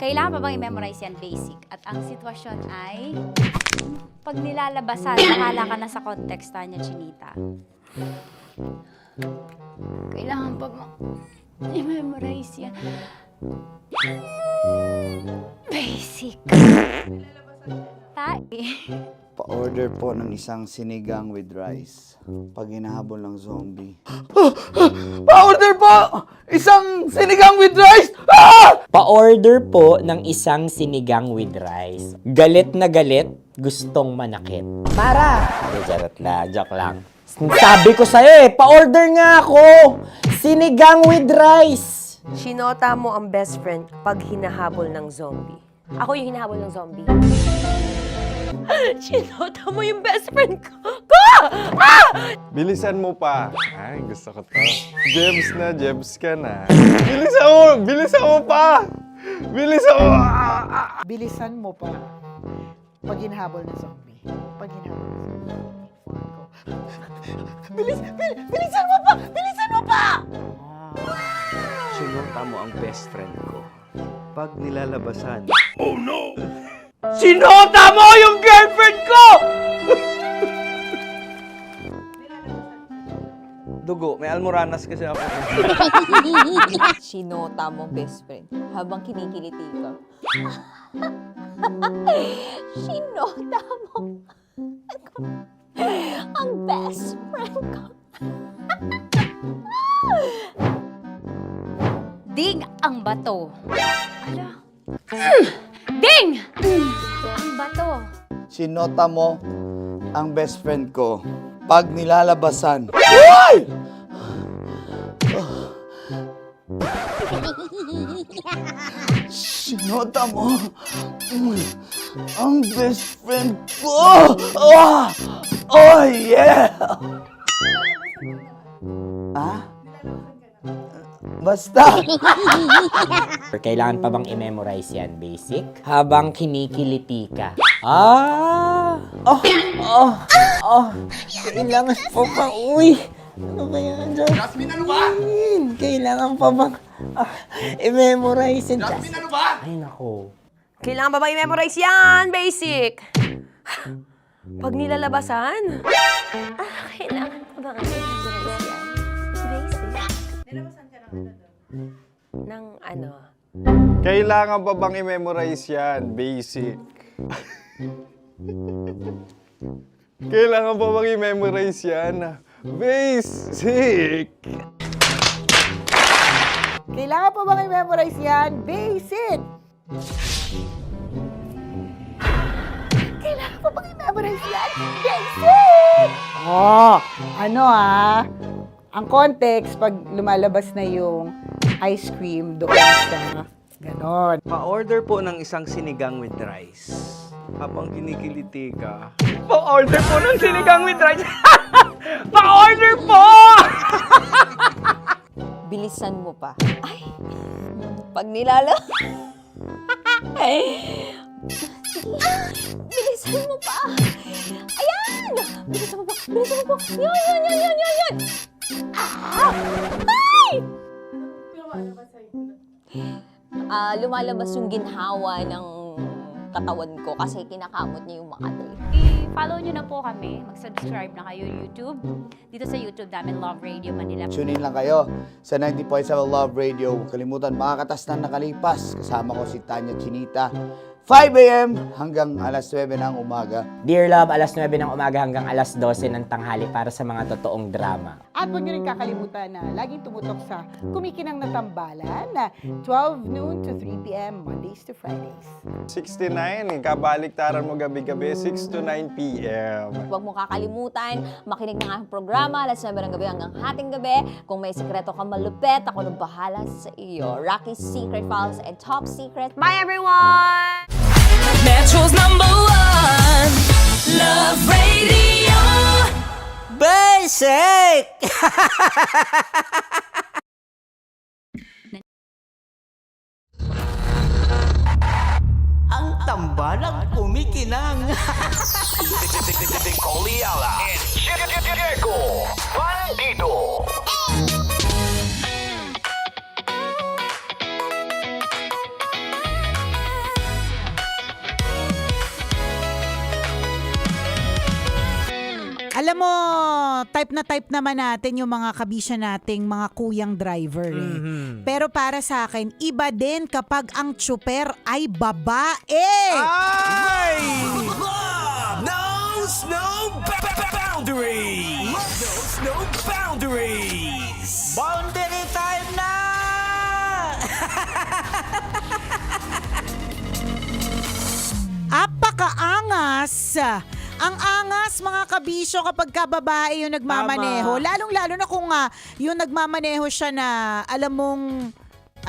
Kailangan pa bang i-memorize yan basic? At ang sitwasyon ay, pag nilalabasan, bahala ka na sa context, Tanya Chinita. Kailangan pa bang i-memorize yan? Basic. Pa-order po ng isang sinigang with rice. Pag hinahabol ng zombie. Pa-order po! Isang sinigang with rice! Pa-order po ng isang sinigang with rice. Galit na galit, gustong manakit. Para! Joke lang. Sabi ko sa'yo pa-order nga ako! Sinigang with rice! Sinota mo ang best friend pag hinahabol ng zombie. Ako yung hinahabol ng zombie. Sinota mo yung best friend ko. Bilisan mo pa. Ay, gusto ko to. Jebs na, jebs ka na. Bilisan mo pa! Bilisan mo! Bilisan mo pa. Pag hinahabol ng zombie. Pag hinahabol ng zombie. Bilisan mo pa! Bilisan mo pa! Sinota mo ang best friend ko. Pag nilalabasan. Oh no! Sinota mo yung girlfriend ko! Dugo, may almoranas kasi ako. Sinota mo best friend habang kinikiliti ka. Sinota mo ang best friend ko. Ding ang bato. Ala. Ding! Ang bato. Sinota mo ang best friend ko. Pag nilalabasan. Uy! Sinota mo ang best friend ko. Oh yeah! Basta! Kailangan pa bang i-memorize yan, basic? Habang kinikiliti ka. Kailangan pa bang, ano kaya dyan? Jasmine, ano ba? Kailangan pa bang i-memorize yan? Jasmine, ano ba? Ay, nako. Kailangan ba i-memorize yan? Basic. Pag nilalabasan? Kailangan pa ba i-memorize yan? Basic. Nilalabasan ka ng ano? Kailangan pa bang i-memorize yan? Basic. Kailangan pa bang i-memorize yan? Basic. Kailangan pa bang i-memorize yan? Basic! Kailangan pa bang i-memorize yan? Basic! Ang context, pag lumalabas na yung ice cream doon sa ganon. Pa-order po ng isang sinigang with rice. Habang kinikiliti ka. Pa-order po ng sinigang with rice! Pa-order po! Bilisan mo pa. Ay! Pag bilisan mo pa! Ayan! Bilisan mo pa! Bilisan mo pa! Yun! Ay! Lumalabas yung ginhawa ng katawan ko kasi kinakamot niya yung Makati. I-follow nyo na po kami. Mag-subscribe na kayo YouTube. Dito sa YouTube namin, Love Radio Manila. Tune in lang kayo sa 90.7 Love Radio. Huwag kalimutan, makakatas na nakalipas. Kasama ko si Tanya Chinita. 5 a.m. hanggang alas 9 ng umaga. Dear Love, alas 9 ng umaga hanggang alas 12 ng tanghali para sa mga totoong drama. At huwag nyo rin kakalimutan na laging tumutok sa Kumikinang na Tambalan na 12 noon to 3 p.m. Mondays to Fridays. 69, kabaliktaran mo gabi-gabi, 6 to 9 p.m. Huwag mo kakalimutan, makinig ng aking programa, alas 9 ng gabi hanggang hating gabi. Kung may sekreto ka malupet, ako nang bahala sa iyo. Rocky's Secret Files and Top Secret. Bye everyone! Metro's #1 Love Radio. Basic! Ang tambalang kumikinang. Nicole Ayala and Diego Bandido. Alam mo, type naman natin yung mga kabisya nating mga kuyang driver. Pero para sa akin, iba din kapag ang tsuper ay babae. Ay! Love knows no boundaries! Love knows no boundaries! Boundary time na! Apakaangas! Ang angas mga kabisyo kapag babae yung nagmamaneho. Lalong-lalo na kung yung nagmamaneho siya na alam mong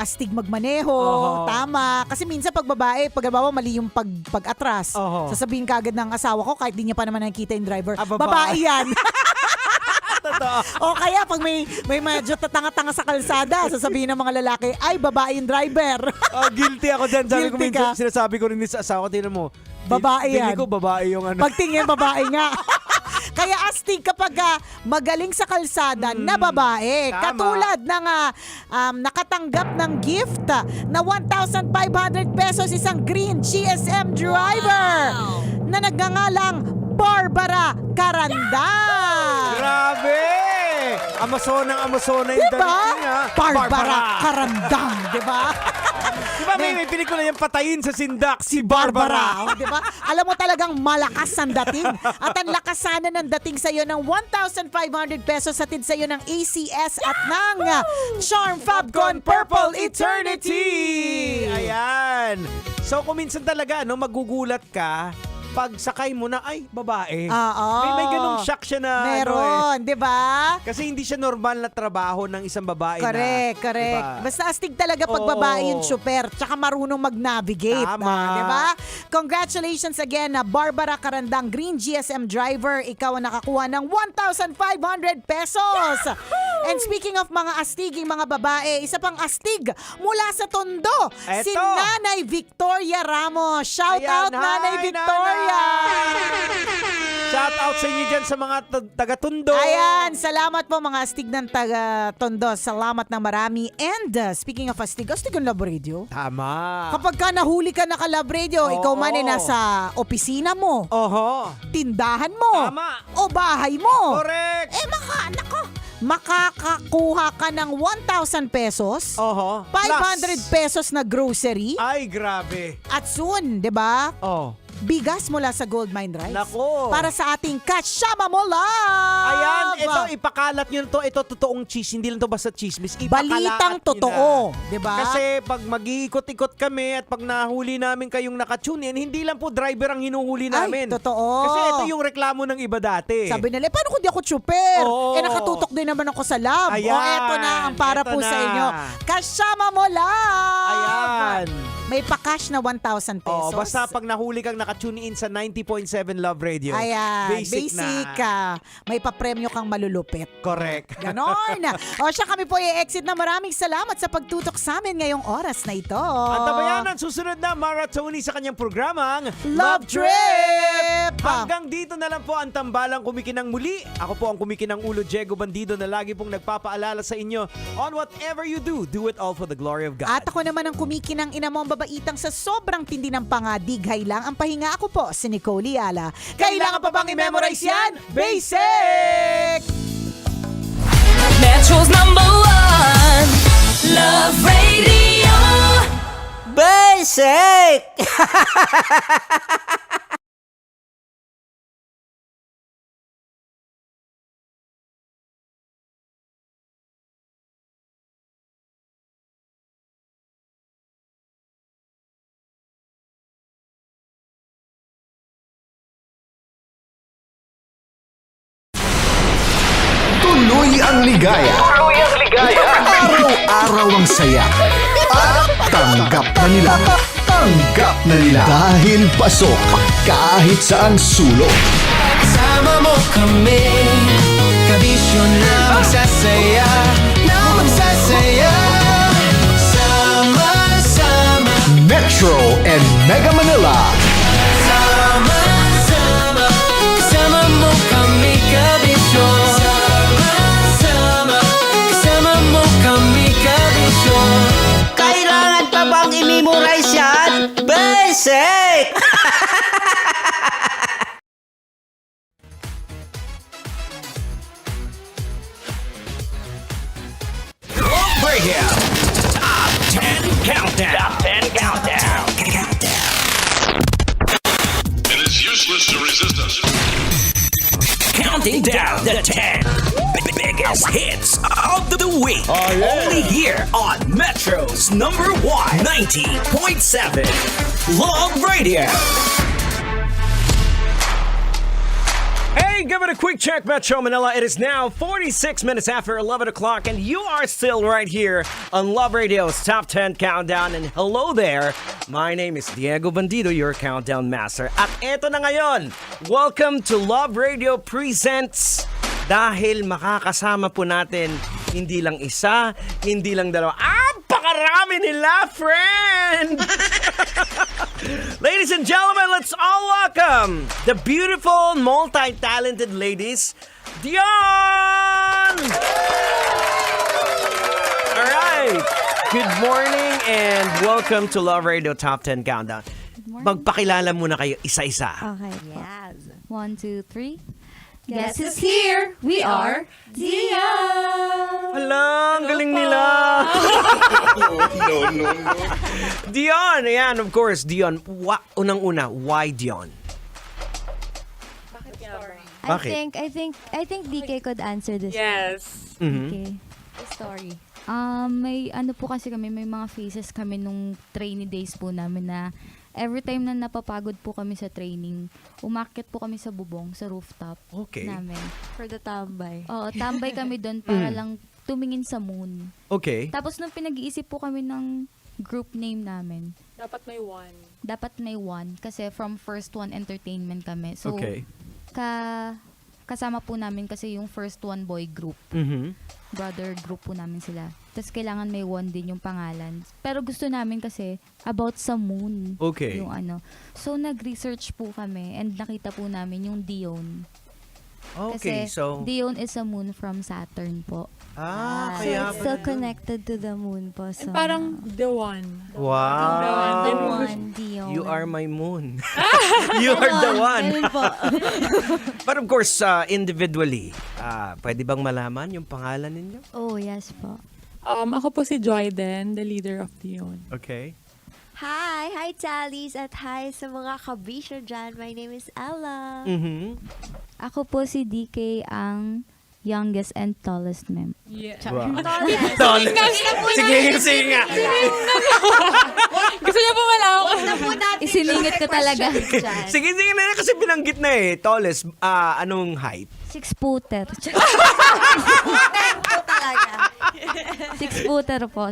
astig magmaneho. Tama. Kasi minsan pag babae, pag mali yung pag-atras, sasabihin kagad ng asawa ko kahit di niya pa naman nakikita yung driver. Babae yan. O kaya pag may medyo tatanga-tanga sa kalsada, sasabihin ng mga lalaki, ay babae yung driver. Guilty ako dyan. Sabi ko Guilty minsan, ka. sinasabi ko rin sa asawa ko, tingnan mo. Babae yan. Feeling ko babae yung ano. Pagtingin, babae nga. Kaya astig kapag magaling sa kalsada na babae. Tama. Katulad ng nakatanggap ng gift na 1,500 pesos isang green GSM driver na nagngangalang Barbara Caranda. Grabe! Amazona yung diba? dating ha. Barbara Carandang, diba? Diba may pelikula yung patayin sa sindak, si Barbara. Oh, diba? Alam mo talagang malakas ang dating. At ang lakas sana ng dating sa'yo ng 1,500 pesos atid sa'yo ng ACS at ng Charm Fabcon Purple Eternity. Ayan. So kung minsan talaga magugulat ka pag sakay mo na, ay, babae. May ganung shock siya na meron, di ba? Kasi hindi siya normal na trabaho ng isang babae Correct. Diba? Basta astig talaga pag babae yung super, tsaka marunong mag-navigate. Tama. Di ba? Congratulations again na Barbara Carandang, Green GSM driver. Ikaw ang nakakuha ng 1,500 pesos. And speaking of mga astiging mga babae, isa pang astig mula sa Tondo, si Nanay Victoria Ramos. Shout out, Nanay Victoria! Shout out sa inyo dyan sa mga taga-Tondo. Ayan, salamat po mga astig ng taga-Tondo. Salamat ng marami. And speaking of astig ang Love Radio. Tama. Kapag ka nahuli ka naka-Love Radio, ikaw man ay nasa opisina mo, tindahan mo, o bahay mo. Correct. Makakakuha ka ng 1,000 pesos, 500 pesos na grocery. Ay, grabe. At soon, di ba? Bigas mula sa Gold Mine Rice. Nako. Para sa ating Kashama mo Love. Ayan, ito ipakalat nyo to. Ito totoong cheese. Hindi lang to basta chismis. Balitang totoo. Diba? Kasi pag mag-iikot-ikot kami at pag nahuli namin kayong nakatune in, hindi lang po driver ang hinuhuli namin. Ay, totoo. Kasi ito yung reklamo ng iba dati. Sabi nila, paano kung di ako super? Oo. Nakatutok din naman ako sa lab. Ayan, eto na ang para eto po sa na. inyo. Kashama mo Love. Ayan. May pa-cash na 1,000 pesos. Basta pag nahuli kang nakatune in sa 90.7 Love Radio. Ayan, Basic na. May papremyo kang malulupit. Correct. Ganon. O siya, kami po i-exit na. Maraming salamat sa pagtutok sa amin ngayong oras na ito. Ang tabayanan, susunod na Maratoni sa kanyang programang Love Trip! Hanggang dito na lang po ang tambalang kumikinang muli. Ako po ang kumikinang ulo, Diego Bandido, na lagi pong nagpapaalala sa inyo, on whatever you do it all for the glory of God. At ako naman ang kumikinang ina mo ang babaitang sa sobrang tindi ng pangadighay lang ang pahinga. Ako po, si Nicole Ayala. Kailangan pa bang i-memorize yan? Basic! Metro's #1 Love Radio. Basic! Tuloy ang ligaya. Araw-araw ang saya. At tanggap na nila. Tanggap na nila. Dahil pasok kahit saang sulok. Sama mo kami. magsasaya, na magsasaya. Sama-sama, Metro and Mega Manila. sama-sama, kasama mo kami kabisyo. Sama-sama, kasama mo kami kabisyo. Kailangan pa bang i-memorize yan? Basic! Love Radio Top 10 Countdown. Top 10 Countdown. It is useless to resist us. Counting down the 10 biggest hits of the week. Only here on Metro's number 1 90.7 Love Radio. Hey, give it a quick check, Metro Manila. It is now 46 minutes after 11 o'clock, and you are still right here on Love Radio's Top 10 Countdown. And hello there, my name is Diego Bandido, your Countdown Master. At eto na ngayon, welcome to Love Radio Presents. Dahil makakasama po natin hindi lang isa, hindi lang dalawa, pakarami nila, friend! Ladies and gentlemen, let's all welcome the beautiful, multi-talented ladies, Dion! All right. Good morning and welcome to Love Radio Top 10 Countdown. Magpakilala muna kayo isa-isa. Okay. Yes. 1, 2, 3. Guess who's here? We are Dion! Hala, ang galing nila! No. Dion, ayan, of course, Dion. Unang-una, why Dion? Bakit? I think DK could answer this. Yes. Okay. Story. May ano po kasi kami, may mga phases kami nung trainee days po namin na every time na napapagod po kami sa training, umakyat po kami sa bubong, sa rooftop namin. For the tambay. Oo, tambay kami doon para lang tumingin sa moon. Okay. Tapos nung pinag-iisip po kami ng group name namin, Dapat may one. kasi from First One Entertainment kami. So, Okay. kasama po namin kasi yung First One boy group. Mhm. Brother group po namin sila. Tapos kailangan may one din yung pangalan. Pero gusto namin kasi about sa moon. Okay. Yung ano. So nag-research po kami and nakita po namin yung Dion. Okay, Kasi so... Dion is a moon from Saturn po. kaya... So connected to the moon po. So, Parang the one. Wow! The one, Dion. You are my moon. You are the one. Ganun po. But of course, individually, pwede bang malaman yung pangalan ninyo? Oh, yes po. Ako po si Joyden, the leader of Dion. Okay. Hi Tallies at hi sa mga kabisyo dyan. My name is Ella. Mhm. Ako po si DK, ang youngest and tallest member. Yeah. Wow. Tallest. Sige nga. Gusto niyo po malaman? Isiningit ko talaga. Sige na kasi binanggit na eh. Tallest, anong height? 6-footer. 6-footer po.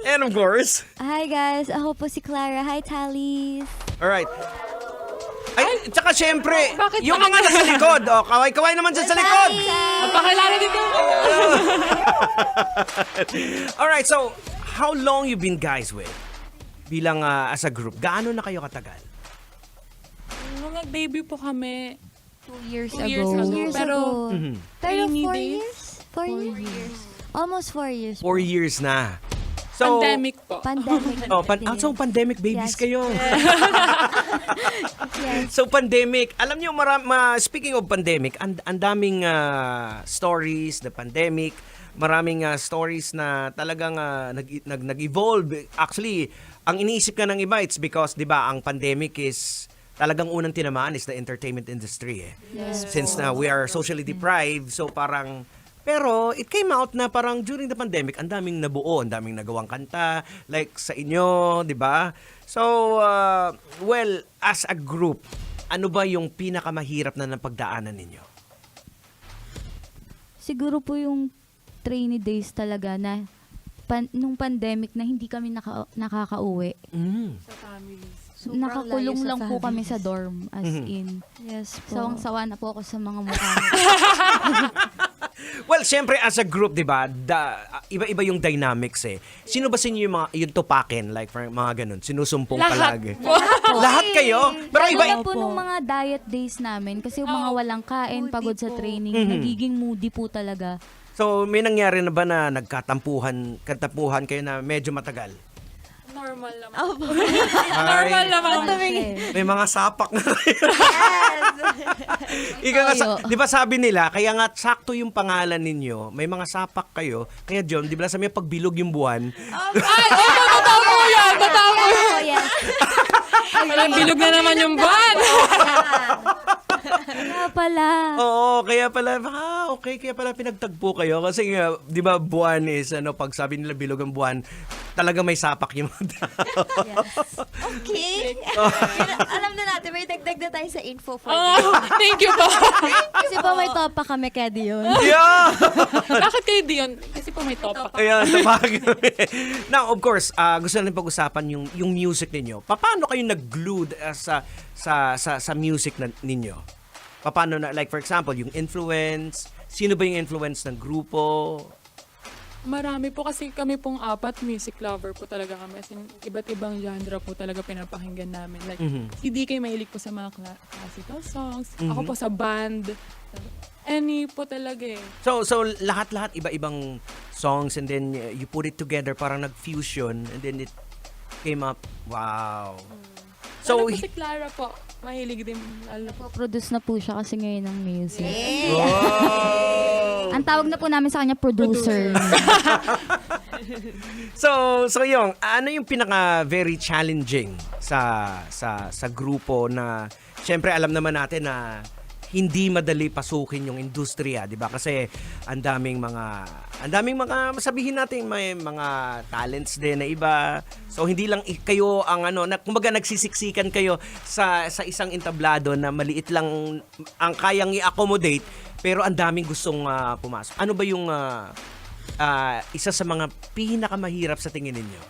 And of course... Hi guys, ako po si Clara. Hi Tallies. Alright. Ay, tsaka syempre, yung mga nasa likod. Oh, kaway-kaway naman siya sa likod. Napakilala dito. Alright, so, how long you been guys with? Bilang as a group, gaano na kayo katagal? Nung nag-debut po kami, 2 years 2 years ago. Pero Trainee 4 days. years? 4 years? Almost 4 years. 4 years na. So, Pandemic po. Pandemic. so pandemic babies Yes. kayo. Yes. So pandemic, alam niyo speaking of pandemic, ang daming stories, the pandemic, maraming stories na talagang nag-evolve. Actually, ang iniisip ka ng iba, it's because 'di ba, ang pandemic is talagang unang tinamaan is the entertainment industry eh. Yes. Since we are socially deprived, so parang pero it came out na parang during the pandemic, ang daming nabuo, ang daming nagawang kanta, like sa inyo, di ba? So, well, as a group, ano ba yung pinakamahirap na napagdaanan ninyo? Siguro po yung trainee days talaga na nung pandemic na hindi kami nakakauwi. Sa families. Nakakulong layo sa lang po kami families. sa dorm as Mhm. in. Yes po. Sawang-sawa na po ako sa mga mukha. Well, syempre as a group, 'di ba? Iba-iba yung dynamics eh. Sino ba sa inyo yung tupakin like for mga ganun, sinusumpong palagi? Lahat kayo? Pero Lalo iba na po nung mga diet days namin kasi yung mga walang kain, pagod sa training, nagiging moody po talaga. So, may nangyari na ba na katapuhan kayo na medyo matagal? Normal naman. Normal naman. May mga sapak na kayo. Ika nga, di ba sabi nila, kaya nga sakto yung pangalan ninyo, may mga sapak kayo, kaya John, di ba sabi pag bilog yung buwan? Totoo po yan! Totoo po yan! Parang bilog na naman yung buwan! Kaya pala. Oo, kaya pala, okay, kaya pala pinagtagpo kayo. Kasi nga, di ba buwan is, pag sabi nila bilog ang buwan, talaga may sapak yung mga tao. Okay. Alam na natin, may dagdag na tayo sa info for Thank you po. Kasi po may topa kami kaya Dion. Yeah! Bakit kayo Dion? Kasi po may topa. Ayan, now, of course, gusto natin pag-usapan yung music ninyo. Paano kayo nag-glued sa music ninyo? Paano na, like for example, yung influence, sino ba yung influence ng grupo? Marami po kasi kami pong apat music lover po talaga kami. As in, iba't ibang genre po talaga pinapakinggan namin. Like, si DK mahilig po sa mga classical songs. Ako po sa band. Any po talaga eh. So lahat-lahat iba-ibang songs and then you put it together parang nag-fusion and then it came up. Wow. So, po si Clara po, mahilig din. Produce na po siya kasi ngayon ng music. Wow. Ang tawag na po namin sa kanya, producer. So yung ano yung pinaka very challenging sa grupo na syempre alam naman natin na hindi madali pasukin yung industriya, 'di ba? Kasi ang daming mga sabihin natin may mga talents din na iba. So hindi lang kayo ang kumbaga nagsisiksikan kayo sa isang entablado na maliit lang ang kayang i-accommodate pero ang daming gustong pumasok. Ano ba yung isa sa mga pinakamahirap sa tingin ninyo?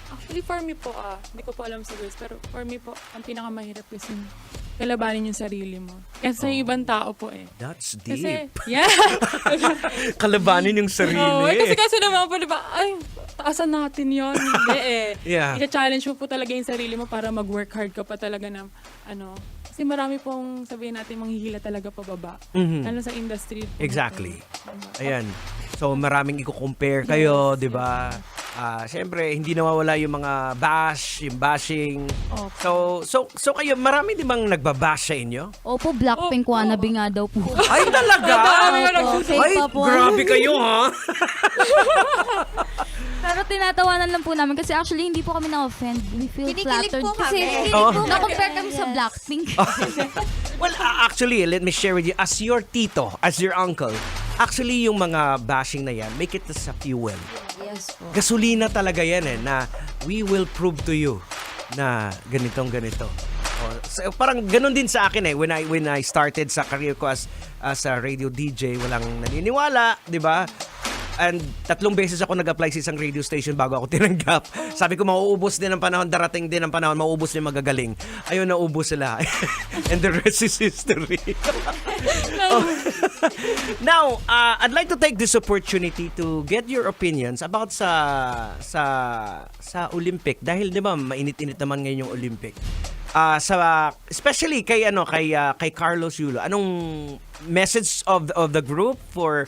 Actually, for me po, hindi ko po alam sa girls, pero for me po, ang pinakamahirap kasi kalabanin yung sarili mo. Kasi sa ibang tao po eh. That's deep. Kasi, yeah. Kalabanin yung sarili. Kasi naman po, di ba, ay, taasan natin yun. Hindi eh. Yeah. I-challenge mo po talaga yung sarili mo para mag-work hard ka pa talaga na, kasi marami pong sabihin natin manghihila talaga pababa. Lalo sa industry. Exactly. Ayan. So maraming i-compare kayo, 'di ba? Syempre hindi nawawala yung mga yung bashing. So kayo marami din bang nagbabash sa inyo? Opo, Blackpink wannabe nga daw po. Ay talaga? Ay, grabe kayo ha. Pero tinatawanan lang po namin kasi actually hindi po kami na-offend. We feel Kinikilig flattered. po Kasi kami. na-compare kami sa Blackpink. Well, actually, let me share with you, as your tito, as your uncle, actually yung mga bashing na yan, make it as a fuel. Yes po. Gasolina talaga yan na we will prove to you na ganito. So, parang ganun din sa akin when I started sa career ko as a radio DJ, walang naniniwala, 'di ba? And 3 beses ako nag-apply sa isang radio station bago ako tinanggap. Sabi ko, mauubos din ang panahon, darating din ang panahon, mauubos din magagaling. Ayun, naubos sila. And the rest is history. Now, I'd like to take this opportunity to get your opinions about sa Olympic. Dahil, di ba, mainit-init naman ngayon yung Olympic. Especially kay Carlos Yulo, anong message of the group for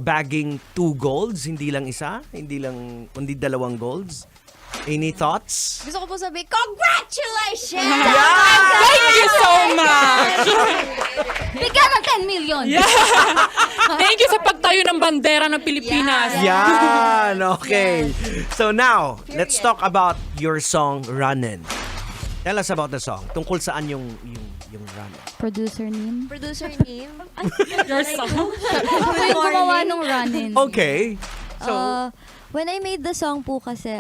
bagging 2 golds, hindi lang isa, kundi 2 golds? Any thoughts? Gusto ko po sabihin, congratulations! Thank you so much! Bigyan ng 10 million! Yeah. Thank you sa pagtayo ng bandera ng Pilipinas. Yan! Okay. So now, let's talk about your song, Runnin'. Tell us about the song. Tungkol saan yung Runnin'? Producer name? Producer name? Your song? Ako yung gumawa ng Runnin'. Okay. So, when I made the song po kasi,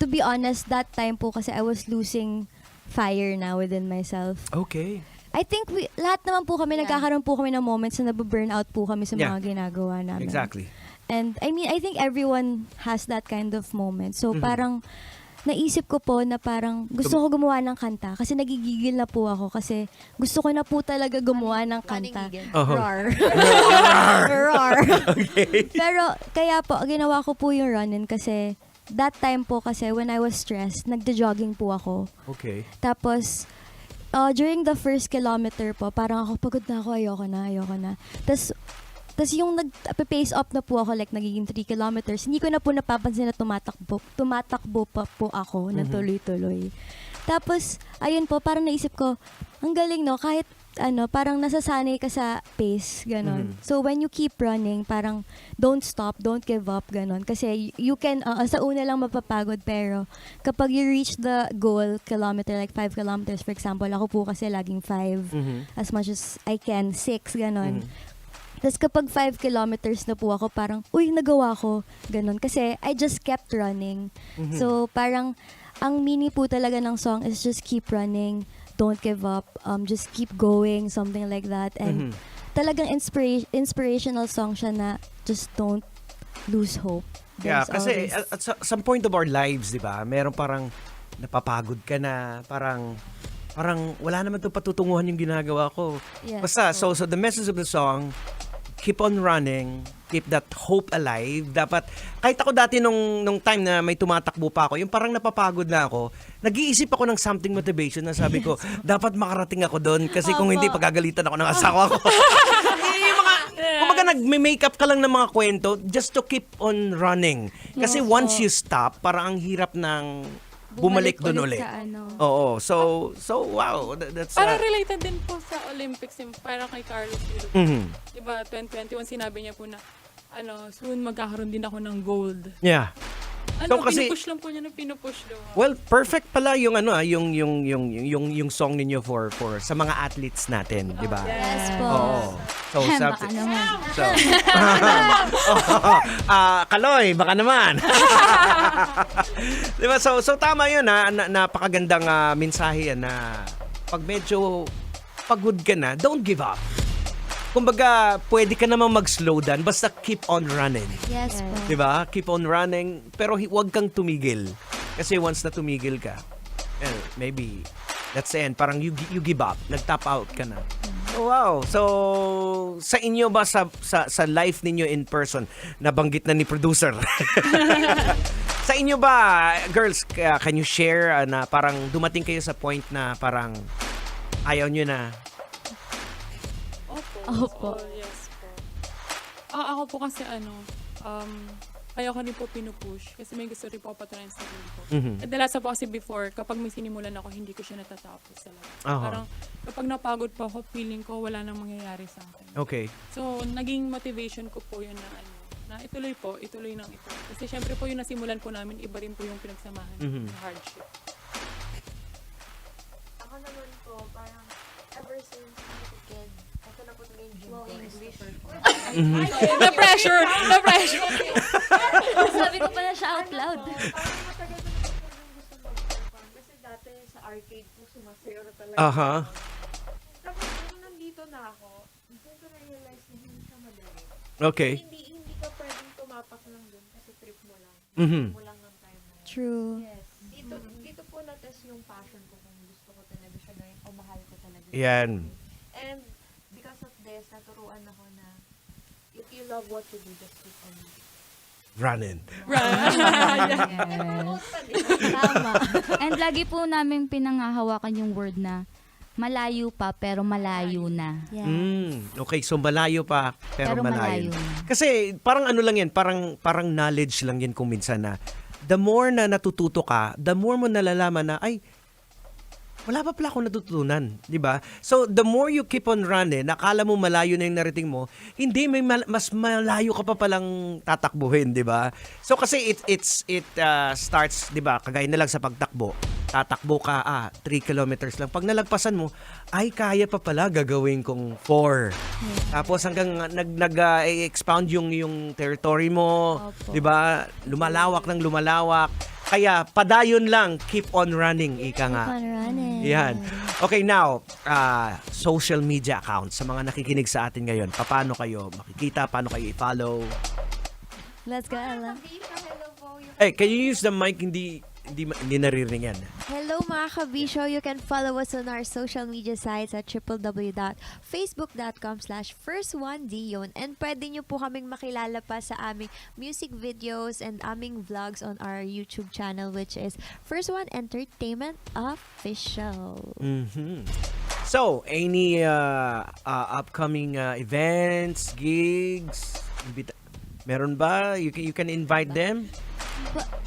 to be honest, that time po kasi I was losing fire na within myself. Okay. I think lahat naman po kami, nagkakaroon po kami ng moments na nababurnout po kami sa mga ginagawa namin. Exactly. And I mean, I think everyone has that kind of moment. So parang, naisip ko po na parang gusto ko gumawa ng kanta kasi nagigigil na po ako kasi gusto ko na po talaga gumawa ng kanta. Roar. Roar. Pero kaya po, ginawa ko po yung Running kasi that time po kasi when I was stressed, nagda-jogging po ako. Okay. Tapos, during the first kilometer po, parang ako, pagod na ako, ayoko na. Tapos yung nag-pace up na po ako, like nagiging 3 kilometers, hindi ko na po napapansin na tumatakbo pa po ako ng tuloy-tuloy. Tapos, ayun po, parang naisip ko, ang galing no, kahit parang nasasanay ka sa pace, ganon. So, when you keep running, parang don't stop, don't give up, ganon. Kasi you can, sa una lang mapapagod, pero kapag you reach the goal kilometer, like 5 kilometers, for example, ako po kasi laging 5, as much as I can, 6, ganon. Tapos kapag 5 kilometers na po ako, parang, uy, nagawa ko, ganon. Kasi I just kept running. So, parang, ang meaning po talaga ng song is just keep running, don't give up, just keep going, something like that. And talagang inspirational song siya na just don't lose hope. Yeah, There's kasi always- at some point of our lives, di ba, meron parang napapagod ka na, parang wala naman itong patutunguhan yung ginagawa ko. Yes. Basta, so the message of the song, keep on running, keep that hope alive. Dapat, kahit ako dati nung time na may tumatakbo pa ako, yung parang napapagod na ako, nag-iisip ako ng something motivation na sabi ko, dapat makarating ako doon kasi kung hindi, pagagalitan ako ng asawa ko. Kumaga nag-makeup ka lang ng mga kwento just to keep on running. Kasi Yes, once you stop, parang ang hirap ng bumalik doon ulit. sa ano. Oo. So wow. That's Parang related din po sa Olympics, parang kay Carlos Filipe. Diba, 2021 sinabi niya po na, soon magkakaroon din ako ng gold. yeah. So, kasi- pinupush lang po niya na pinupush daw. Well, perfect pala yung yung song ninyo for sa mga athletes natin, di ba? Yes po. Oo. So, Baka naman. So, Kaloy, baka naman. Di ba? So tama yun napakagandang mensahe yan na pag medyo pagod ka na, don't give up. Kumbaga, pwede ka naman mag-slow down basta keep on running. Yes po. Di ba? Keep on running, pero huwag kang tumigil. Kasi once na tumigil ka, well, maybe that's the end. Parang you give up, nag-tap out ka na. Oh, wow. So, sa inyo ba, sa life ninyo in person, nabanggit na ni producer. Sa inyo ba, girls, can you share na parang dumating kayo sa point na parang ayaw nyo na? Opo. Yes po. Ako po kasi ayoko din po pinupush kasi may gusto rin po patunayan sa sarili ko. Kadalasan po kasi before, kapag may sinimulan ako, hindi ko siya natatapos talaga. Parang kapag napagod po ako, feeling ko wala nang mangyayari sa akin. Okay. So, naging motivation ko po yun na ituloy ng ito. Kasi syempre po yung nasimulan po namin, iba rin po yung pinagsamahan ng hardship. Ako naman po, parang ever since I was a kid, ito na po yung dream ko. Na pressure! Sabi ko pala siya out loud. Parang matagal na gusto mag-perform. Kasi dati sa arcade po, sumasayo na talaga. Tapos nung nandito na ako, doon ko na-realize na hindi siya madali. Okay. Hindi ka pwedeng tumapak lang doon kasi trip mo lang. Mo lang ng time na yun. True. Yes. Dito po na-test yung passion ko kung gusto ko talaga siya gawin o mahal ko talaga. Yan. And because of this, naturuan ako na if you love what you do, just keep on Running. Tama. And lagi po namin pinangahawakan yung word na malayo pa pero malayo na. Okay, so malayo pa pero, Pero malayo. malayo na. Kasi parang ano lang yan, parang knowledge lang yan kung minsan na the more na natututo ka, the more mo nalalaman na ay wala pa pala akong natutunan, di ba? So, the more you keep on running, nakala mo malayo na yung narating mo, hindi, may mas malayo ka pa palang tatakbuhin, di ba? So, kasi it starts, di ba, kagaya na lang sa pagtakbo, tatakbo ka, 3 kilometers lang. Pag nalagpasan mo, ay, kaya pa pala gagawin kong 4. Tapos hanggang nag-expound yung territory mo, di ba? Lumalawak ng lumalawak. Kaya, padayon lang, keep on running, ika nga. Keep on running. Yan. Okay, now, social media accounts sa mga nakikinig sa atin ngayon. Paano kayo makikita? Paano kayo i-follow? Let's go, Ella. Hey, can you use the mic? Hindi Hindi naririnig yan. Hello mga kabisyo, you can follow us on our social media sites at www.facebook.com/first1dion and pwede nyo po kaming makilala pa sa aming music videos and aming vlogs on our YouTube channel which is First One Entertainment Official. So, any upcoming events, gigs? Meron ba? You can invite them?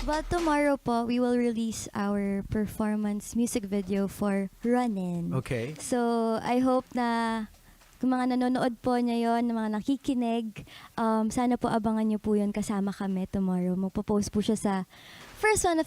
But tomorrow po, we will release our performance music video for Runnin'. Okay. So, I hope na kung mga nanonood po niya yon, mga nakikinig, sana po abangan niyo po yun kasama kami tomorrow. Magpo-post po siya sa First One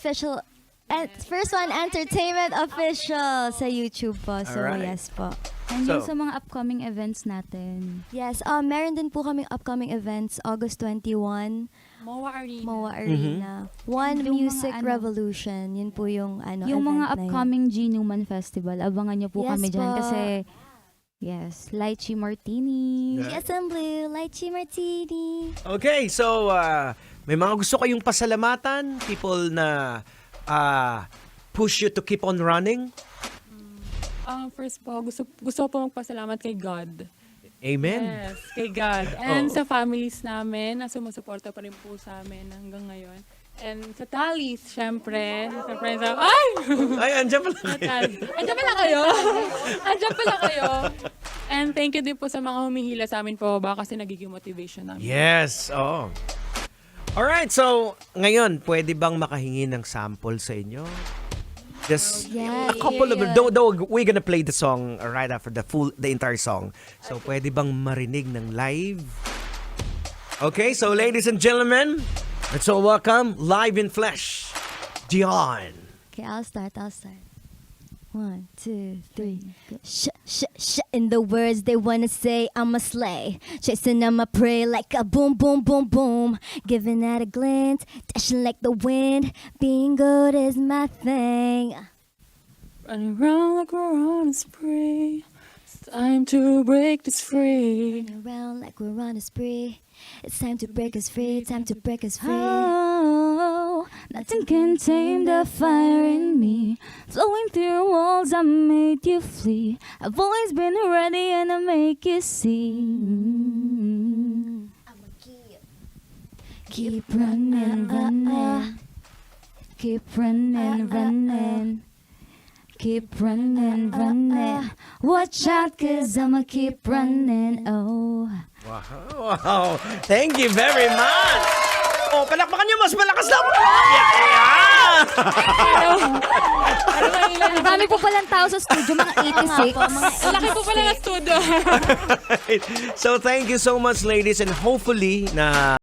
Entertainment Official sa YouTube po. So, Alright. yes po. And So- yung sa mga upcoming events natin. Yes, meron din po kaming upcoming events, August 21, MOA Arena. MOA Arena. One Yung mga Music Revolution. Yun po yung Yung event mga na yun. upcoming G Newman Festival, abangan niyo po Yes kami dyan po. kasi yes, Lychee Martini. Yeah. Yes, I'm blue. Lychee Martini. Okay, so may mga gusto kayong pasalamatan? People na push you to keep on running? First po, gusto ko po magpasalamat kay God. Amen. Yes, kay God. And Oo. sa families namin na sumusuporta pa rin po sa amin hanggang ngayon. And sa Talis, syempre. Syempre sa... Ay! Ay, andyan pala kayo. Andyan pala kayo. Andyan pala kayo. And thank you din po sa mga humihila sa amin po ba kasi nagiging motivation namin. Yes, oo. Alright, so ngayon, pwede bang makahingi ng sample sa inyo? Just a couple of though we're gonna play the song right after the entire song. So pwede bang marinig ng live? Okay, so ladies and gentlemen, let's all welcome live in flesh, Dion. Okay, I'll start. 1, 2, 3. In the words they wanna say, I'm a slay. Chasing on my prey like a boom, boom, boom, boom. Giving at a glance, dashing like the wind. Being good is my thing. Running around like we're on a spree. It's time to break this free. Running around like we're on a spree. It's time to break us free. Time to break us free. Oh, nothing can tame the fire in me. Flowing through walls, I made you flee. I've always been ready and I make you see. Keep running, running. Keep running, running. Keep running, running. Watch out, 'cause I'ma keep running. Oh. Wow. Thank you very much. Oh, palakpakan niyo mas malakas na. Ang dami po palang tao sa studio, mga 86. Laki po pala ng studio. So thank you so much ladies and hopefully na